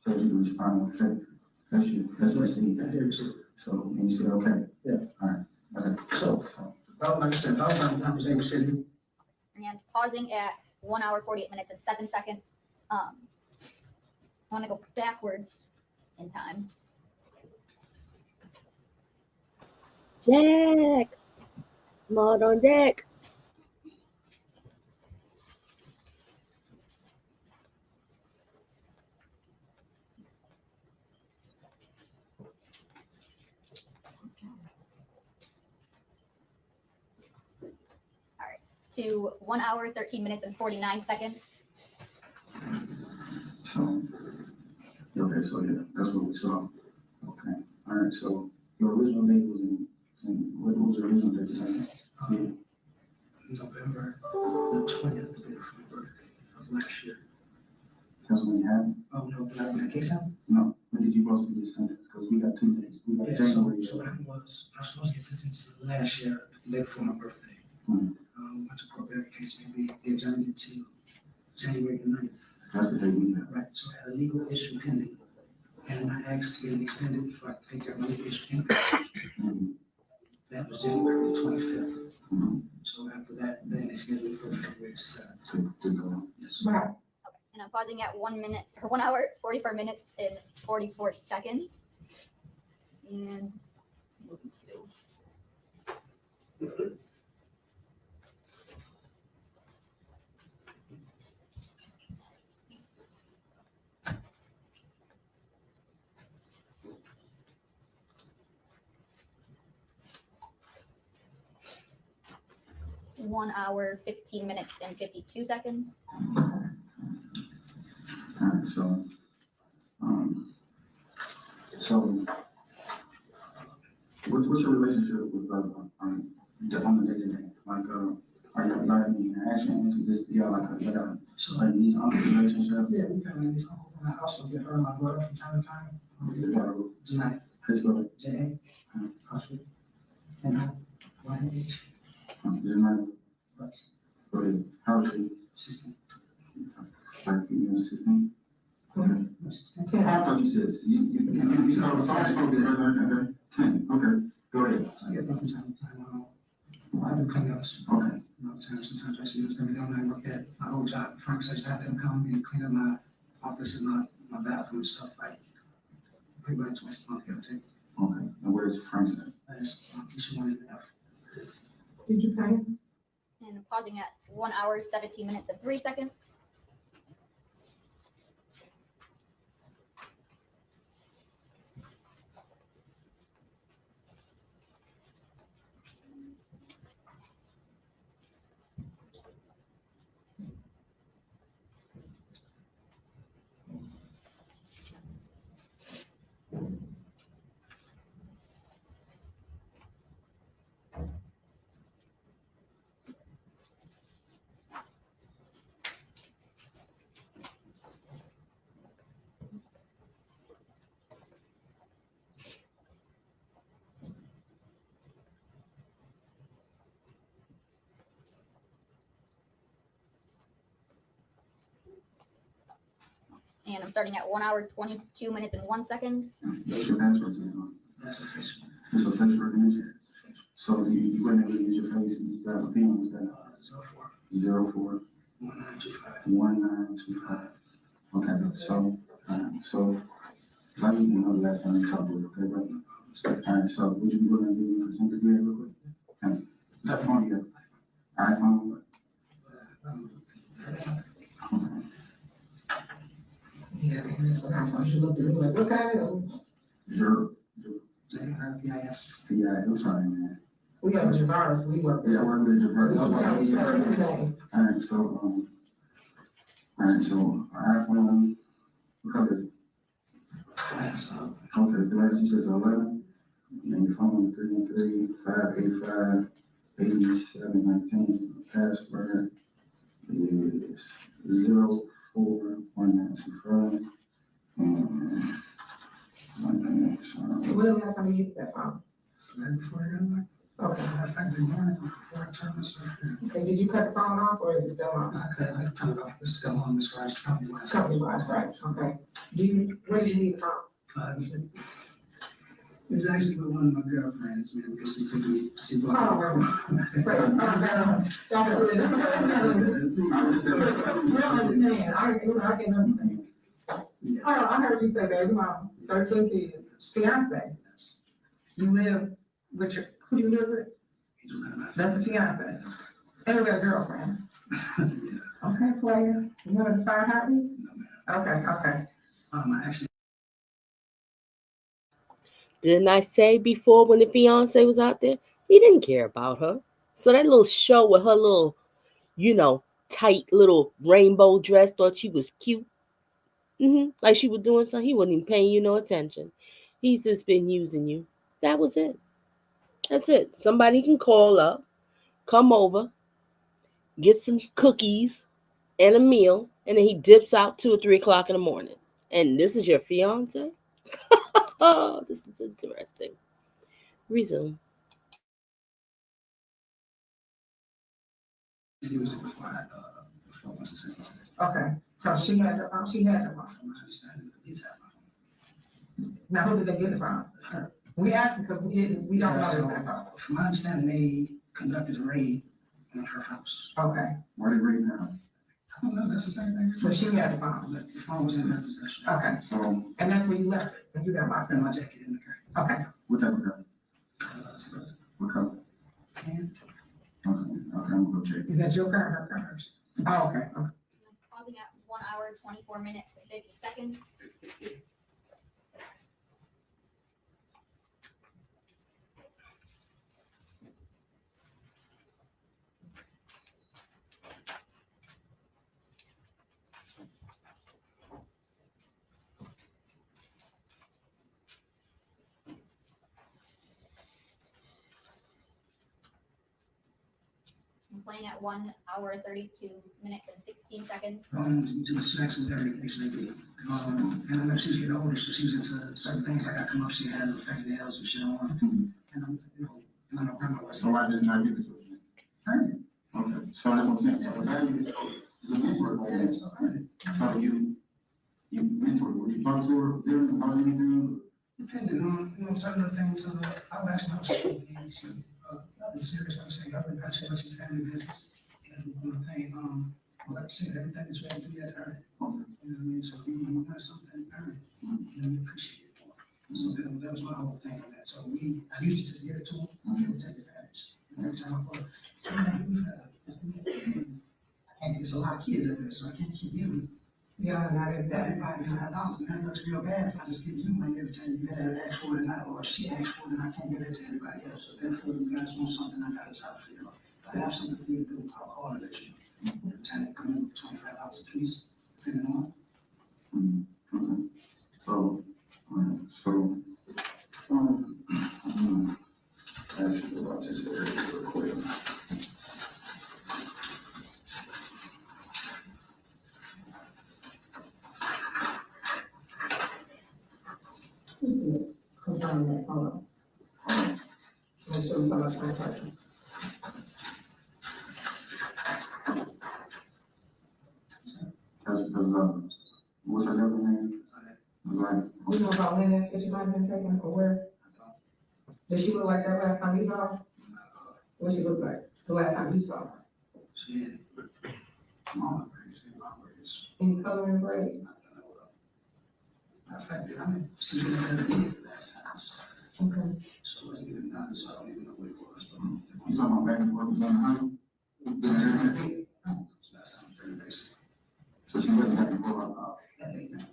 tells you to respond with faith. That's received. So, and you said, okay. Yeah. All right. Okay. So, like I said, all my numbers, they were sitting. And pausing at 1 hour, 48 minutes and 7 seconds. I want to go backwards in time. Jack, mod on deck. To 1 hour, 13 minutes, and 49 seconds. So, okay, so yeah, that's what we saw. Okay, all right, so your original date was what was your original date? Yeah. November the 20th, the day for my birthday of last year. That's when it happened? Oh, no, when I case happened? No, when did you supposed to get sentenced? Because we got 2 days. We got Yeah, January. so what happened was, I was supposed to get sentenced last year, the day before my birthday. Went to court verification, maybe they adjourned it to January the 9th. That's the day we got. Right, so I had a legal issue pending, and I asked to get it extended before I could take care of my legal issue pending. That was January the 25th. So after that, then they scheduled for February 7th. Yes. Right. And I'm pausing at 1 minute, or 1 hour, 44 minutes, and 44 seconds. And moving to. 1 hour, 15 minutes, and 52 seconds. All right, what's your relationship with on the day-to-day? Like, are you like any interactions? Just like these uncle relationship? Yeah, we kind of like this uncle, and I also get her and my brother from time to time. Tonight. J.A. Possibly. And Janai. Butts. Go ahead. How old are you? 16. Like, you know, 16? Okay. I thought you said, you saw the song, okay, 10, okay, go ahead. I get them from time to time. I do cleanups. Okay. Sometimes I see what's going on. I work at my old job. Frank says I have them come and clean up my office and my bathroom and stuff, like pretty much once a month, give or take. Okay, and where's Frank at? That's each one in there. Did you pay? And pausing at 1 hour, 17 minutes, and 3 seconds. And I'm starting at 1 hour, 22 minutes, and 1 second. That's your answer to That's official. It's a face recognition. So you wouldn't able to use your face and you got a feeling with that? 04. 1925. 1925. Okay, so I need to know the last time you talked with, okay, brother? All right, so would you be willing to give me a consent decree real quick? Okay. Is that phone here? iPhone? Okay. Yeah, that's what I thought you looked at me like, what kind of? J-R-P-I-S. Yeah, I'm sorry, man. We have Jarvis, we work. Yeah, I work with Jarvis. All Alright, so iPhone, what color is it? Okay, the last you said 11, and your phone 313-585-8719. Password is 041925. And something else. When the last time you used that phone? Right before I got back. Okay. I think the morning before I turned myself in. Okay, did you cut the phone off or is it still on? I turned it off. It's still on this guy's company wise. Company wise, right, okay. Where did you leave the phone? It was actually with one of my girlfriends, man, because she took me, she bought me. Right. You don't understand, I can understand. Yeah. Oh, I heard you say baby mom, 13 kids, fiance. You live with your Who you live with? That's the fiance. And we got a girlfriend. Okay, player. You know the fire hydrants? Okay. Actually, Didn't I say before when the fiance was out there, he didn't care about her. So that little show with her little, tight little rainbow dress, thought she was cute. Like she was doing something. He wasn't even paying you no attention. He's just been using you. That was it. That's it. Somebody can call up, come over, get some cookies and a meal, and then he dips out 2 or 3 o'clock in the morning. And this is your fiance? Oh, this is interesting. Resume. he was before I went to sentence. Okay, so she had the phone. From my understanding, the detail. Now, who did they get it from? Her. We asked because we don't know this info. From my understanding, they conducted a raid on her house. Okay, Why they raiding her? I don't know, that's the same thing. so she had the phone. The phone was in her possession. Okay, So, and that's where you left it, and you got locked In in. my jacket in the car. Okay, what type of gun? What color? And Okay, I'm gonna go check. is that your car or her car? Oh, okay. Pausing at 1 hour, 24 minutes, and 50 seconds. I'm playing at 1 hour, 32 minutes, and 16 seconds. to sex and everything, basically. And I know she's getting older, so she's into certain things, like I come up, she has fake nails and shit on. And I'm, and I know grandma was. So why just not give it to her? Okay, so that's what I'm saying. So that is, it's a mentor like that. So you mentor, were you talk to her, different, how do you do? Depending on, certain of the things, I would ask her how she would be, so, I'm serious, I'm saying, I've been patching with some family business. And one thing, like I said, everything is ready to be at her. You know what I mean? So if you want something, earn it, then you appreciate it. So that was my whole thing on that. So I used to just give it to him, he would take advantage. And every time I put, it's a lot of kids out there, so I can't keep giving. Yeah, not in That $5 and that looks real bad if I just give you money every time you gotta ask for it and or she asks for it and I can't give it to everybody else. So therefore, you guys want something, I gotta try to figure out. If I have something for you to do, I'll call it at you. Every time they come in, $25 a piece, depending on. Okay, so, actually, about this area real quick. confirm that, hold on. Make sure we talk about the same person. What's her other name? Right. You know about when that picture might have been taken or where? Did she look like that last time you saw her? What she look like the last time you saw her? She had long braids. Any color in braids? Matter of fact, I mean, she didn't have to do it last time. Okay. So it wasn't even done, so I don't even know what it was. You talking about back and forth with her? Last time, very basic. So she went back and forth. That ain't that.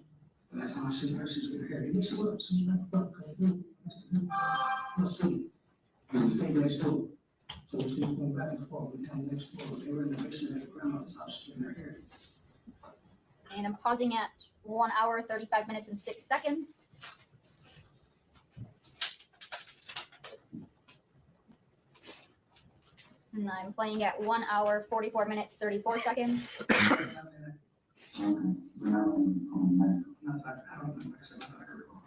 The last time I seen her, she's with her hair. Yes, she was. She's like, fuck, no sweet. And we stayed next door. So she was going back and forth with him next door. They were in the basement at grandma's house, in her hair. And I'm pausing at 1 hour, 35 minutes, and 6 seconds. And I'm playing at 1 hour, 44 minutes, 34 seconds. I don't remember, like I said, I don't recall.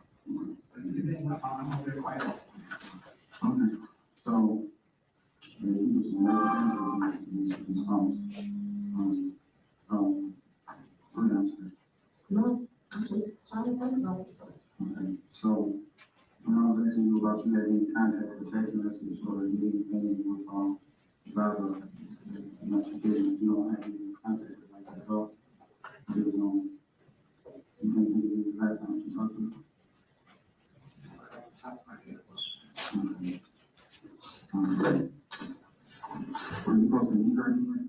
But you did my phone, I'm over there quiet. Okay, so, No, I'm just trying to think about it. okay, so, when I was asking you about you had any contact with text messages or anything with, driver, you don't have any contact with like that at all? It was, you can't think of the last time you talked to them? Top of my head was. Okay. Were you supposed to meet her anyway?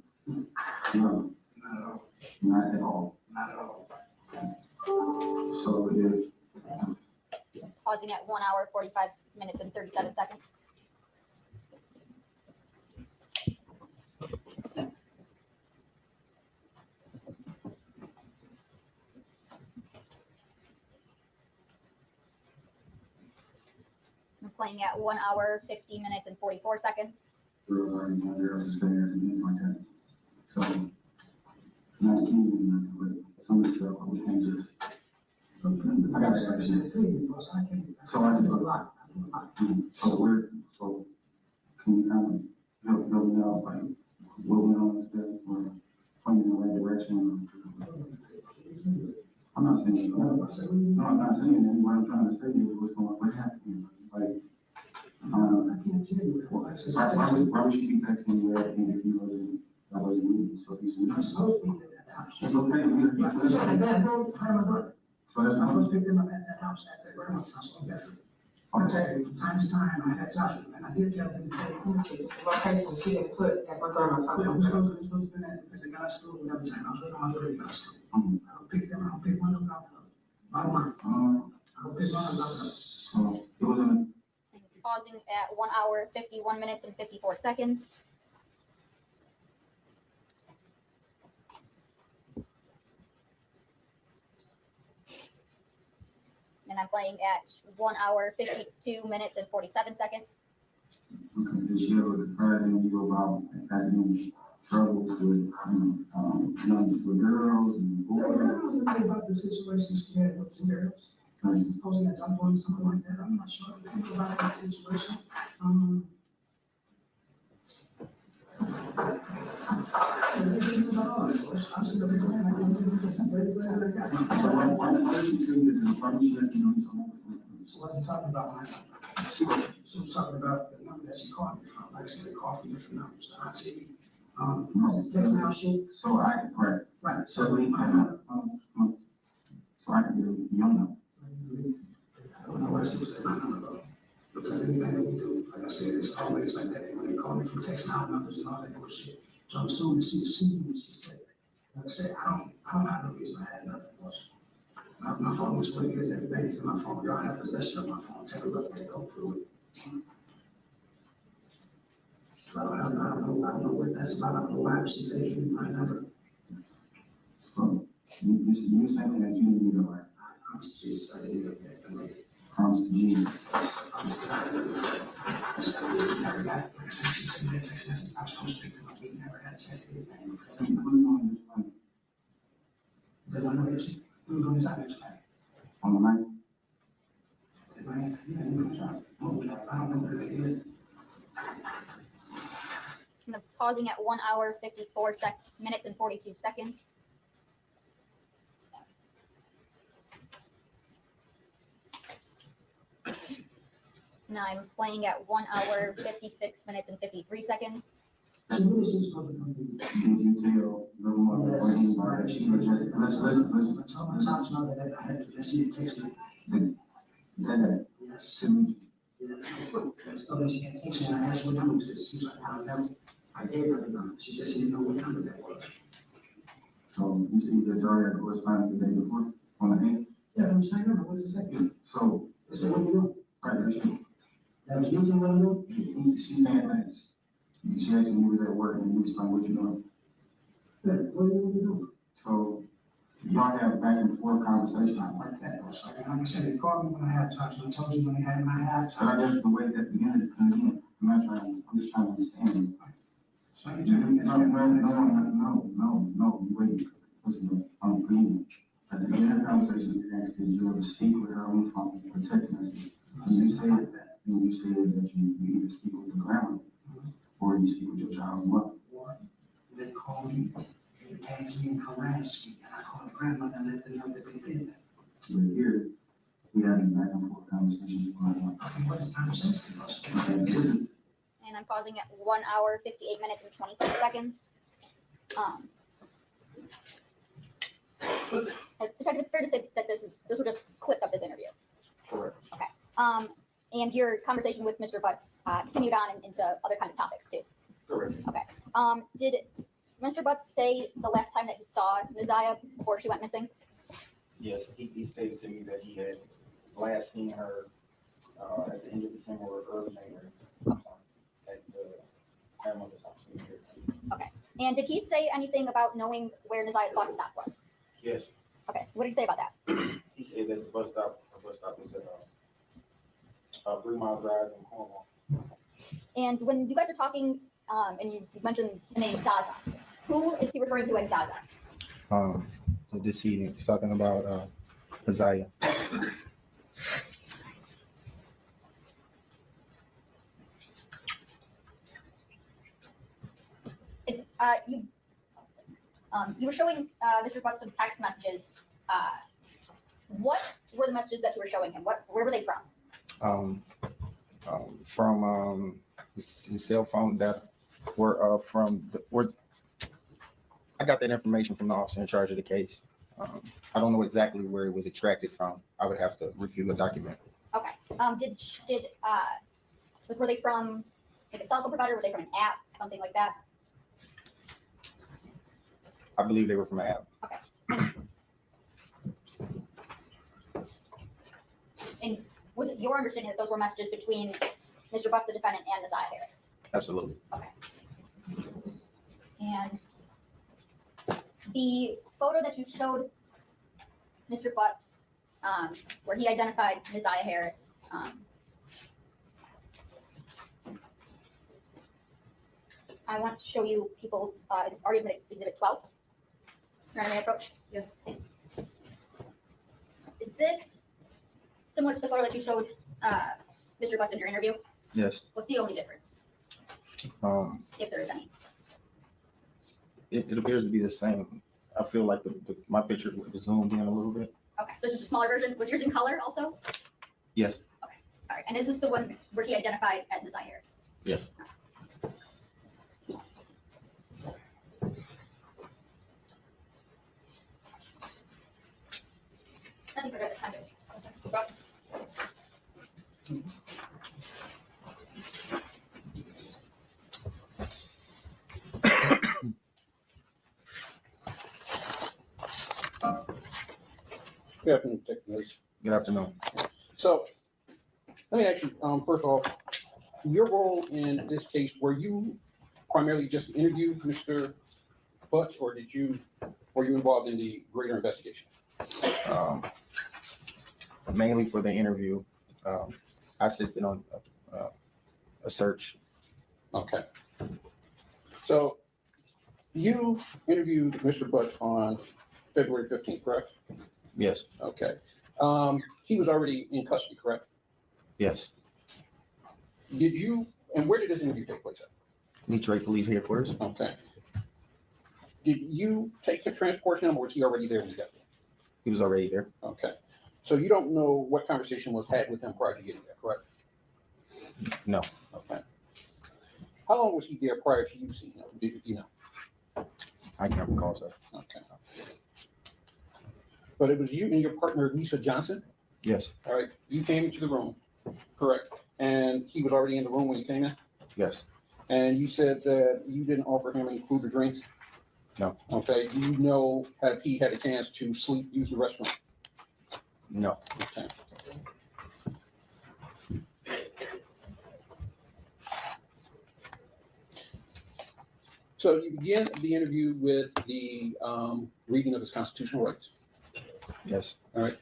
No, not at all. Not at all. So if Pausing at 1 hour, 45 minutes and 37 seconds. I'm playing at 1 hour, 50 minutes and 44 seconds. girls already want girls to stay as and things like that. So, not accusing them, but some of the stuff, we can't just. I got that shit. So I do a lot. So can you kind of help me out, like, what we on with that, or point in the right direction? I'm not saying, no, I'm not saying that. What I'm trying to say is what happened, like, I can't tell you. Why would she be texting me everything if that wasn't me? So he's not supposed to be at that house. It's okay. So that's I was picking up at that house at the grandma's house on Bedford. Okay, from time to time, I had Joshua, and I did tell him to pay attention. Location she didn't put at my grandma's house. I was supposed to do that because they got out of school and every time I was with my daughter, got out of school. I don't pick them, I don't pick one of them out. Bottom line. I don't pick one of them out. So it wasn't. Pausing at 1 hour, 51 minutes and 54 seconds. And I'm playing at 1 hour, 52 minutes and 47 seconds. Okay, did she ever describe anything about having troubles with, with girls and boys? I don't know about the situations she had with some girls. I'm supposing that I'm doing something like that. I'm not sure about that situation. So what are you talking about? She was talking about the number that she called me from. Like I said, they called from different numbers. I see. Text now shit. So I can, right. So I can get a young number. I don't know what she was saying. I don't know. Because anything that we do, like I said, it's always like that. When they call me from text now numbers and all that bullshit. So I'm assuming she was seeing what she said. Like I said, I don't have no reason I had nothing for it. My phone was what it is every day. It's in my phone. Y'all have possession of my phone. Take a look and go through it. So I don't know what that's about. I don't know why she said it was my number. So you saying that you need a right? I promise Jesus, I didn't get that. Promise to Jesus. I never got it. Like I said, she sent me a text message. I was supposed to pick them up. We never had a chance to get anything. So you put it on this money Is that one of the I'm going to next time. on the night? I don't know what it is. I'm pausing at 1 hour, 54 minutes and 42 seconds. And I'm playing at 1 hour, 56 minutes and 53 seconds. So who is this supposed to come to? Did you tell no one or anybody? Listen. I told my child know that I had to see the text me. That, Yes. to me, Yeah. I told her she had text me and I asked what number it is. She's like, I don't know. I gave her the number. She said she didn't know what number that was. so you see the daughter had correspondence the day before, on the 8th? Yeah, I'm saying, what does it say? So, It said, what do you do? right, that's you. That was usually what I do? She's saying that, she asked me, you was at work, and you explained what you doing. Yeah, what do you do? So, y'all have back and forth conversation. Not like that, or something. Like I said, they called me when I had talked. I told you when they had my had But I just the way that the end, and again, I'm just trying to understand. So you tell me that. No, you wait. Listen, I'm agreeing. At the end of the conversation, you asked, did you ever speak with her on the phone, or text message? And you said that you either speak with the grandma, or you speak with your child's mother. Or they call me, they tag me and harass me, and I call the grandmother and let them know that they did that. But here, we having back and forth conversations going on. Okay, what's the conversation? And I'm pausing at 1 hour, 58 minutes and 23 seconds. Detective, it's fair to say that those were just clips of this interview. Correct. Okay. And your conversation with Mr. Butts continued on into other kind of topics too. Correct. Okay. Did Mr. Butts say the last time that he saw Nizaya before she went missing? Yes, he stated to me that he had last seen her at the end of December or early January. At the grandmother's house in here. Okay. And did he say anything about knowing where Nizaya's bus stop was? Yes, Okay. What did he say about that? he said that the bus stop was at a 3 mile drive in Cornwall. And when you guys are talking, and you mentioned the name Zaza, who is he referring to as Zaza? The decedent. He's talking about Isaiah. You were showing Mr. Butts some text messages. What were the messages that you were showing him? Where were they from? From his cell phone that were I got that information from the officer in charge of the case. I don't know exactly where it was extracted from. I would have to review the document. Okay. Were they from like a cell phone provider? Were they from an app, something like that? I believe they were from an app. Okay. And was it your understanding that those were messages between Mr. Butts, the defendant, and Nizaya Harris? Absolutely. Okay. And the photo that you showed Mr. Butts, where he identified Nizaya Harris, I want to show you people's, it's already been exhibit 12. Runaway approach. Yes. Is this similar to the photo that you showed Mr. Butts in your interview? Yes. What's the only difference, if there is any? It appears to be the same. I feel like my picture was zoomed in a little bit. Okay, so it's just a smaller version. Was yours in color also? Yes. Okay, all right. And is this the one where he identified as Nizaya Harris? Yes. I think we're good this time. Good afternoon, Detective. Good afternoon. So, let me ask you, first of all, your role in this case, were you primarily just interview Mr. Butts, or were you involved in the greater investigation? Mainly for the interview. I assisted on a search. Okay. So, you interviewed Mr. Butts on February 15th, correct? Yes. Okay. He was already in custody, correct? Yes. And where did this interview take place at? Detroit Police Headquarters. Okay. Did you take to transport him, or was he already there when you got there? He was already there. Okay. So you don't know what conversation was had with him prior to getting there, correct? No. Okay. How long was he there prior to you seeing him? Did you know? I can't recall, sir. Okay. But it was you and your partner, Lisa Johnson? Yes. All right. You came into the room, correct? And he was already in the room when you came in? Yes. And you said that you didn't offer him any food or drinks? No. Okay. Do you know, have he had a chance to sleep, use the restroom? No. Okay. So you begin the interview with the reading of his constitutional rights. Yes. All right.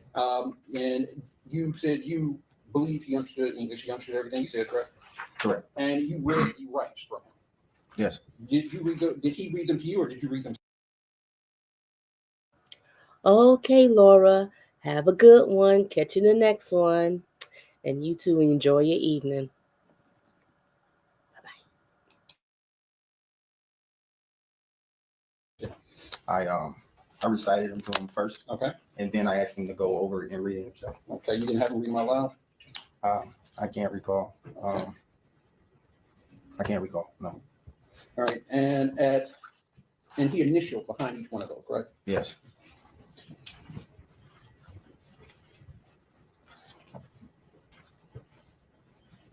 And you said you believe he understood English, he understood everything he said, correct? Correct. And you read the rights from him. Yes. Did he read them to you, or did you read them? Okay, Laura, have a good one. Catch you in the next one. And you two enjoy your evening. I recited them to him first. Okay. And then I asked him to go over and read it himself. Okay. You didn't have him read them out loud? I can't recall. I can't recall. No. All right. And he initialed behind each one of those, correct? Yes.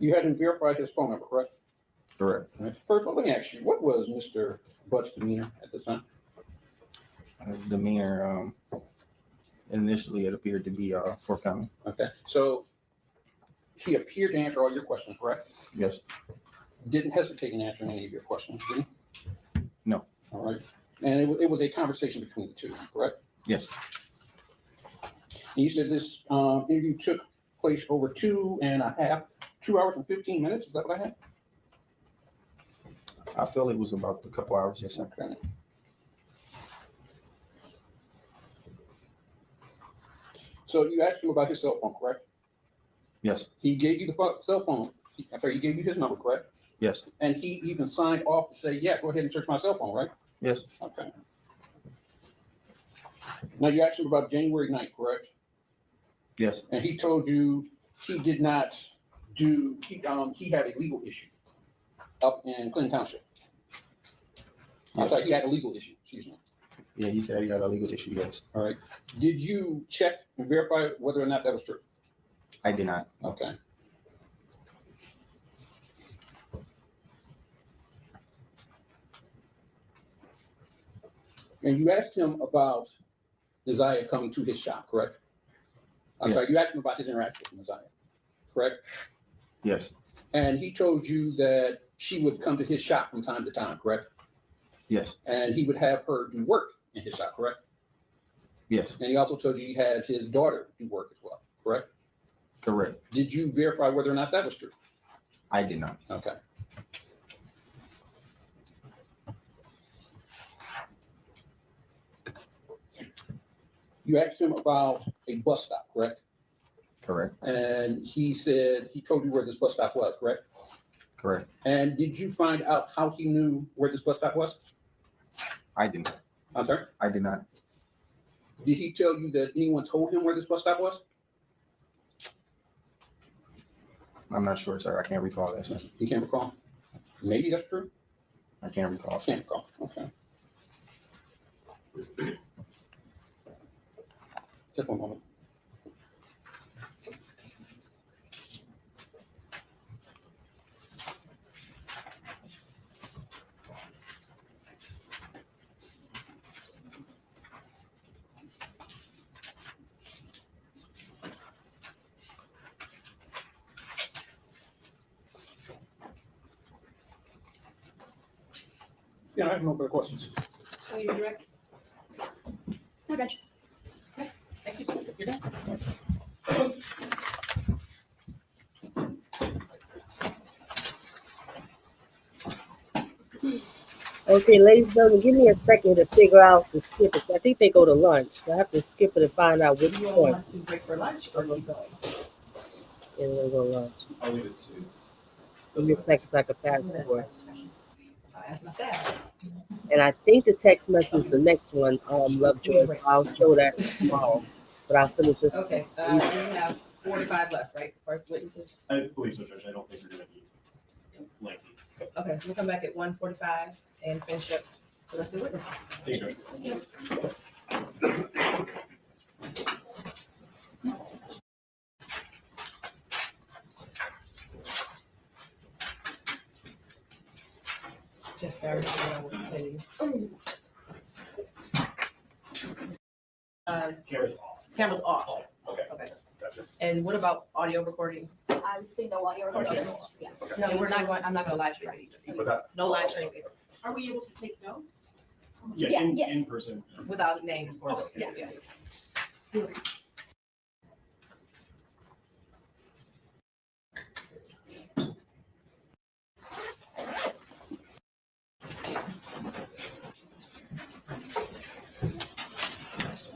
You hadn't verified his phone number, correct? Correct. All right. First of all, let me ask you, what was Mr. Butts' demeanor at this time? His demeanor, initially it appeared to be forthcoming. Okay, so he appeared to answer all your questions, correct? Yes. Didn't hesitate in answering any of your questions, did he? No. All right, and it was a conversation between the two, correct? Yes. And you said this interview took place over 2 hours and 15 minutes, is that what I had? I feel it was about a couple hours, yes, sir. Okay. So you asked him about his cell phone, correct? Yes. He gave you the cell phone, he gave you his number, correct? Yes. And he even signed off to say, yeah, go ahead and search my cell phone, right? Yes. Okay. Now you asked him about January 9th, correct? Yes. And he told you he did not do, he had a legal issue up in Clinton Township. I'm sorry, he had a legal issue, excuse me. Yeah, he said he had a legal issue, yes. All right. Did you check and verify whether or not that was true? I did not. Okay. And you asked him about Desire coming to his shop, correct? I'm Yeah. sorry, you asked him about his interaction with Desire, correct? Yes. And he told you that she would come to his shop from time to time, correct? Yes. And he would have her do work in his shop, correct? Yes. And he also told you he had his daughter do work as well, correct? Correct. Did you verify whether or not that was true? I did not. Okay. You asked him about a bus stop, correct? Correct. And he said, he told you where this bus stop was, correct? Correct. And did you find out how he knew where this bus stop was? I did not. I'm sorry? I did not. Did he tell you that anyone told him where this bus stop was? I'm not sure, sir. I can't recall that, sir. You can't recall? Maybe that's true. I can't recall. Sir. Can't recall, okay. Just one moment. Yeah, I have no further questions. So you're direct? No, Judge. Thank you. You're done. Okay, ladies and gentlemen, give me a second to figure out the skip it. I think they go to lunch. So I have to skip it and find out which You all point. want to break for lunch or keep going? Yeah, they go to lunch. I'll leave it to. Give me a second so I can pass it for us. I'll ask my staff. And I think the text message is the next one, Lovejoy. So I'll show that tomorrow. But I'll finish this. Okay, we have 45 left, right? First witnesses. I believe so, Judge. I don't think you're gonna be lengthy. Okay, we'll come back at 1:45 and finish up the rest of the witnesses. Thank you. Just very what to tell you. Camera's off. Camera's off. Okay. Okay. Gotcha. And what about audio recording? I would say no audio recording. Okay. Yeah. Okay. And I'm not gonna live stream it either. What's that? No live stream either, Are we able to take notes? Yeah, Yeah, yes. in person. without name, of course. Yeah.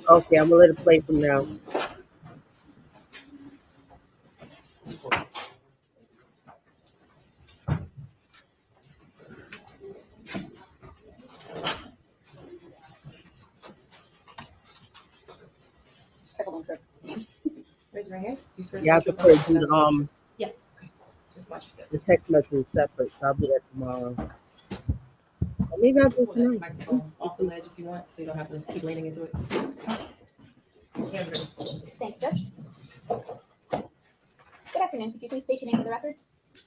Okay, I'm gonna let it play from now. Raise your hand. You swear You have to to put do the Yes. Just watch your step. the text message is separate, so I'll do that tomorrow. Or maybe I'll do it Pull that tonight. microphone off the ledge if you want, so you don't have to keep leaning into it. Hands ready. Thank you, Judge. Good afternoon. Could you please state your name for the record?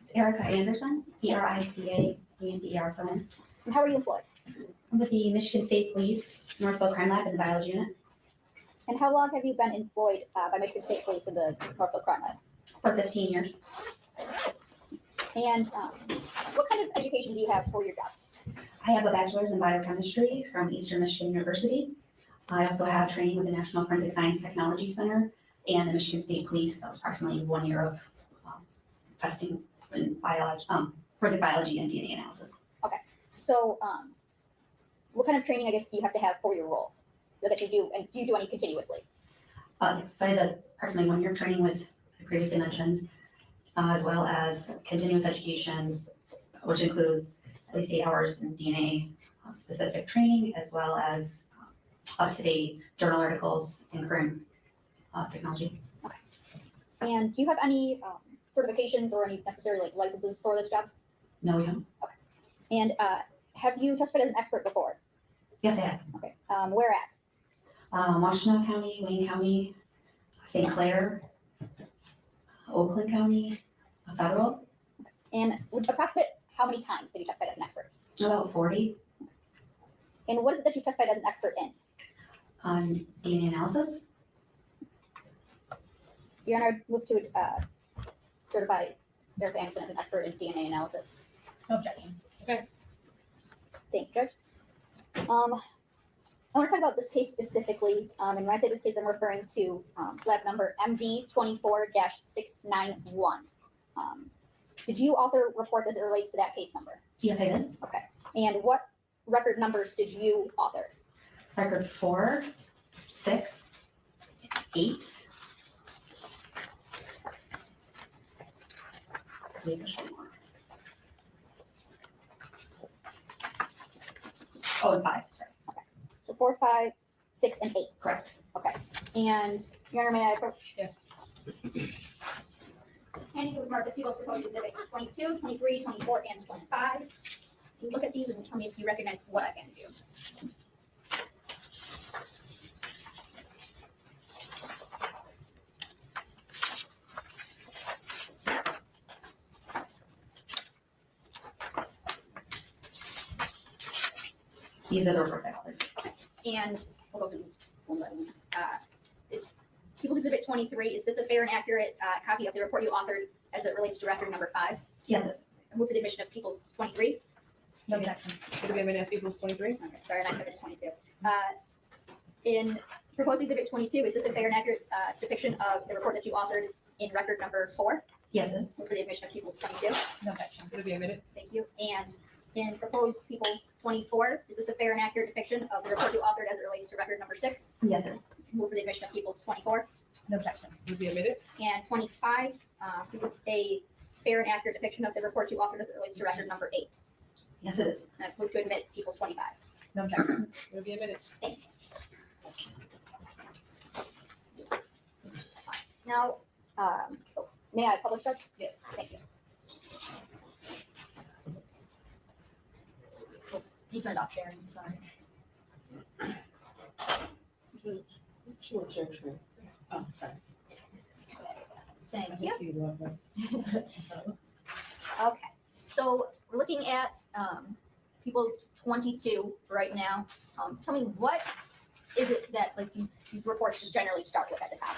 It's Erica Anderson, ERICAANDERSON. And how are you employed? I'm with the Michigan State Police Northville Crime Lab in the biology unit And how long have you been employed by Michigan State Police in the Northville Crime Lab? for 15 years. And what kind of education do you have for your job? I have a bachelor's in biochemistry from Eastern Michigan University. I also have training with the National Forensic Science Technology Center and the Michigan State Police. That was approximately 1 year of testing in biology, forensic biology and DNA analysis. Okay. So what kind of training, I guess, do you have to have for your role that you do? And do you do any continuously? Yes, so I had approximately 1 year of training with I previously mentioned, as well as continuous education, which includes at least 8 hours in DNA specific training, as well as up-to-date journal articles in current technology. Okay. And do you have any certifications or any necessary like licenses for this job? No, we don't. Okay. And have you testified as an expert before? Yes, I have. Okay. Where at? Washtenaw County, Wayne County, St. Clair, Oakland County, federal. And approximate how many times have you testified as an expert? About 40. And what is it that you testified as an expert in? On DNA analysis. Your Honor, move to certify Erica Anderson as an expert in DNA analysis. No objection. Okay. Thank you, Judge. I want to talk about this case specifically. And when I say this case, I'm referring to lab number MD24-691. Did you author reports as it relates to that case number? Yes, I did. Okay. And what record numbers did you author? Record 4, 6, 8. Oh, and 5, sorry. Okay. So 4, 5, 6, and 8. Correct. Okay. And Your Honor, may I approach? Yes. Handing to mark the people's proposed exhibits 22, 23, 24, and 25. You look at these and tell me if you recognize what I've handed you. These are the reports I authored. And we'll go through these one by one. Is People's Exhibit 23, is this a fair and accurate copy of the report you authored as it relates to record number 5? Yes, it is. I move for the admission of People's 23. No objection. Should be admitted as People's 23. Okay, sorry, not People's 22. In Proposed Exhibit 22, is this a fair and accurate depiction of the report that you authored in record number 4? Yes, it is. Move for the admission of People's 22. No objection. Should be admitted. Thank you. And in Proposed People's 24, is this a fair and accurate depiction of the report you authored as it relates to record number 6? Yes, it is. Move for the admission of People's 24. No objection. Should be admitted. And 25, is this a fair and accurate depiction of the report you authored as it relates to record number 8? Yes, it is. And I move to admit People's 25. No objection. Should be admitted. Thank you. Now, may I publish, Judge? Yes. Thank you. You turned off sharing, sorry. Sure, sure. Oh, sorry. Thank you. Okay, so we're looking at People's 22 right now. Tell me, what is it that like these reports just generally start with at the top?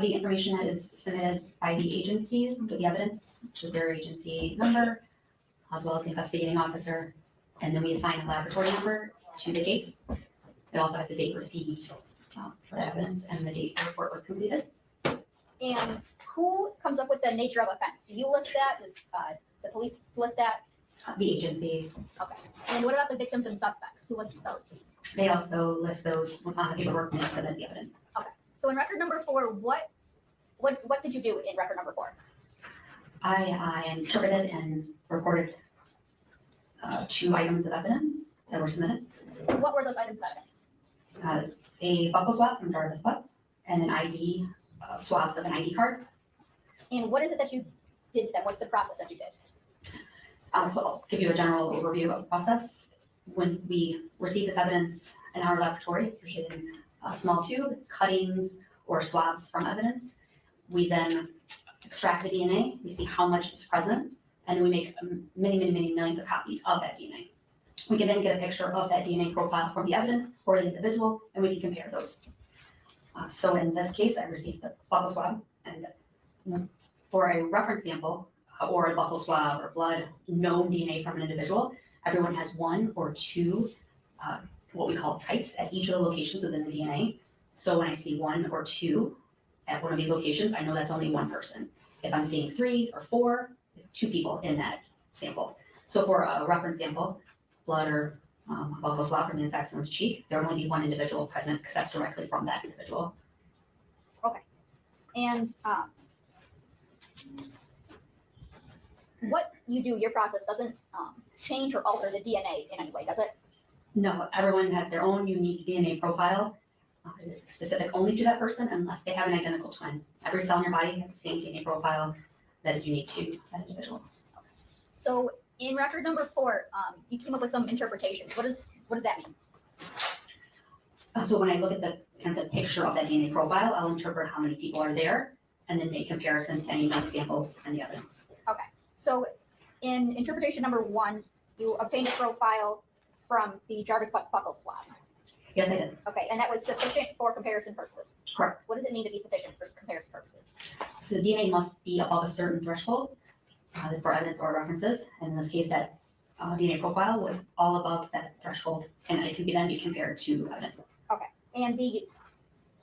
The information that is submitted by the agency with the evidence, which is their agency number, as well as the investigating officer, and then we assign a laboratory number to the case. It also has the date received for that evidence and the date the report was completed. And who comes up with the nature of offense? Do you list that? Does the police list that? The agency, Okay. And what about the victims and suspects? Who lists those? they also list those on the paperwork and submit the evidence. Okay. So in record number 4, what did you do in record number 4? I interpreted and recorded 2 items of evidence that were submitted. What were those items of evidence? A buckle swab from Jarvis Butts and an ID, swabs of an ID card. And what is it that you did to them? What's the process that you did? So I'll give you a general overview of the process. When we receive this evidence in our laboratory, it's usually in a small tube, it's cuttings or swabs from evidence. We then extract the DNA, we see how much is present, and then we make many millions of copies of that DNA. We can then get a picture of that DNA profile from the evidence for the individual, and we can compare those. So in this case, I received the buccal swab, and for a reference sample or a buccal swab or blood known DNA from an individual, everyone has one or two what we call types at each of the locations within the DNA. So when I see one or two at one of these locations, I know that's only one person. If I'm seeing 3 or 4, 2 people in that sample. So for a reference sample, blood or buccal swab from the inside of someone's cheek, there will only be one individual present because that's directly from that individual. Okay. And what you do, your process doesn't change or alter the DNA in any way, does it? No, everyone has their own unique DNA profile. It is specific only to that person unless they have an identical twin. Every cell in your body has the same DNA profile that is unique to that individual. So in record number 4, you came up with some interpretations. What does that mean? So when I look at the kind of the picture of that DNA profile, I'll interpret how many people are there and then make comparisons to any known samples and the evidence. Okay. So in interpretation number 1, you obtained a profile from the Jarvis Butts buccal swab. Yes, I did. Okay, and that was sufficient for comparison purposes. Correct. What does it mean to be sufficient for comparison purposes? So the DNA must be above a certain threshold for evidence or references. And in this case, that DNA profile was all above that threshold, and it can then be compared to evidence. Okay. And the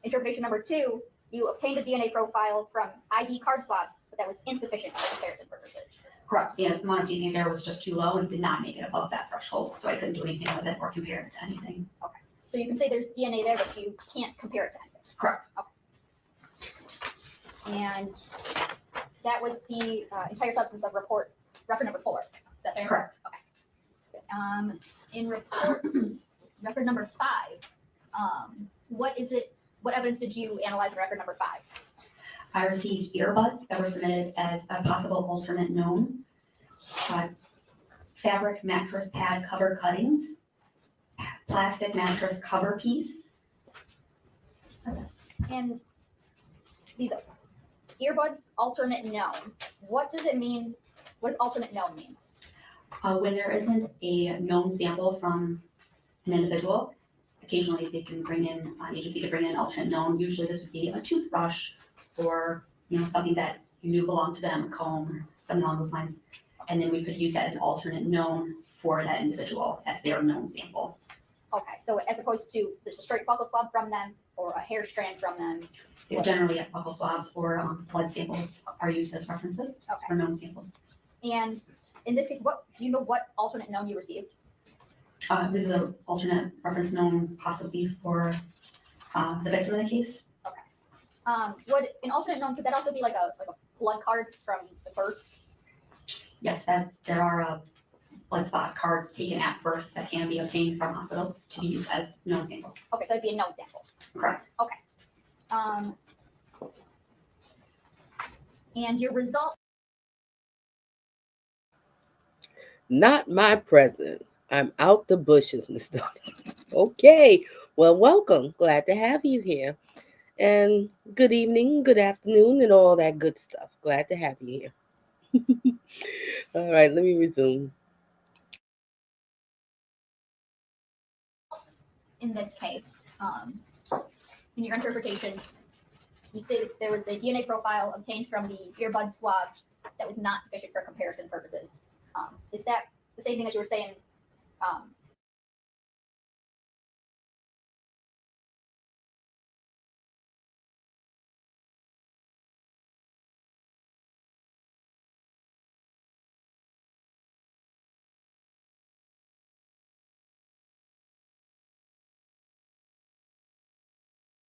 interpretation number 2, you obtained a DNA profile from ID card swabs, but that was insufficient for comparison purposes. Correct. The amount of DNA there was just too low and did not make it above that threshold, so I couldn't do anything with it or compare it to anything. Okay. So you can say there's DNA there, but you can't compare it to anything. Correct. Okay. And that was the entire substance of record number 4. Is that fair? Correct. Okay. In record number 5, what evidence did you analyze in record number 5? I received earbuds that were submitted as a possible alternate known, fabric mattress pad cover cuttings, plastic mattress cover piece. And these earbuds, alternate known. What does it mean? What does alternate known mean? When there isn't a known sample from an individual, occasionally they can bring in, agency could bring in an alternate known. Usually this would be a toothbrush or something that you knew belonged to them, a comb or something along those lines. And then we could use that as an alternate known for that individual as their known sample. Okay, so as opposed to there's a straight buccal swab from them or a hair strand from them. Generally, buccal swabs or blood samples are used as references for known samples. And in this case, do you know what alternate known you received? There's an alternate reference known possibly for the victim in the case. Would an alternate known, could that also be like a blood card from the birth? Yes, that there are blood spot cards taken at birth that can be obtained from hospitals to be used as known samples. Okay, so it'd be a known sample. Correct. Okay. And your result? Not my present. I'm out the bushes, Miss Donna. Okay. Well, welcome. Glad to have you here. And good evening, good afternoon, and all that good stuff. Glad to have you here. All right, let me resume. In this case, in your interpretations, you stated there was a DNA profile obtained from the earbud swabs that was not sufficient for comparison purposes. Is that the same thing as you were saying?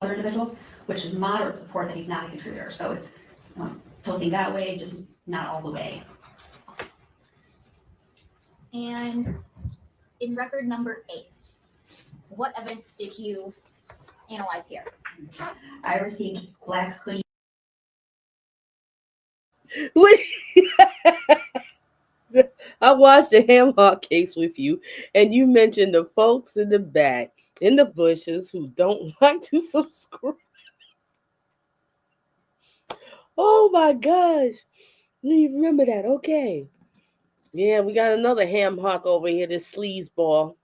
Other individuals, which is moderate support that he's not a contributor. So it's tilting that way, just not all the way. And in record number 8, what evidence did you analyze here? I received black hoodie. I watched the Hamhawk case with you, and you mentioned the folks in the back, in the bushes, who don't like to subscribe. Oh my gosh. You remember that? Okay. Yeah, we got another ham hock over here, this sleazeball.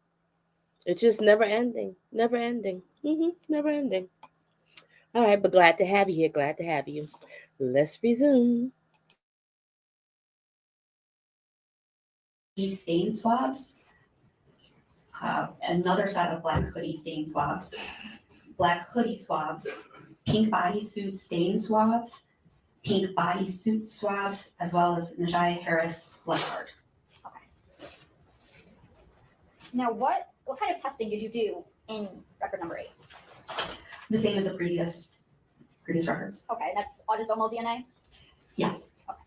It's just never ending. Never ending. Never ending. All right, but glad to have you here. Glad to have you. Let's resume. These stain swabs, another set of black hoodie stain swabs, black hoodie swabs, pink bodysuit stain swabs, pink bodysuit swabs, as well as Najee Harris blood card. Now, what kind of testing did you do in record number 8? The same as the previous records. Okay, that's autosomal DNA? Yes. Okay.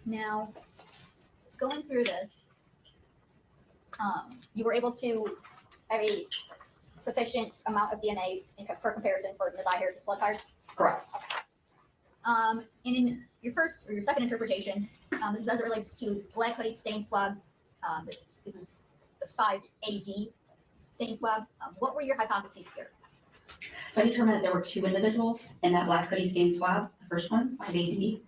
Now, going through this, you were able to have a sufficient amount of DNA for comparison for Najee Harris's blood card? Correct. Okay. And in your first or your second interpretation, this is as it relates to black hoodie stain swabs. This is the 5AD stain swabs. What were your hypotheses here? So I determined that there were 2 individuals in that black hoodie stain swab, the first one, 5AD,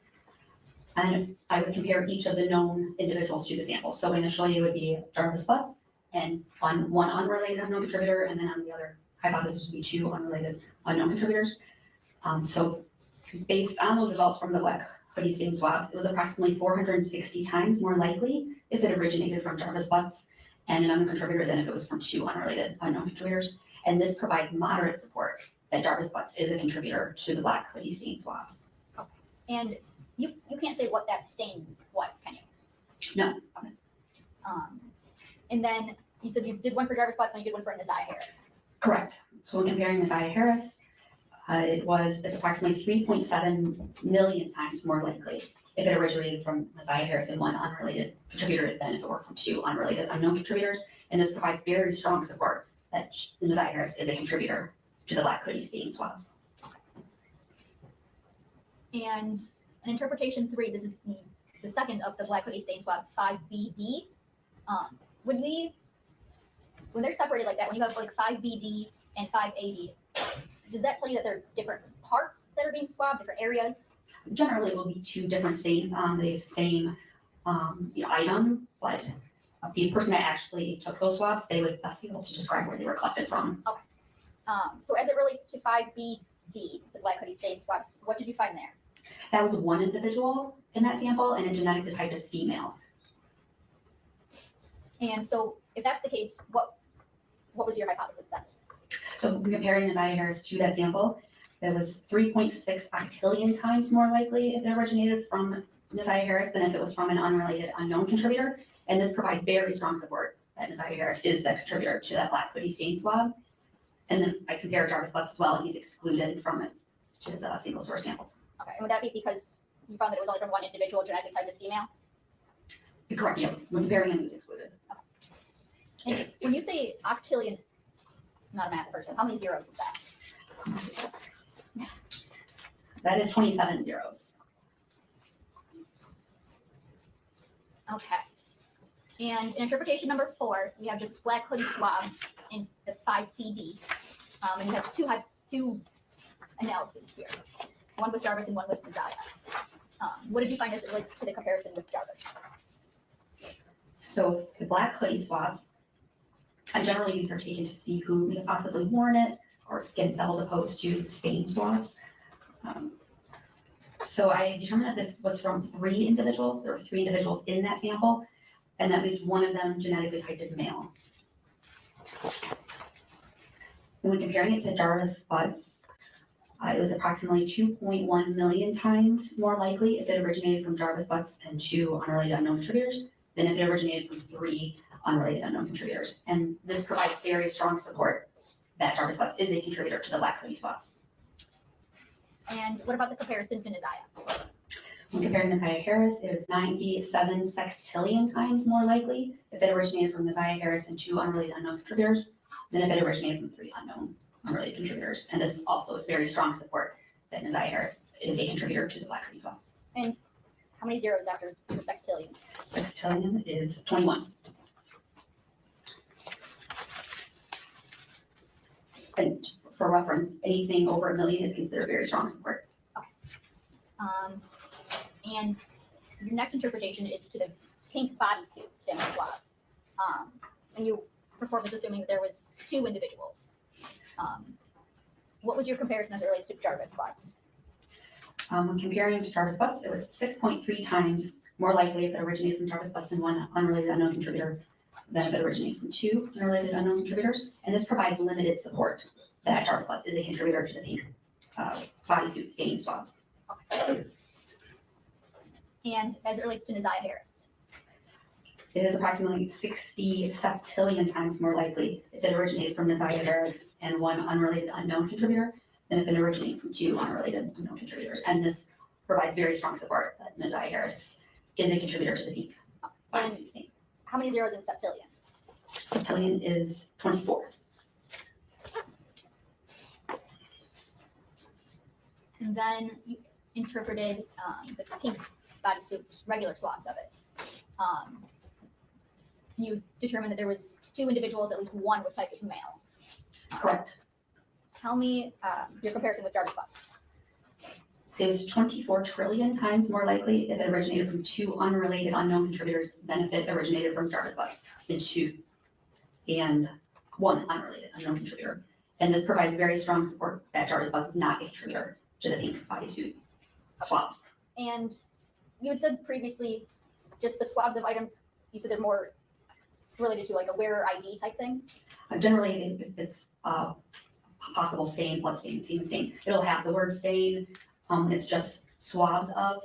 and I would compare each of the known individuals to the sample. So initially it would be Jarvis Butts, and on one unrelated unknown contributor, and then on the other hypothesis would be 2 unrelated unknown contributors. So based on those results from the black hoodie stain swabs, it was approximately 460 times more likely if it originated from Jarvis Butts and an unknown contributor than if it was from 2 unrelated unknown contributors. And this provides moderate support that Jarvis Butts is a contributor to the black hoodie stain swabs. Okay. And you can't say what that stain was, can you? No. Okay. And then you said you did one for Jarvis Butts and you did one for Najee Harris. Correct. So when comparing Najee Harris, it's approximately 3.7 million times more likely if it originated from Najee Harris and 1 unrelated contributor than if it were from 2 unrelated unknown contributors. And this provides very strong support that Najee Harris is a contributor to the black hoodie stain swabs. And in interpretation 3, this is the second of the black hoodie stain swabs, 5BD. When they're separated like that, when you have like 5BD and 5AD, does that tell you that they're different parts that are being swabbed, different areas? Generally, it will be 2 different stains on the same item, but the person that actually took those swabs, they would best be able to describe where they were collected from. Okay. So as it relates to 5BD, the black hoodie stain swabs, what did you find there? That was 1 individual in that sample, and a genetic type is female. And so if that's the case, what was your hypothesis then? So comparing Najee Harris to that sample, that was 3.6 octillion times more likely if it originated from Najee Harris than if it was from an unrelated unknown contributor. And this provides very strong support that Najee Harris is the contributor to that black hoodie stain swab. And then I compare Jarvis Butts as well, and he's excluded from it to his single source samples. Okay, and would that be because you found that it was only from 1 individual, genetic type is female? Correct, yeah. When comparing him, he's excluded. Okay. And when you say octillion, I'm not a math person, how many zeros is that? That is 27 zeros. Okay. And in interpretation number 4, you have just black hoodie swabs, and that's 5CD. And you have two analyses here, one with Jarvis and one with Najee. What did you find as it relates to the comparison with Jarvis? So the black hoodie swabs, generally these are taken to see who may have possibly worn it, or skin cells opposed to the stain swabs. So I determined that this was from 3 individuals. There were 3 individuals in that sample, and at least one of them genetically typed as male. And when comparing it to Jarvis Butts, it was approximately 2.1 million times more likely if it originated from Jarvis Butts and 2 unrelated unknown contributors than if it originated from 3 unrelated unknown contributors. And this provides very strong support that Jarvis Butts is a contributor to the black hoodie swabs. And what about the comparison to Najee? When comparing Najee Harris, it was 97 sextillion times more likely if it originated from Najee Harris and 2 unrelated unknown contributors than if it originated from 3 unrelated contributors. And this is also very strong support that Najee Harris is a contributor to the black hoodie swabs. And how many zeros after sextillion? Sextillion is 21. And just for reference, anything over 1 million is considered very strong support. Okay. And your next interpretation is to the pink bodysuit stain swabs. And you performed this assuming that there was 2 individuals. What was your comparison as it relates to Jarvis Butts? When comparing to Jarvis Butts, it was 6.3 times more likely if it originated from Jarvis Butts and 1 unrelated unknown contributor than if it originated from 2 unrelated unknown contributors. And this provides limited support that Jarvis Butts is a contributor to the pink bodysuit stain swabs. And as it relates to Neziah Harris? It is approximately 60 septillion times more likely if it originated from Neziah Harris and 1 unrelated unknown contributor than if it originated from 2 unrelated unknown contributors. And this provides very strong support that Neziah Harris is a contributor to the pink bodysuit stain. How many zeros in septillion? Septillion is 24. And then you interpreted the pink bodysuit, just regular swabs of it. You determined that there was 2 individuals, at least 1 was typed as male. Correct. Tell me your comparison with Jarvis Butts. So it was 24 trillion times more likely if it originated from 2 unrelated unknown contributors than if it originated from Jarvis Butts and 1 unrelated unknown contributor. And this provides very strong support that Jarvis Butts is not a contributor to the pink bodysuit swabs. And you had said previously, just the swabs of items, you said they're more related to like a wearer ID type thing? Generally, if it's a possible stain, blood stain, semen stain, it'll have the word stain. It's just swabs of.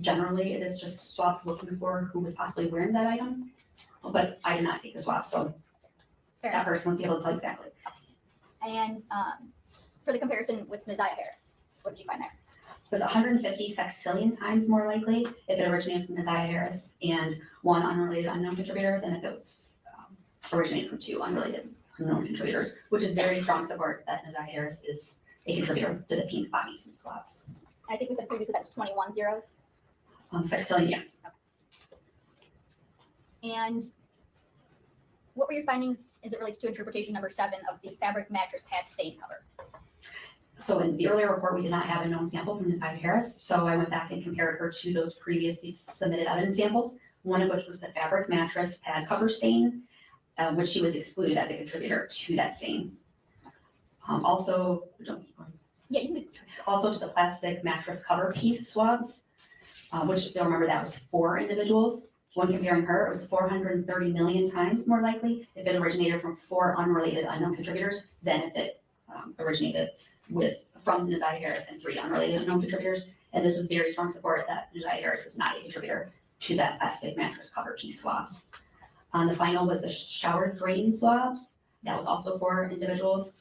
Generally, it is just swabs looking for who was possibly wearing that item. But I did not take the swab, so that person would be able to tell exactly. And for the comparison with Neziah Harris, what did you find there? It was 150 sextillion times more likely if it originated from Neziah Harris and 1 unrelated unknown contributor than if it was originated from 2 unrelated unknown contributors, which is very strong support that Neziah Harris is a contributor to the pink bodysuit swabs. I think we said previously that's 21 zeros. Sextillion, yes. Okay. And what were your findings as it relates to interpretation number 7 of the fabric mattress pad stain cover? So in the earlier report, we did not have a known sample from Neziah Harris, so I went back and compared her to those previously submitted evidence samples, one of which was the fabric mattress pad cover stain, which she was excluded as a contributor to that stain. Also to the plastic mattress cover piece swabs, which if you'll remember, that was 4 individuals. When comparing her, it was 430 million times more likely if it originated from 4 unrelated unknown contributors than if it originated from Neziah Harris and 3 unrelated unknown contributors. And this was very strong support that Neziah Harris is not a contributor to that plastic mattress cover piece swabs. The final was the shower drain swabs. That was also 4 individuals.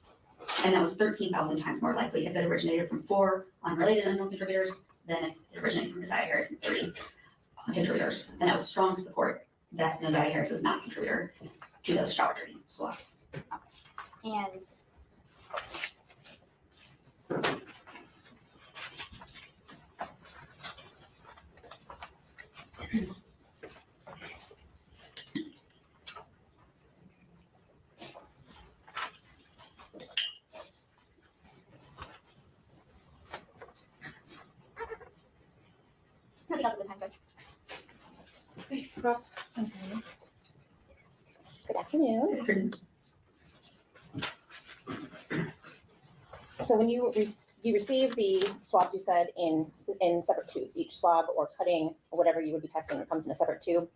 And that was 13,000 times more likely if it originated from 4 unrelated unknown contributors than if it originated from Neziah Harris and 3 contributors. And that was strong support that Neziah Harris is not a contributor to those shower drain swabs. And nothing else at the time, Judge. Ross. Good afternoon. So when you receive the swabs, you said in separate tubes, each swab or cutting or whatever you would be testing comes in a separate tube?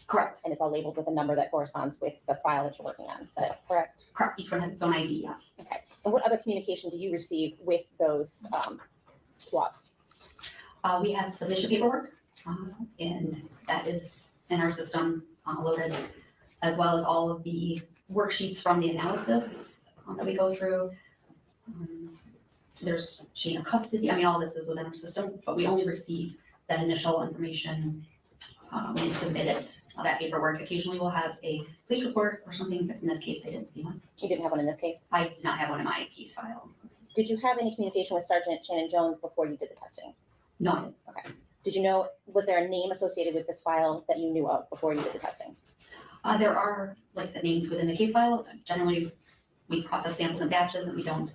Correct. And it's all labeled with a number that corresponds with the file that you're working on. Is that correct? Correct. Each one has its own ID, yes. Okay. And what other communication do you receive with those swabs? We have submission paperwork, and that is in our system loaded, as well as all of the worksheets from the analysis that we go through. There's chain of custody. I mean, all this is within our system, but we only receive that initial information when we submit it, that paperwork. Occasionally we'll have a police report or something, but in this case, I didn't see one. You didn't have one in this case? I did not have one in my case file. Did you have any communication with Sergeant Shannon Jones before you did the testing? No, I didn't. Okay. Did you know, was there a name associated with this file that you knew of before you did the testing? There are, like I said, names within the case file. Generally, we process samples in batches and we don't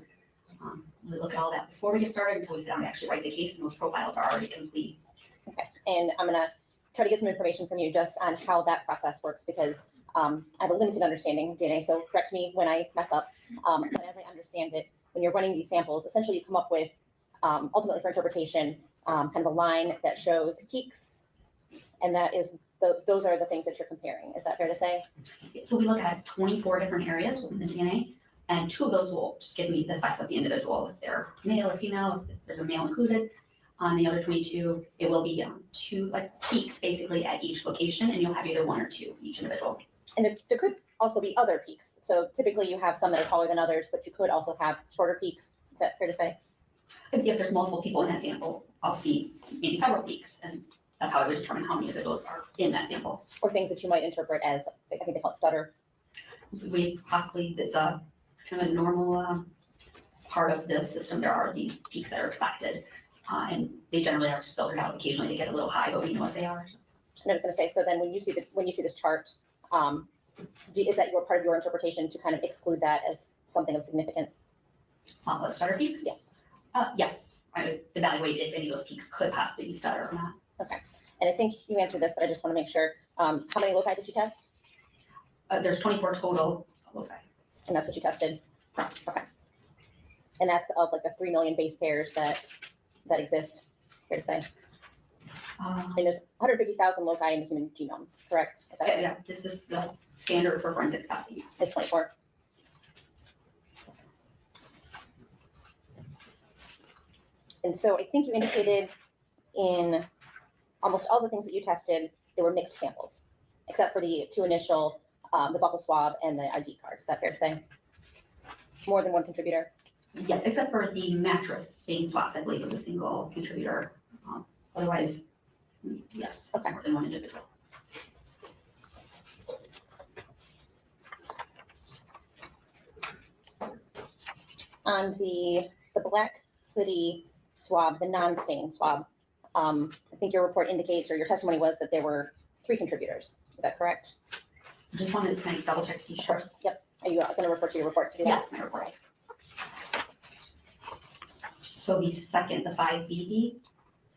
really look at all that before we get started until we sit down and actually write the case, and those profiles are already complete. Okay, and I'm gonna try to get some information from you just on how that process works, because I have a limited understanding of DNA, so correct me when I mess up. But as I understand it, when you're running these samples, essentially you come up with, ultimately for interpretation, kind of a line that shows peaks, and that is, those are the things that you're comparing. Is that fair to say? So we look at 24 different areas within the DNA, and 2 of those will just give me the sex of the individual, if they're male or female, if there's a male included. On the other 22, it will be 2 like peaks basically at each location, and you'll have either 1 or 2 each individual. And there could also be other peaks. So typically you have some that are taller than others, but you could also have shorter peaks. Is that fair to say? If there's multiple people in that sample, I'll see maybe several peaks, and that's how I would determine how many individuals are in that sample. Or things that you might interpret as, I think they call it stutter. It's a kind of a normal part of the system. There are these peaks that are expected, and they generally are just filtered out. Occasionally they get a little high, but we know what they are. And I was going to say, so then when you see this chart, is that your part of your interpretation to kind of exclude that as something of significance? Stutter peaks? Yes. Yes, I would evaluate if any of those peaks could possibly be stutter or not. Okay. And I think you answered this, but I just want to make sure. How many loci did you test? There's 24 total loci. And that's what you tested? Okay. And that's of like the 3 million base pairs that exist, fair to say? And there's 150,000 loci in the human genome, correct? Is that right? Yeah, this is the standard for forensic testing. It's 24. And so I think you indicated in almost all the things that you tested, there were mixed samples, except for the 2 initial, the buccal swab and the ID card. Is that fair to say? More than 1 contributor? Yes, except for the mattress stain swabs, I believe was a single contributor. Otherwise, yes, okay, more than 1 individual. On the black hoodie swab, the non-stain swab, I think your report indicates, or your testimony was that there were 3 contributors. Is that correct? I just wanted to kind of double check to be sure. Yep. Are you going to refer to your report to do that? Yes, my report. So the second, the 5BD?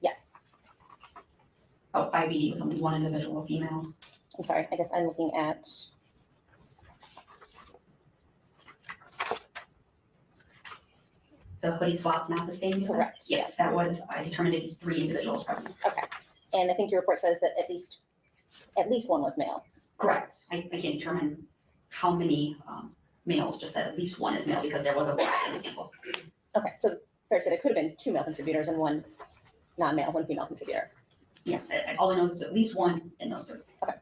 Yes. Oh, 5BD was only 1 individual female. I'm sorry, I guess I'm looking at. The hoodie swab's not the stain, you said? Correct. Yes, that was, I determined to be 3 individuals present. Okay. And I think your report says that at least 1 was male. Correct. I can't determine how many males, just that at least 1 is male because there was a black in the sample. Okay, so fair to say there could have been 2 male contributors and 1 non-male, 1 female contributor. Yeah, all I know is at least 1 in those 3. Okay.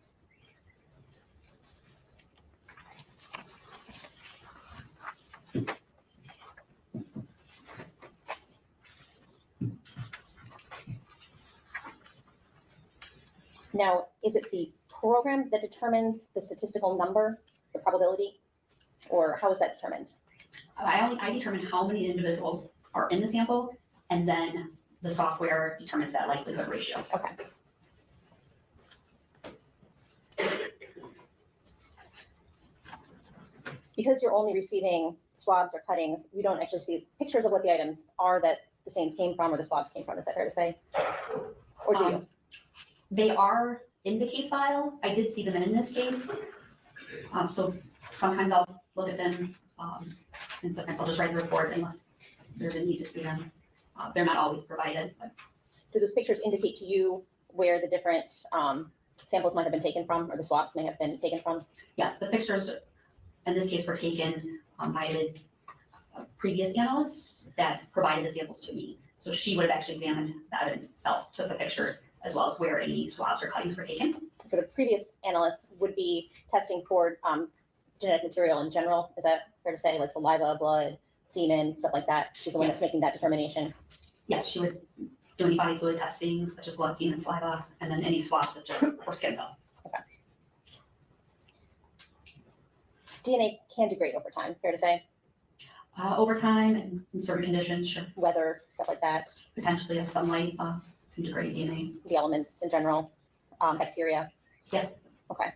Now, is it the program that determines the statistical number, the probability, or how is that determined? I determine how many individuals are in the sample, and then the software determines that likelihood ratio. Okay. Because you're only receiving swabs or cuttings, you don't actually see pictures of what the items are that the stains came from or the swabs came from. Is that fair to say? Or do you? They are in the case file. I did see them in this case. So sometimes I'll look at them, and sometimes I'll just write the report unless there's a need to see them. They're not always provided, but. Do those pictures indicate to you where the different samples might have been taken from, or the swabs may have been taken from? Yes, the pictures in this case were taken by the previous analyst that provided the samples to me. So she would have actually examined the evidence itself, took the pictures, as well as where any swabs or cuttings were taken. So the previous analyst would be testing for genetic material in general. Is that fair to say, like saliva, blood, semen, stuff like that? She's the one that's making that determination. Yes, she would do any body fluid testing, such as blood, semen, saliva, and then any swabs that just for skin cells. Okay. DNA can degrade over time, fair to say? Over time and in certain conditions, sure. Weather, stuff like that. Potentially as sunlight can degrade DNA. The elements in general, bacteria. Yes. Okay.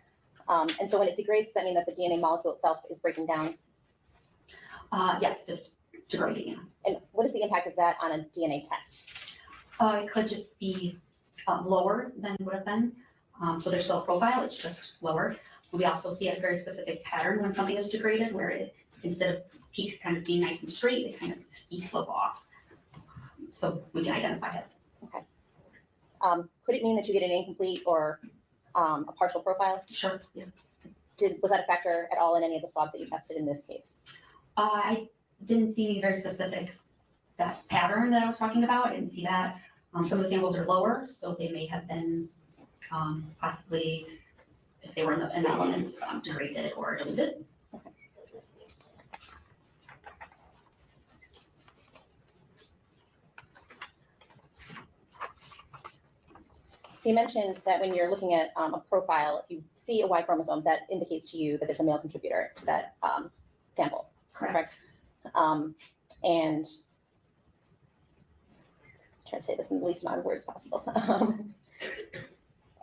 And so when it degrades, does that mean that the DNA molecule itself is breaking down? Yes, degrading, yeah. And what is the impact of that on a DNA test? It could just be lower than would have been. So there's still a profile, it's just lower. We also see a very specific pattern when something is degraded, where it, instead of peaks kind of being nice and straight, they kind of ski slope off. So we can identify it. Okay. Could it mean that you get an incomplete or a partial profile? Sure, yeah. Was that a factor at all in any of the swabs that you tested in this case? I didn't see any very specific, that pattern that I was talking about, I didn't see that. Some of the samples are lower, so they may have been possibly, if they were in the elements, degraded or diluted. Okay. So you mentioned that when you're looking at a profile, if you see a Y chromosome, that indicates to you that there's a male contributor to that sample. Correct. And try to say this in the least amount of words possible.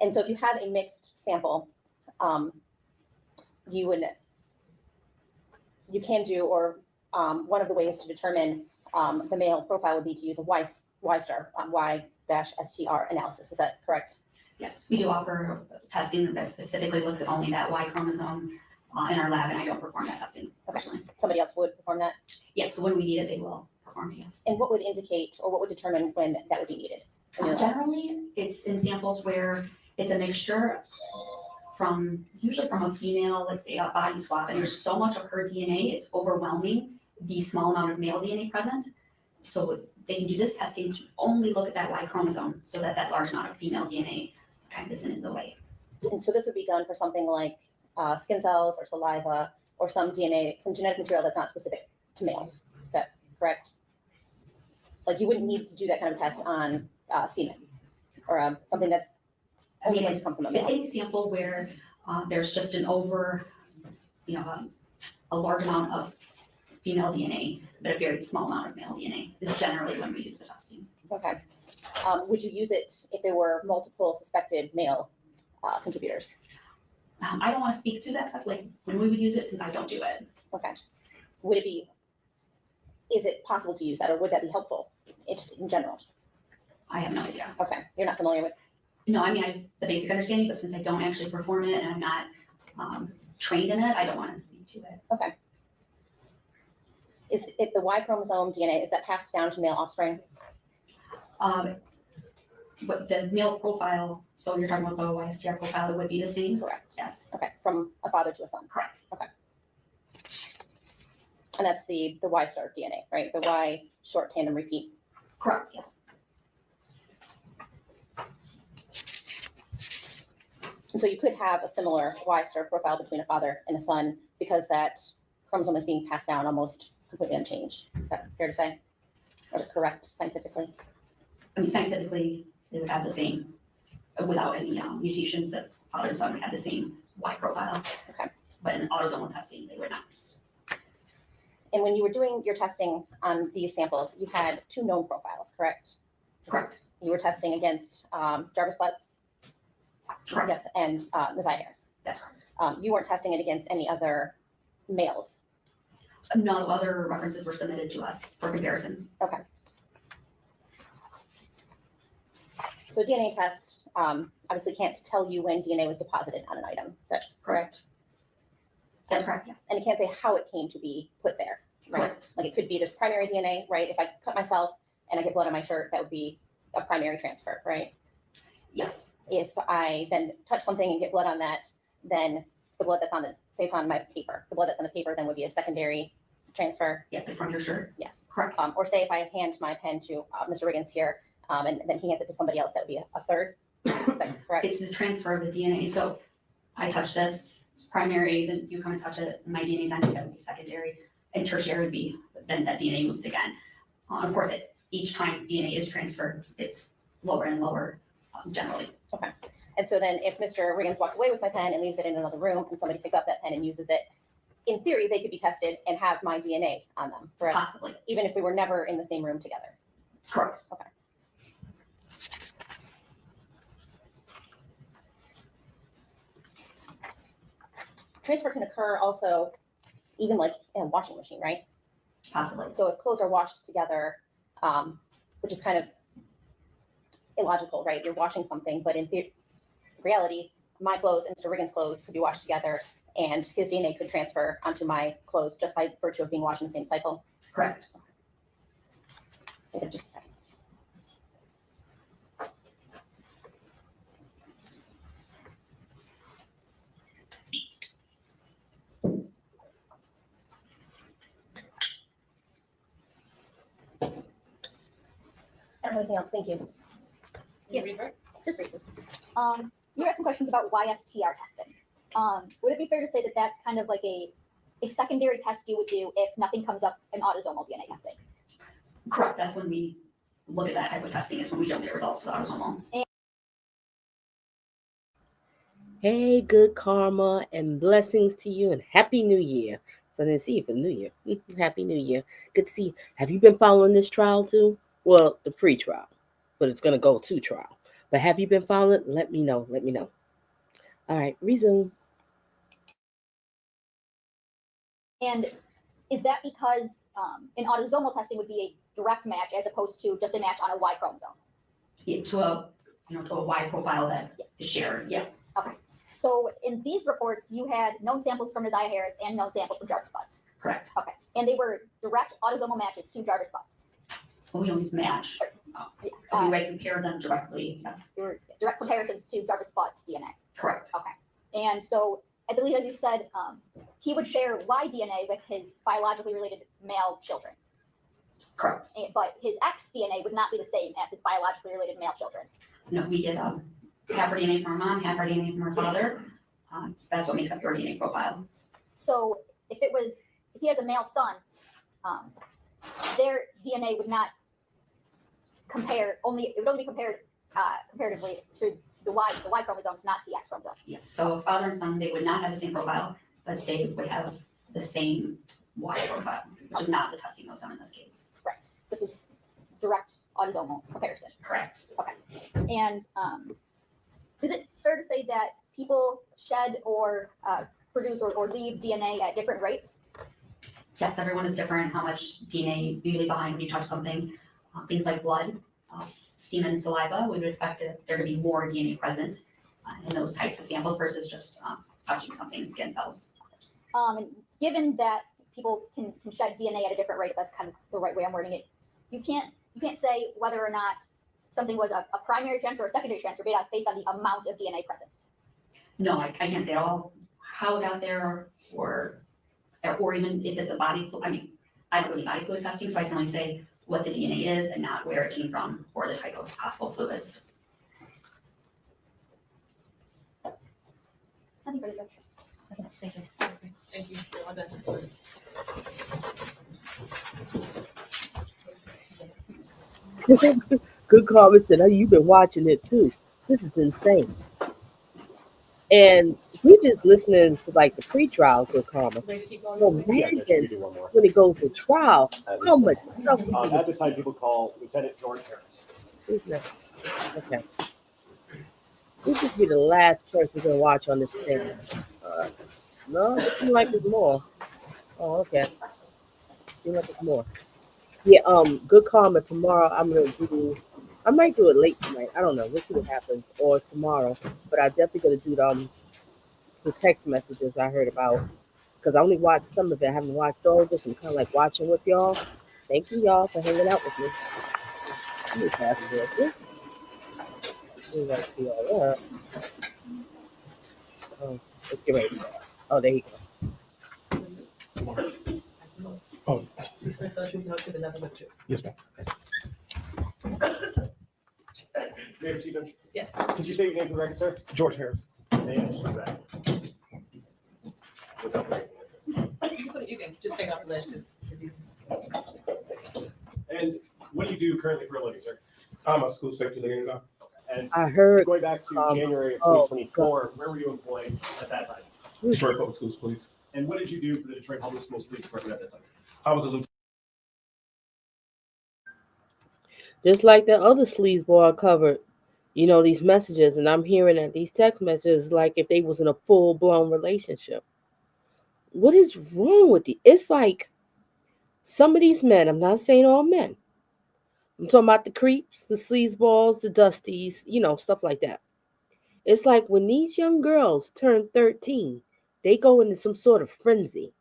And so if you have a mixed sample, you can do, or one of the ways to determine the male profile would be to use a Y-STR analysis. Is that correct? Yes, we do offer testing that specifically looks at only that Y chromosome in our lab, and I don't perform that testing personally. Somebody else would perform that? Yeah, so when we need it, they will perform it, yes. And what would indicate, or what would determine when that would be needed? Generally, it's in samples where it's a mixture from, usually from a female, let's say a body swap, and there's so much of her DNA, it's overwhelming the small amount of male DNA present. So they can do this testing to only look at that Y chromosome so that that large amount of female DNA kind of isn't in the way. And so this would be done for something like skin cells or saliva or some DNA, some genetic material that's not specific to males. Is that correct? Like you wouldn't need to do that kind of test on semen or something that's only going to come from a male. It's any sample where there's just an over, a large amount of female DNA, but a very small amount of male DNA is generally when we use the testing. Okay. Would you use it if there were multiple suspected male contributors? I don't want to speak to that test, like when we would use it, since I don't do it. Okay. Would it be, is it possible to use that, or would that be helpful in general? I have no idea. Okay, you're not familiar with? No, I mean, I have the basic understanding, but since I don't actually perform it and I'm not trained in it, I don't want to speak to it. Okay. Is it the Y chromosome DNA, is that passed down to male offspring? But the male profile, so you're talking about the YSTR profile, it would be the same? Correct. Yes. Okay, from a father to a son? Correct. Okay. And that's the Y star DNA, right? The Yes. Y short tandem repeat? Correct, yes. And so you could have a similar Y star profile between a father and a son because that chromosome is being passed down almost completely unchanged. Is that fair to say? Or is it correct scientifically? I mean, scientifically, they would have the same, without any mutations, that father and son would have the same Y profile. Okay. But in autosomal testing, they would not. And when you were doing your testing on these samples, you had 2 known profiles, correct? Correct. You were testing against Jarvis Butts? Correct. Yes, and Messiah Harris. That's correct. You weren't testing it against any other males? No other references were submitted to us for comparisons. Okay. So a DNA test obviously can't tell you when DNA was deposited on an item. Is that correct? That's correct, yes. And it can't say how it came to be put there, right? Correct. Like it could be there's primary DNA, right? If I cut myself and I get blood on my shirt, that would be a primary transfer, right? Yes. If I then touch something and get blood on that, then the blood that's on the, say it's on my paper, the blood that's on the paper then would be a secondary transfer. Yeah, from your shirt. Yes. Correct. Or say if I hand my pen to Mr. Riggins here, and then he hands it to somebody else, that would be a third. Is that correct? It's the transfer of the DNA. So I touch this primary, then you come and touch it, my DNA's on it, that would be secondary. And tertiary would be, then that DNA moves again. Of course, each time DNA is transferred, it's lower and lower generally. Okay. And so then if Mr. Riggins walks away with my pen and leaves it in another room and somebody picks up that pen and uses it, in theory, they could be tested and have my DNA on them, correct? Possibly. Even if we were never in the same room together. Correct. Okay. Transfer can occur also even like in a washing machine, right? Possibly. So if clothes are washed together, which is kind of illogical, right? You're washing something, but in reality, my clothes and Mr. Riggins' clothes could be washed together, and his DNA could transfer onto my clothes just by virtue of being washed in the same cycle. Correct. Okay, just a second. I don't have anything else. Thank you. Yes. Read rights? Just briefly. You asked some questions about YSTR testing. Would it be fair to say that that's kind of like a secondary test you would do if nothing comes up in autosomal DNA testing? Correct. That's when we look at that type of testing, is when we don't get results with autosomal. Hey, good karma and blessings to you, and Happy New Year. So I didn't see you for New Year. Happy New Year. Good to see you. Have you been following this trial too? Well, the pre-trial, but it's going to go to trial. But have you been following it? Let me know. Let me know. All right, resume. And is that because an autosomal testing would be a direct match as opposed to just a match on a Y chromosome? Yeah, to a Y profile that is shared. Yeah. Okay. So in these reports, you had known samples from Isaiah Harris and known samples from Jarvis Butts. Correct. Okay. And they were direct autosomal matches to Jarvis Butts. Well, we don't use match. We might compare them directly. Yes. They were direct comparisons to Jarvis Butts' DNA. Correct. Okay. And so I believe, as you said, he would share Y DNA with his biologically related male children. Correct. But his X DNA would not be the same as his biologically related male children. No, we get half our DNA from our mom, half our DNA from our father. So that's what makes up your DNA profile. So if he has a male son, their DNA would not compare. It would only be compared comparatively to the Y chromosomes, not the X chromosome. Yes. So father and son, they would not have the same profile, but they would have the same Y profile, which is not the testing that was done in this case. Correct. This was direct autosomal comparison. Correct. Okay. And is it fair to say that people shed or produce or leave DNA at different rates? Yes, everyone is different. How much DNA you leave behind when you touch something. Things like blood, semen, saliva, we would expect there to be more DNA present in those types of samples versus just touching something, skin cells. And given that people can shed DNA at a different rate, if that's kind of the right way I'm wording it, you can't say whether or not something was a primary transfer or a secondary transfer based on the amount of DNA present. No, I can't say at all how it got there or even if it's a body fluid. I mean, I don't really body fluid testing, so I can only say what the DNA is and not where it came from or the type of possible fluids. Nothing further, Judge. Okay, thank you. Thank you. You're all done. Good comment said, oh, you've been watching it too. This is insane. And we just listening to like the pre-trial Good Karma. So imagine when it goes to trial, how much stuff. At this time, people call Lieutenant George Harris. Who's that? Okay. This should be the last person we're gonna watch on this thing. No, it seems like there's more. Oh, okay. Seems like there's more. Yeah, Good Karma tomorrow. I might do it late tonight. I don't know. We'll see what happens. Or tomorrow. But I definitely gonna do the text messages I heard about. Because I only watched some of it. I haven't watched all of it. So I'm kinda like watching with y'all. Thank you y'all for hanging out with me. Let me pass this. We gotta see all that. Oh, let's get ready for that. Oh, there you go. Oh, Dismiss us, she's not to another lecture. yes, ma'am. May I proceed, Judge? Yes. Could you say your name for the record, sir? George Harris. And just go back. You can just take off the last two. It's easy. And what do you do currently for a living, sir? I'm a school safety liaison. And I heard going back to January of oh, 2024, where were you employed at that time? Detroit Public Schools Police. And what did you do for the Detroit Public Schools Police Department at that time? I was a lieutenant. just like the other sleazeball I covered, these messages, and I'm hearing that these text messages like if they was in a full blown relationship. What is wrong with you? It's like Some of these men, I'm not saying all men, I'm talking about the creeps, the sleazeballs, the dusties, stuff like that. It's like when these young girls turn 13, they go into some sort of frenzy.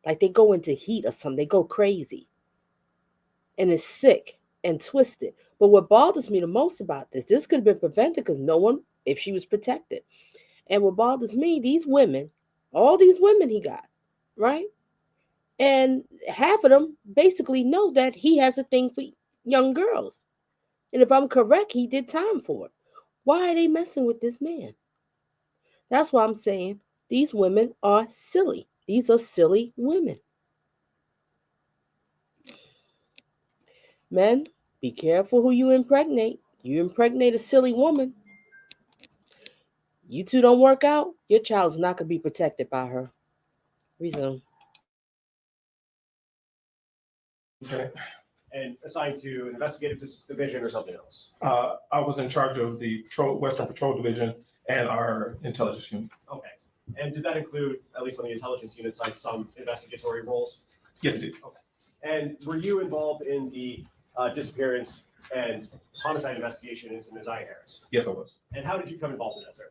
Like they go into heat or something. They go crazy. And it's sick and twisted. But what bothers me the most about this could have been prevented because no one, if she was protected. And what bothers me, these women, all these women he got, right? And half of them basically know that he has a thing for young girls. And if I'm correct, he did time for it. Why are they messing with this man? That's why I'm saying these women are silly. These are silly women. Men, be careful who you impregnate. You impregnate a silly woman, you two don't work out, your child's not going to be protected by her. Resume. And assigned to an investigative division or something else? I was in charge of the Western Patrol Division and our intelligence unit. Okay. And did that include, at least on the intelligence unit side, some investigatory roles? Yes, it did. Okay. And were you involved in the disappearance and homicide investigation into Ms. Harris? Yes, I was. And how did you come involved in that, sir?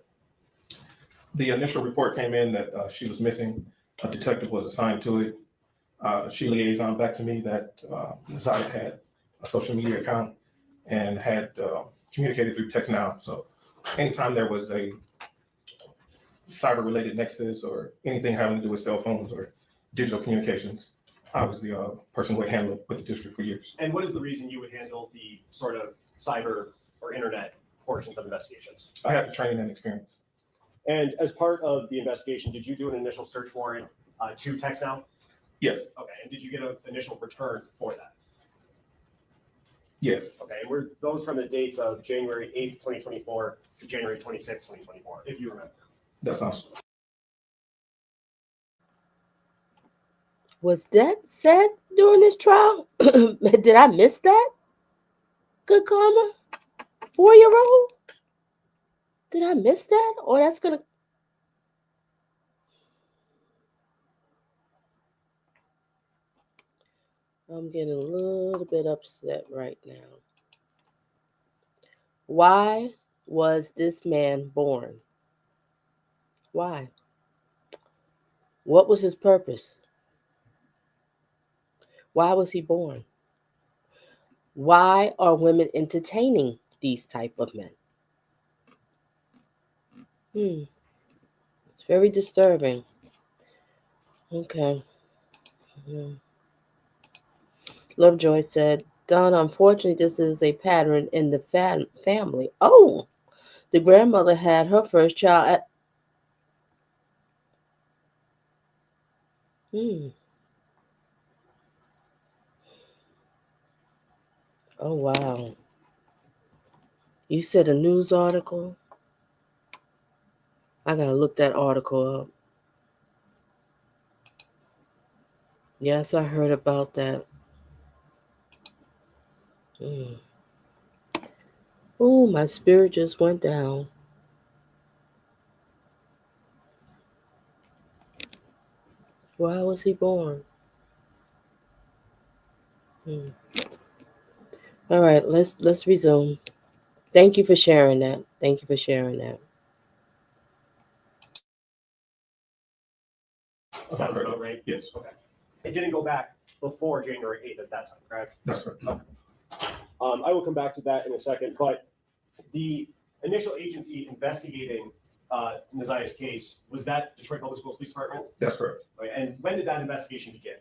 The initial report came in that she was missing. A detective was assigned to it. She liaisoned back to me that Ms. had a social media account and had communicated through text now. So anytime there was a cyber-related nexus or anything having to do with cell phones or digital communications, I was the person who would handle it with the district for years. And what is the reason you would handle the sort of cyber or internet portions of investigations? I have the training and experience. And as part of the investigation, did you do an initial search warrant to TextNow? Yes. Okay. And did you get an initial return for that? Yes. Okay. And were those from the dates of January 8th, 2024 to January 26th, 2024, if you remember? That sounds. Was that said during this trial? Did I miss that? Good karma? 4-year-old? Did I miss that? Or that's going to... I'm getting a little bit upset right now. Why was this man born? Why? What was his purpose? Why was he born? Why are women entertaining these type of men? It's very disturbing. Okay. Lovejoy said, Don, unfortunately, this is a pattern in the family. Oh, the grandmother had her first child at... Oh, wow. You said a news article? I gotta look that article up. Yes, I heard about that. Oh, my spirit just went down. Why was he born? All right, let's resume. Thank you for sharing that. Thank you for sharing that. Sounds about right. Yes. Okay. It didn't go back before January 8th at that time, correct? That's correct. Okay. I will come back to that in a second, but the initial agency investigating Naziah's case, was that Detroit Public Schools Police Department? That's correct. Okay. And when did that investigation begin?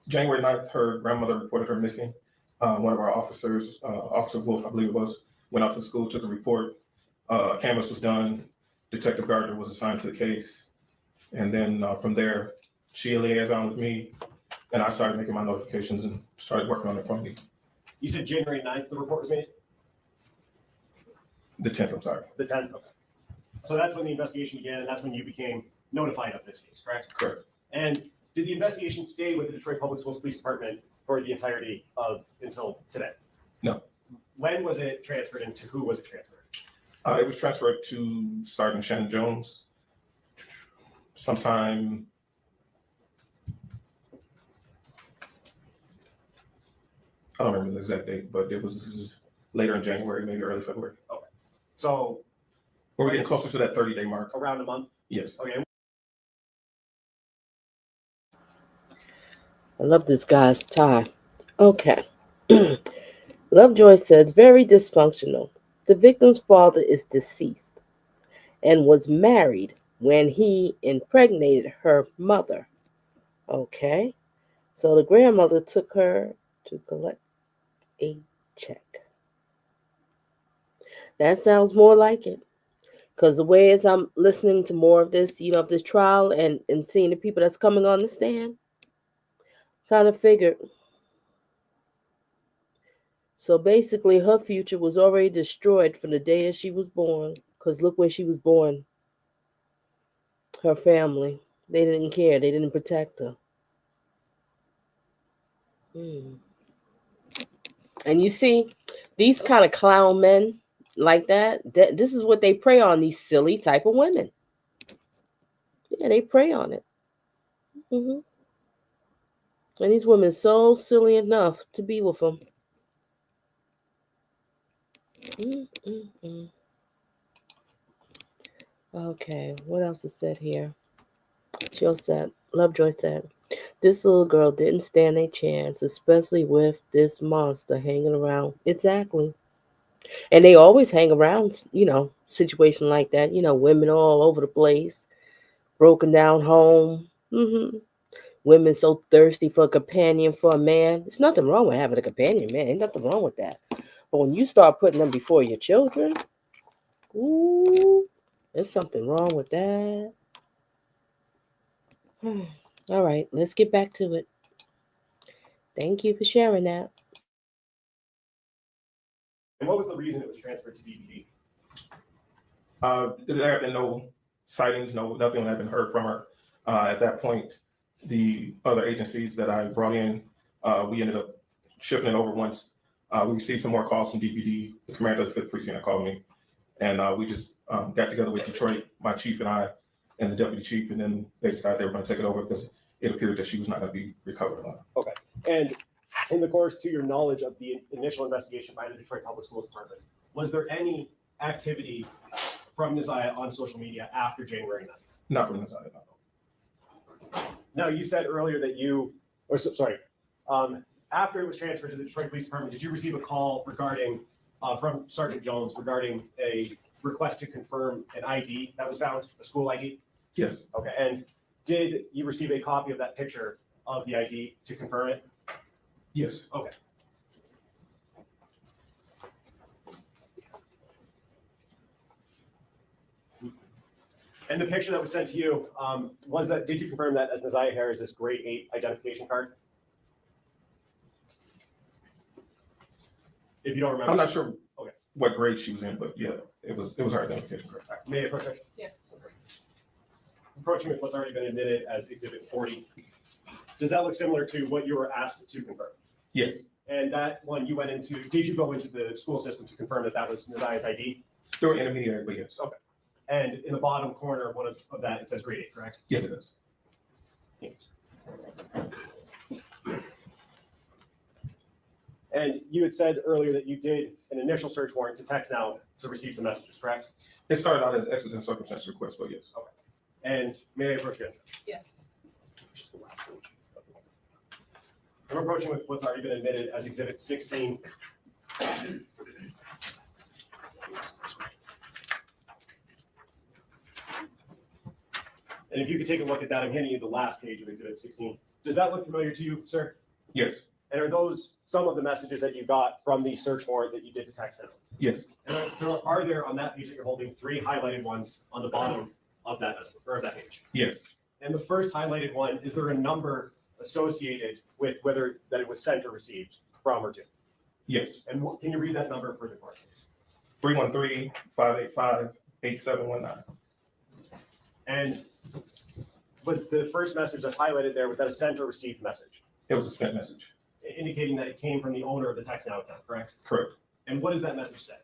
January 9th, her grandmother reported her missing. One of our officers, Officer Wolf, I believe it was, went out to the school, took a report. Canvas was done. Detective Gardner was assigned to the case. And then from there, she liaisoned with me, and I started making my notifications and started working on it from me. You said January 9th the report was made? The 10th, I'm sorry. The 10th, okay. So that's when the investigation began, and that's when you became notified of this case, correct? Correct. And did the investigation stay with the Detroit Public Schools Police Department for the entirety of until today? No. When was it transferred and to who was it transferred? It was transferred to Sergeant Shannon Jones sometime I don't remember the exact date, but it was later in January, maybe early February. Okay. So We're getting closer to that 30-day mark. around a month? Yes. Okay. I love this guy's tie. Okay. Lovejoy says, very dysfunctional. The victim's father is deceased and was married when he impregnated her mother. Okay. So the grandmother took her to collect a check. That sounds more like it. Because the way as I'm listening to more of this, of this trial and seeing the people that's coming on the stand, kind of figured. So basically, her future was already destroyed from the day that she was born. Because look where she was born. Her family. They didn't care. They didn't protect her. And you see, these kind of clown men like that, this is what they prey on, these silly type of women. Yeah, they prey on it. And these women so silly enough to be with them. Okay, what else is said here? Jill said, Lovejoy said, this little girl didn't stand a chance, especially with this monster hanging around. Exactly. And they always hang around, situation like that. Women all over the place, broken down home. Women so thirsty for a companion, for a man. There's nothing wrong with having a companion, man. Ain't nothing wrong with that. But when you start putting them before your children, ooh, there's something wrong with that. All right, let's get back to it. Thank you for sharing that. And what was the reason it was transferred to DVD? There have been no sightings, nothing had been heard from her. At that point, the other agencies that I brought in, we ended up shipping it over once. We received some more calls from DPD. The commander of the 5th Precinct called me, and we just got together with Detroit, my chief and I, and the deputy chief, and then they decided they were going to take it over because it appeared that she was not going to be recovered alive. Okay. And in the course, to your knowledge of the initial investigation by the Detroit Public Schools Department, was there any activity from Nizaya on social media after January 9th? Not from Nizaya, no. Now, you said earlier that after it was transferred to the Detroit Police Department, did you receive a call regarding, from Sergeant Jones, regarding a request to confirm an ID that was found, a school ID? Yes. Okay, and did you receive a copy of that picture of the ID to confirm it? Yes. Okay. And the picture that was sent to you, did you confirm that as Nizaya Harris's grade 8 identification card? If you don't remember. I'm not sure Okay. what grade she was in, but yeah, it was her identification card. May I approach her? Yes. Approaching with what's already been admitted as Exhibit 40. Does that look similar to what you were asked to confirm? Yes. And that one you went into, did you go into the school system to confirm that that was Nizaya's ID? Through an intermediary, but yes. Okay. And in the bottom corner of one of that, it says grade 8, correct? Yes, it does. Yes. And you had said earlier that you did an initial search warrant to text now to receive some messages, correct? It started out as exigent circumstance request, but yes. Okay. And may I approach again? Yes. I'm approaching with what's already been admitted as Exhibit 16. And if you could take a look at that, I'm handing you the last page of Exhibit 16. Does that look familiar to you, sir? Yes. And are those some of the messages that you got from the search warrant that you did to text him? Yes. And are there on that page that you're holding 3 highlighted ones on the bottom of that page? Yes. And the first highlighted one, is there a number associated with whether that it was sent or received from or to? Yes. And can you read that number for the court, please? 313-585-8719. And was the first message that's highlighted there, was that a sent or received message? It was a sent message. Indicating that it came from the owner of the Text Now account, correct? Correct. And what does that message say?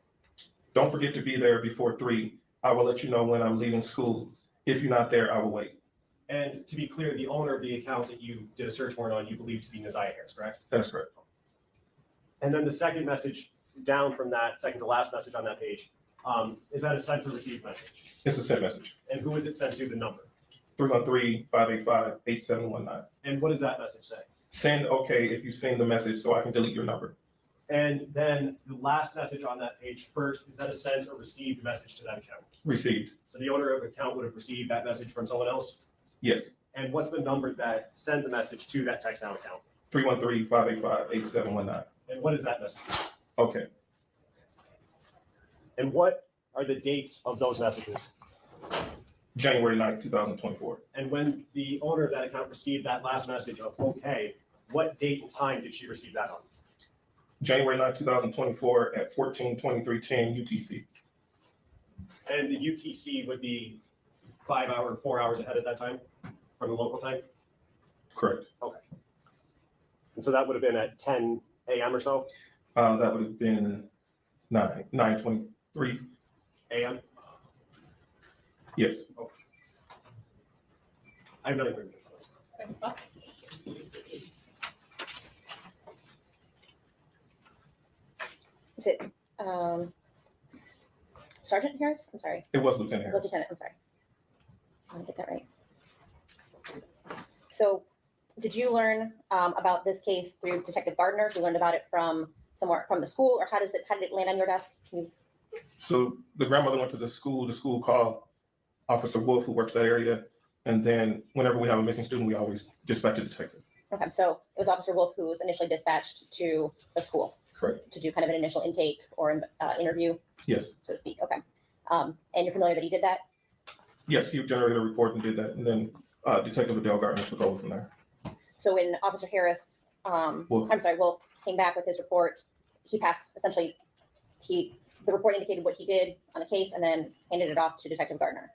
Don't forget to be there before 3. I will let you know when I'm leaving school. If you're not there, I will wait. And to be clear, the owner of the account that you did a search warrant on, you believe to be Nizaya Harris, correct? That is correct. And then the second message down from that, second to last message on that page, is that a sent or received message? It's a sent message. And who is it sent to, the number? 313-585-8719. And what does that message say? Send okay if you send the message so I can delete your number. And then the last message on that page first, is that a sent or received message to that account? Received. So the owner of the account would have received that message from someone else? Yes. And what's the number that sent the message to that text now account? 313-585-8719. And what is that message? Okay. And what are the dates of those messages? January 9th, 2024. And when the owner of that account received that last message of okay, what date and time did she receive that on? January 9th, 2024 at 14:23:10 UTC. And the UTC would be 4 hours ahead at that time from the local time? Correct. Okay. And so that would have been at 10 a.m. or so? That would have been 9:23 a.m.? Yes. Okay. I have no agreement. Okay, Bus? Is it Sergeant Harris? I'm sorry. It was Lieutenant It was Harris. Lieutenant, I'm sorry. I want to get that right. So did you learn about this case through Detective Gardner? You learned about it from somewhere from the school, or how did it land on your desk? Can you... So the grandmother went to the school called Officer Wolf, who works that area. And then whenever we have a missing student, we always dispatch a detective. Okay, so it was Officer Wolf who was initially dispatched to the school. Correct. To do kind of an initial intake or interview, Yes. so to speak. Okay. And you're familiar that he did that? Yes, he generated a report and did that. And then Detective Adele Gardner took over from there. So when Officer Harris, Wolf. Wolf came back with his report, he passed, essentially, the report indicated what he did on the case and then handed it off to Detective Gardner.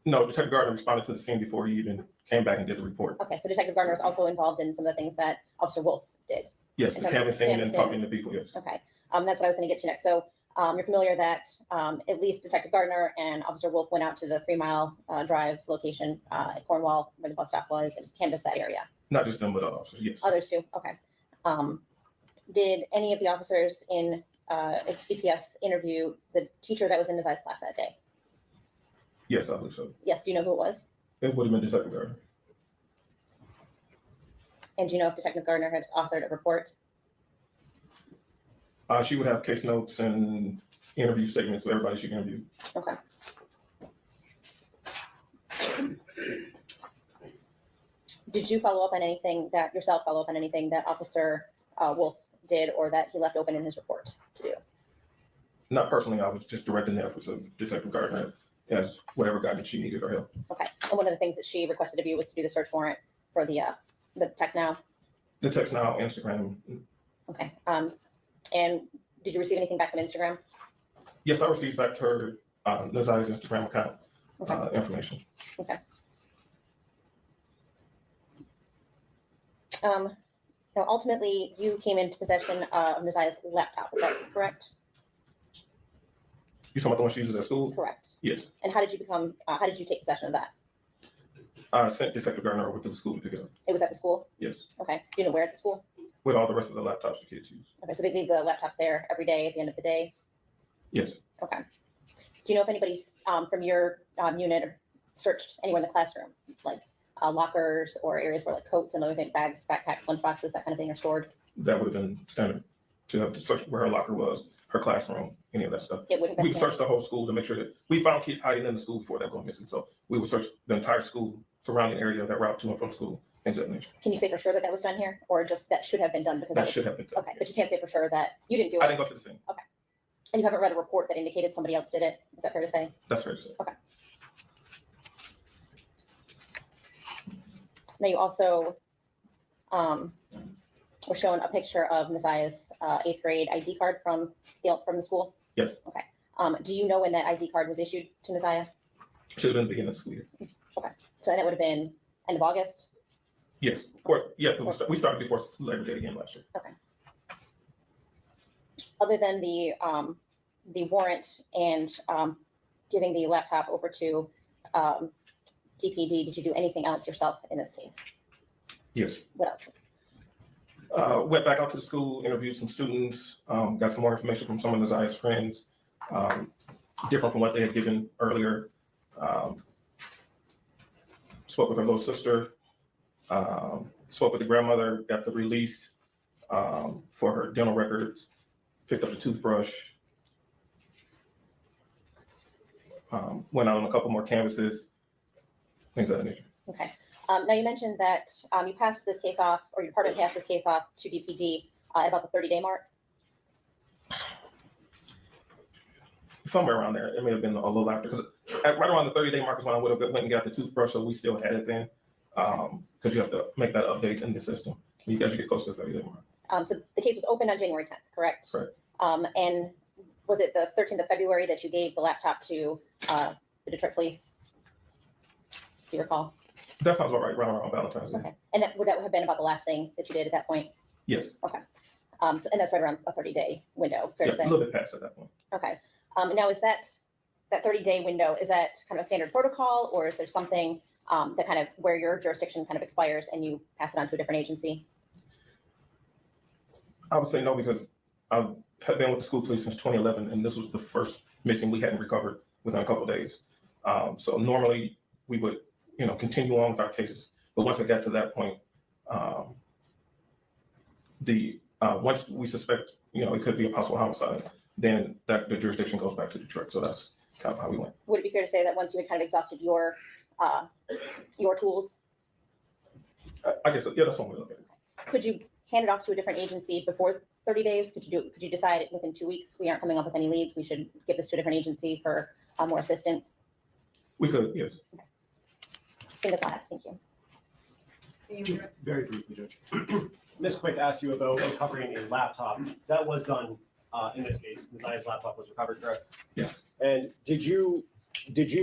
No, Detective Gardner responded to the scene before he even came back and did the report. Okay, so Detective Gardner is also involved in some of the things that Officer Wolf did. Yes, In the terms of canvassing and canvassing. talking to people, yes. Okay, that's what I was going to get to next. So you're familiar that at least Detective Gardner and Officer Wolf went out to the 3 Mile Drive location at Cornwall where the bus stop was and canvassed that area. Not just them, but other officers, yes. Others too, okay. Did any of the officers in DPS interview the teacher that was in Nazai's class that day? Yes, I believe so. Yes, do you know who it was? It would have been Detective Gardner. And do you know if Detective Gardner has authored a report? She would have case notes and interview statements with everybody she interviewed. Okay. Did you follow up on anything that Officer Wolf did or that he left open in his report to do? Not personally, I was just directing the efforts of Detective Gardner as whatever guidance she needed or help. Okay. And one of the things that she requested of you was to do the search warrant for the text now. The text now, Instagram. Okay. And did you receive anything back from Instagram? Yes, I received back to her Nazai's Instagram account information. Okay. Now, ultimately, you came into possession of Nazai's laptop. Is that correct? You talking about the one she uses at school? Correct. Yes. And how did you take possession of that? I sent Detective Gardner over to the school to pick it up. It was at the school? Yes. Okay. Do you know where at the school? With all the rest of the laptops the kids use. Okay, so they leave the laptops there every day at the end of the day? Yes. Okay. Do you know if anybody from your unit searched anywhere in the classroom, like lockers or areas where like coats and other things, bags, backpacks, lunchboxes, that kind of thing are stored? That would have been standard to have to search where her locker was, her classroom, any of that stuff. It would have been We searched the whole school to make sure that we found kids hiding in the school before they go missing. So we would search the entire school, surrounding area, that route to and from school, things of that nature. Can you say for sure that that was done here, or just that should have been done because That should have been done. Okay, but you can't say for sure that you didn't do it. I didn't go to the scene. Okay. And you haven't read a report that indicated somebody else did it. Is that fair to say? That's fair to say. Okay. Now you also were shown a picture of Messiah's 8th grade ID card from the school. Yes. Okay. Do you know when that ID card was issued to Messiah? Should have been the beginning of the school year. Okay. So that would have been end of August? Yes. Or yeah, we started before Labor Day again last year. Okay. Other than the warrant and giving the laptop over to DPD, did you do anything else yourself in this case? Yes. What else? Went back out to the school, interviewed some students, got some more information from some of Nazia's friends, different from what they had given earlier. Spoke with her little sister, spoke with the grandmother, got the release for her dental records, picked up the toothbrush, went out on a couple more canvases, things of that nature. Okay. Now you mentioned that you passed this case off, or your department passed this case off to DPD at about the 30-day mark. Somewhere around there. It may have been a little after, because right around the 30-day mark is when I would have went and got the toothbrush, so we still had it then. Because you have to make that update in the system. You guys get close to the 30-day mark. So the case was opened on January 10th, correct? Correct. And was it the 13th of February that you gave the laptop to the Detroit police? Do you recall? That sounds about right, right around Valentine's Day. Okay. And would that have been about the last thing that you did at that point? Yes. Okay. And that's right around a 30-day window, fair Yeah, to say? a little bit past at that point. Okay. Now is that 30-day window, is that kind of a standard protocol, or is there something that kind of where your jurisdiction kind of expires and you pass it on to a different agency? I would say no, because I have been with the school police since 2011, and this was the first missing we hadn't recovered within a couple of days. So normally we would, continue on with our cases, but once it got to that point, once we suspect, it could be a possible homicide, then the jurisdiction goes back to Detroit. So that's kind of how we went. Would it be fair to say that once you had kind of exhausted your tools, I guess, yeah, that's one way to look at it. could you hand it off to a different agency before 30 days? Could you decide within 2 weeks, we aren't coming up with any leads, we should give this to a different agency for more assistance? We could, yes. Okay. I think that's all I have. Thank you. Very briefly, Judge. Ms. Quick asked you about recovering a laptop. That was done in this case. Nazia's laptop was recovered, correct? Yes. And did you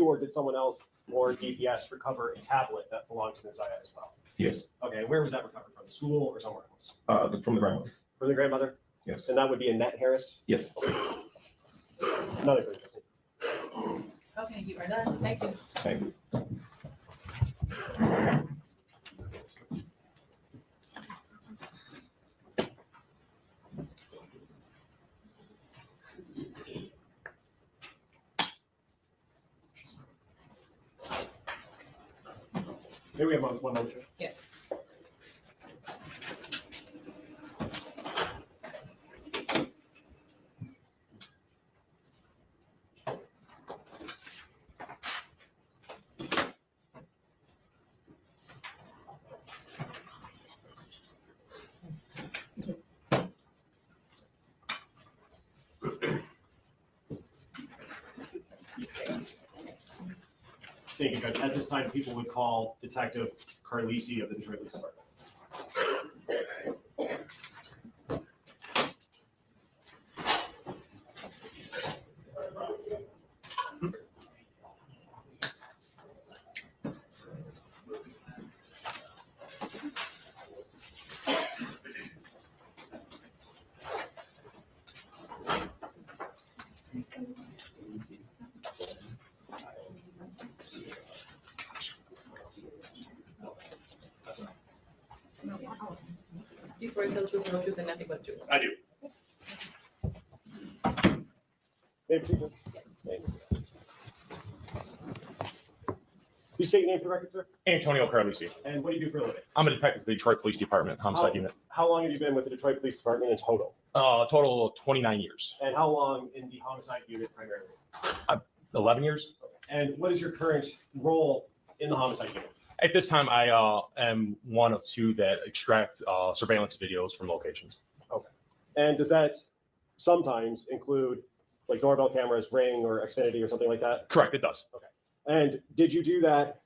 or did someone else or DPS recover a tablet that belonged to Nazia as well? Yes. Okay, where was that recovered from? The school or somewhere else? From the grandmother. From the grandmother? Yes. And that would be Annette Harris? Yes. Another question. Okay, you are done. Thank you. Thank you. Here we have one moment. Yes. Thank you, Judge. At this time, people would call Detective Carlisi of the Detroit Police Department. You swear to tell the truth, the whole truth, and nothing but the truth. I do. May I proceed, Judge? Thank you. You state your name for the record, sir? Antonio Carlisi. And what do you do for a living? I'm a detective at the Detroit Police Department, homicide unit. How long have you been with the Detroit Police Department in total? Total of 29 years. And how long in the homicide unit primarily? 11 years. And what is your current role in the homicide unit? At this time, I am one of two that extract surveillance videos from locations. Okay. And does that sometimes include like doorbell cameras, Ring or Xfinity or something like that? Correct, it does. Okay. And did you do that?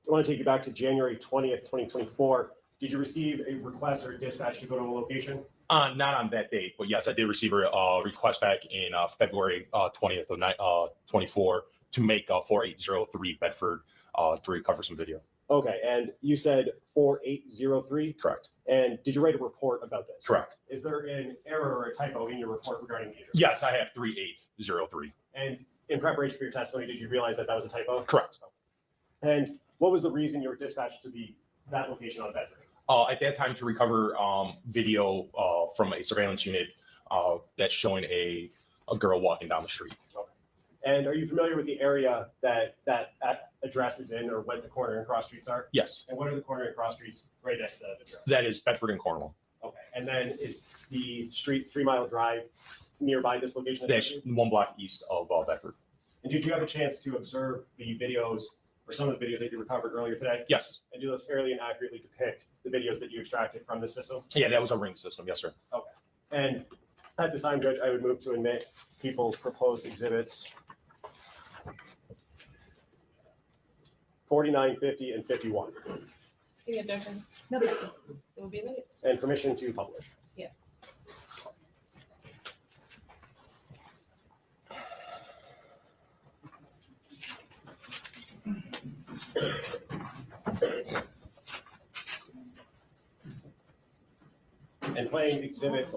I want to take you back to January 20th, 2024. Did you receive a request or a dispatch to go to a location? Not on that date, but yes, I did receive a request back in February 20th of 24 to make 4803 Bedford to recover some video. Okay, and you said 4803? Correct. And did you write a report about this? Correct. Is there an error or a typo in your report regarding the injury? Yes, I have 3803. And in preparation for your testimony, did you realize that that was a typo? Correct. And what was the reason you were dispatched to that location on Bedford? At that time, to recover video from a surveillance unit that's showing a girl walking down the street. And are you familiar with the area that address is in, or what the corner and cross streets are? Yes. And what are the corner and cross streets right next to that address? That is Bedford and Cornwall. Okay. And then is the street 3 Mile Drive nearby this location? That's 1 block east of Bedford. And did you have a chance to observe the videos, or some of the videos that you recovered earlier today? Yes. And do those fairly and accurately depict the videos that you extracted from the system? Yeah, that was a ring system. Yes, sir. Okay. And at this time, Judge, I would move to admit people's proposed exhibits 49, 50, and 51. Any objection? No objection. It will be admitted. And permission to publish. Yes. And playing exhibit.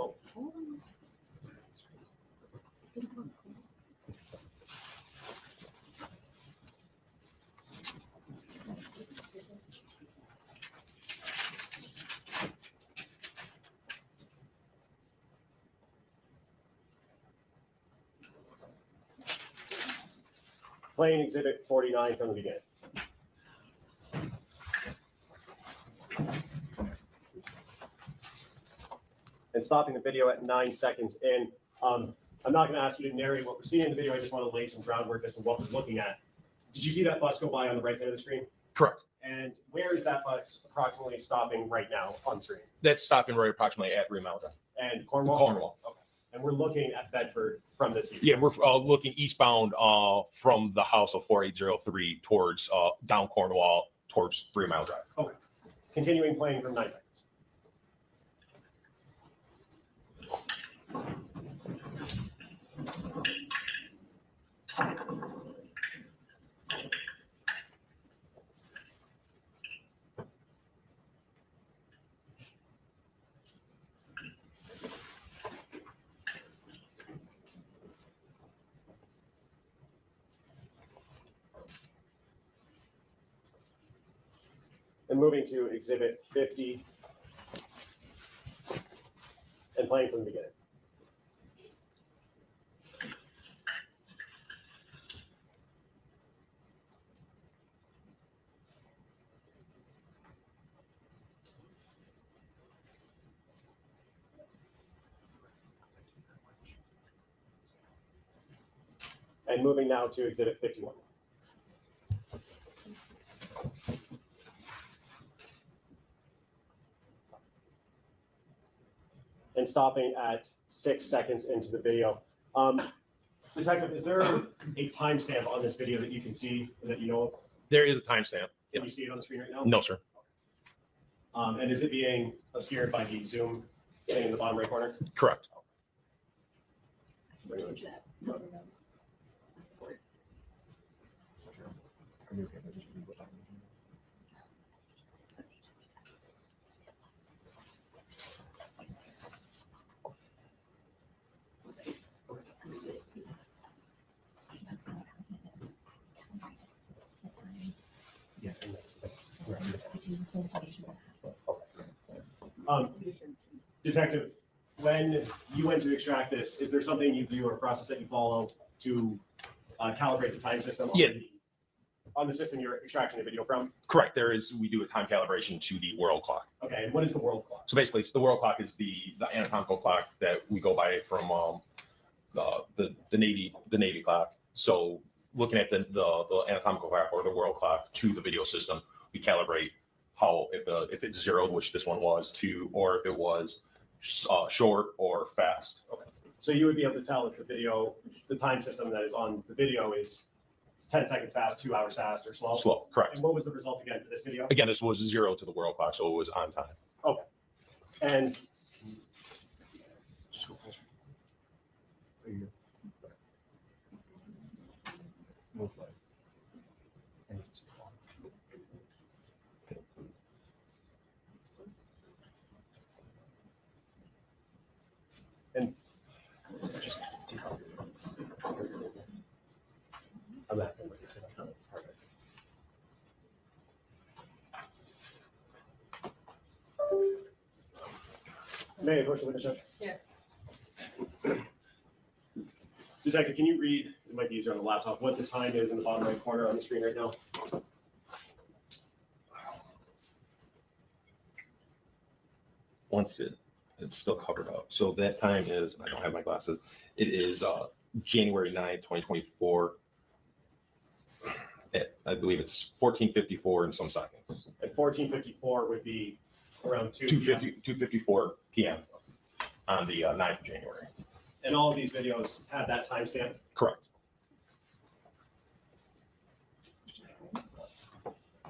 Playing exhibit 49 from the beginning. And stopping the video at 9 seconds in. I'm not going to ask you to narrate what we're seeing in the video. I just want to lay some groundwork as to what we're looking at. Did you see that bus go by on the right side of the screen? Correct. And where is that bus approximately stopping right now on screen? That's stopping right approximately at 3 Mile Drive. And Cornwall? Cornwall. Okay. And we're looking at Bedford from this view. Yeah, we're looking eastbound from the house of 4803 towards down Cornwall towards 3 Mile Drive. Okay. Continuing playing from 9 seconds. And moving to exhibit 50 and playing from the beginning. And moving now to exhibit 51. And stopping at 6 seconds into the video. Detective, is there a timestamp on this video that you can see or that you know of? There is a timestamp. Can you see it on the screen right now? No, sir. And is it being obscured by the zoom thing in the bottom right corner? Correct. Detective, when you went to extract this, is there something you do or a process that you follow to calibrate the time system? Yeah. On the system you're extracting the video from? Correct. There is, we do a time calibration to the world clock. Okay, and what is the world clock? So basically, the world clock is the anatomical clock that we go by from the Navy clock. So looking at the anatomical clock or the world clock to the video system, we calibrate how if it's zero, which this one was, to or if it was short or fast. Okay. So you would be able to tell if the video, the time system that is on the video is 10 seconds fast, 2 hours fast, or slow? Slow, correct. And what was the result again for this video? Again, this was zero to the world clock, so it was on time. Okay. And I'm not going to say that. Perfect. May I approach the witness, Judge? Yeah. Detective, can you read, it might be easier on the laptop, what the time is in the bottom right corner on the screen right now? Once it's still covered up. So that time is, I don't have my glasses, it is January 9th, 2024. I believe it's 14:54 and some seconds. At 14:54 would be around 2:54 p.m. on the 9th of January. And all of these videos have that timestamp? Correct.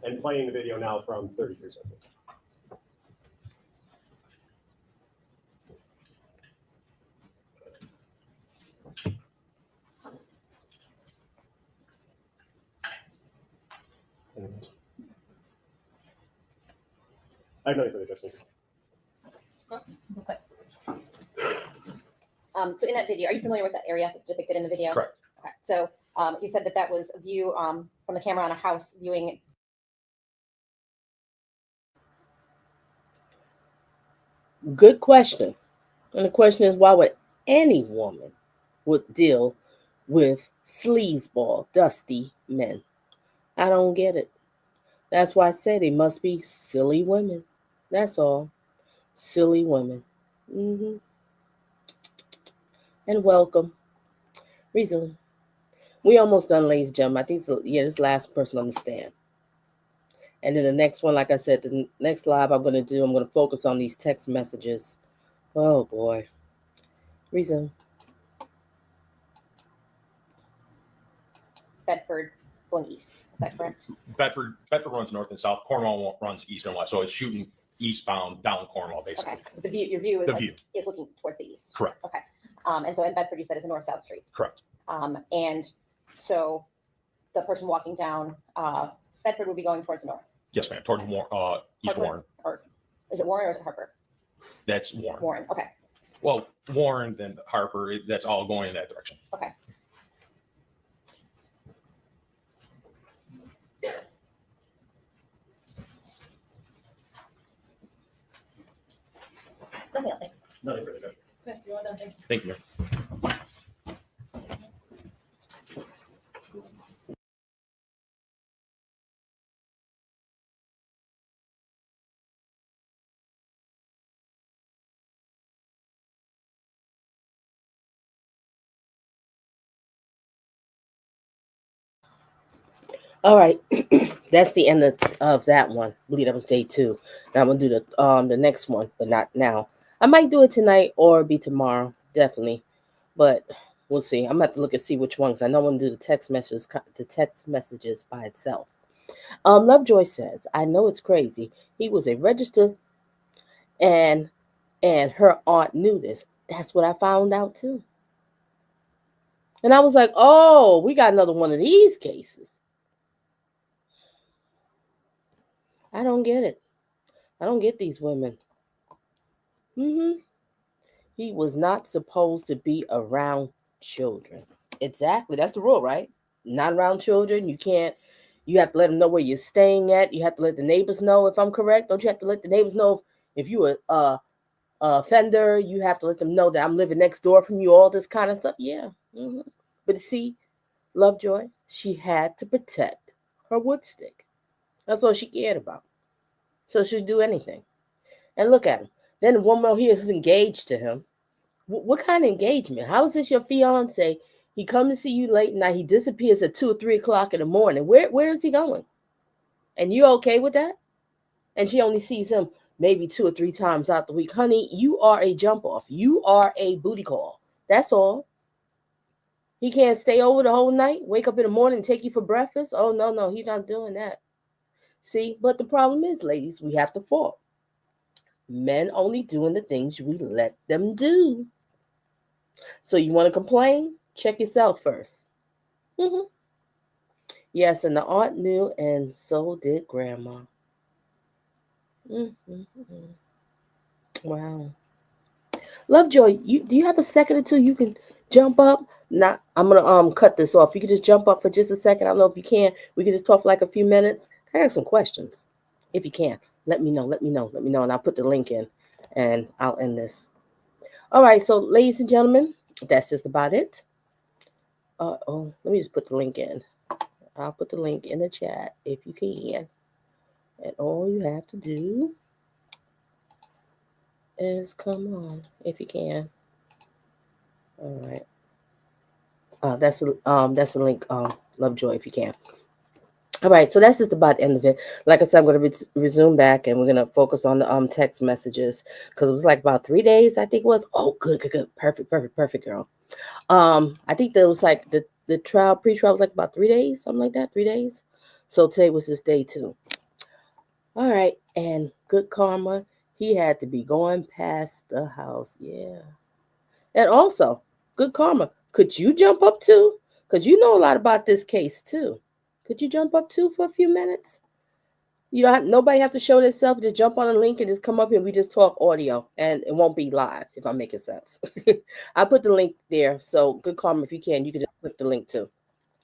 And playing the video now from 33 seconds. I have nothing further, Justin. Okay. So in that video, are you familiar with that area that's depicted in the video? Correct. Okay. So you said that that was a view from the camera on a house viewing. Good question. And the question is, why would any woman would deal with sleazeball, dusty men? I don't get it. That's why I said they must be silly women. That's all. Silly women. And welcome. Resume. We almost done, ladies and gentlemen. I think this last person on the stand. And then the next one, like I said, the next live I'm going to focus on these text messages. Oh, boy. Resume. Bedford going east. Is that correct? Bedford runs north and south. Cornwall runs east and west. So it's shooting eastbound down Cornwall, basically. Okay. The view, your view is, The view. is looking towards the east. Correct. Okay. And so in Bedford, you said is a north-south street. Correct. And so the person walking down Bedford would be going towards the north. Yes, ma'am. Towards East Harper? Warren. Or is it Warren or is it Harper? That's Warren. Warren. Okay. Well, Warren, then Harper, that's all going in that direction. Okay. Nothing else. Thanks. Nothing further, Judge. Okay, you're all done. Thank you. Thank you. All right. That's the end of that one. I believe that was day 2. Now I'm going to do the next one, but not now. I might do it tonight or be tomorrow, definitely. But we'll see. I'm going to have to look and see which ones. I know I'm going to do the text messages by itself. Lovejoy says, I know it's crazy. He was a registered and her aunt knew this. That's what I found out too. And I was like, oh, we got another one of these cases. I don't get it. I don't get these women. He was not supposed to be around children. Exactly. That's the rule, right? Not around children. You have to let them know where you're staying at. You have to let the neighbors know, if I'm correct. Don't you have to let the neighbors know if you are a offender? You have to let them know that I'm living next door from you, all this kind of stuff. Yeah. But see, Lovejoy, she had to protect her wood stick. That's all she cared about. So she'd do anything. And look at him. Then the woman here is engaged to him. What kind of engagement? How is this your fiance? He comes to see you late night. He disappears at 2 or 3 o'clock in the morning. Where is he going? And you okay with that? And she only sees him maybe 2 or 3 times out the week. Honey, you are a jump off. You are a booty call. That's all. He can't stay over the whole night, wake up in the morning and take you for breakfast? Oh, no, he's not doing that. See, but the problem is, ladies, we have to fall. Men only doing the things we let them do. So you want to complain? Check yourself first. Yes, and the aunt knew, and so did grandma. Wow. Lovejoy, do you have a second or two you can jump up? Not, I'm gonna cut this off. You can just jump up for just a second. I don't know if you can. We can just talk for like a few minutes. I have some questions. If you can, let me know, and I'll put the link in, and I'll end this. All right, so ladies and gentlemen, that's just about it. Let me just put the link in. I'll put the link in the chat if you can. And all you have to do is come on if you can. All right. That's the link. Lovejoy if you can. All right, so that's just about the end of it. Like I said, I'm going to resume back, and we're going to focus on the text messages because it was like about 3 days, I think it was. Oh, good, perfect, girl. I think there was like the pre-trial was like about 3 days, something like that, 3 days. So today was just day 2. All right, and good karma, he had to be going past the house, yeah. And also, good karma, could you jump up too? Because you know a lot about this case too. Could you jump up too for a few minutes? You don't. Nobody have to show themselves. Just jump on a link and just come up here. We just talk audio, and it won't be live. If I'm making sense, I put the link there. So good karma, if you can just click the link too.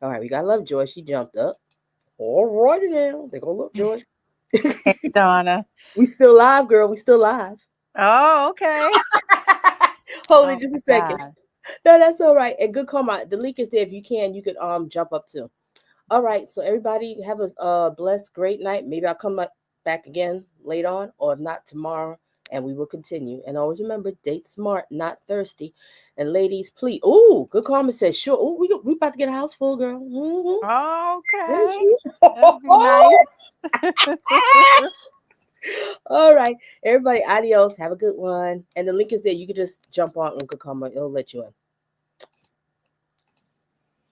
All right, we got Lovejoy. She jumped up. All righty now. They go Lovejoy. Hey, Donna. We still live, girl. We still live. Oh, okay. Hold it just a second. God. No, that's all right. And good karma. The link is there. If you can, you could jump up too. All right. So everybody have a blessed, great night. Maybe I'll come back again later on, or if not tomorrow, and we will continue. And always remember, date smart, not thirsty. And ladies, please. Oh, good karma says sure. Oh, we about to get a house full, girl. Mm-hmm. Okay. That'd be nice. All right, everybody. Adios. Have a good one. And the link is there. You can just jump on and good karma. It'll let you in.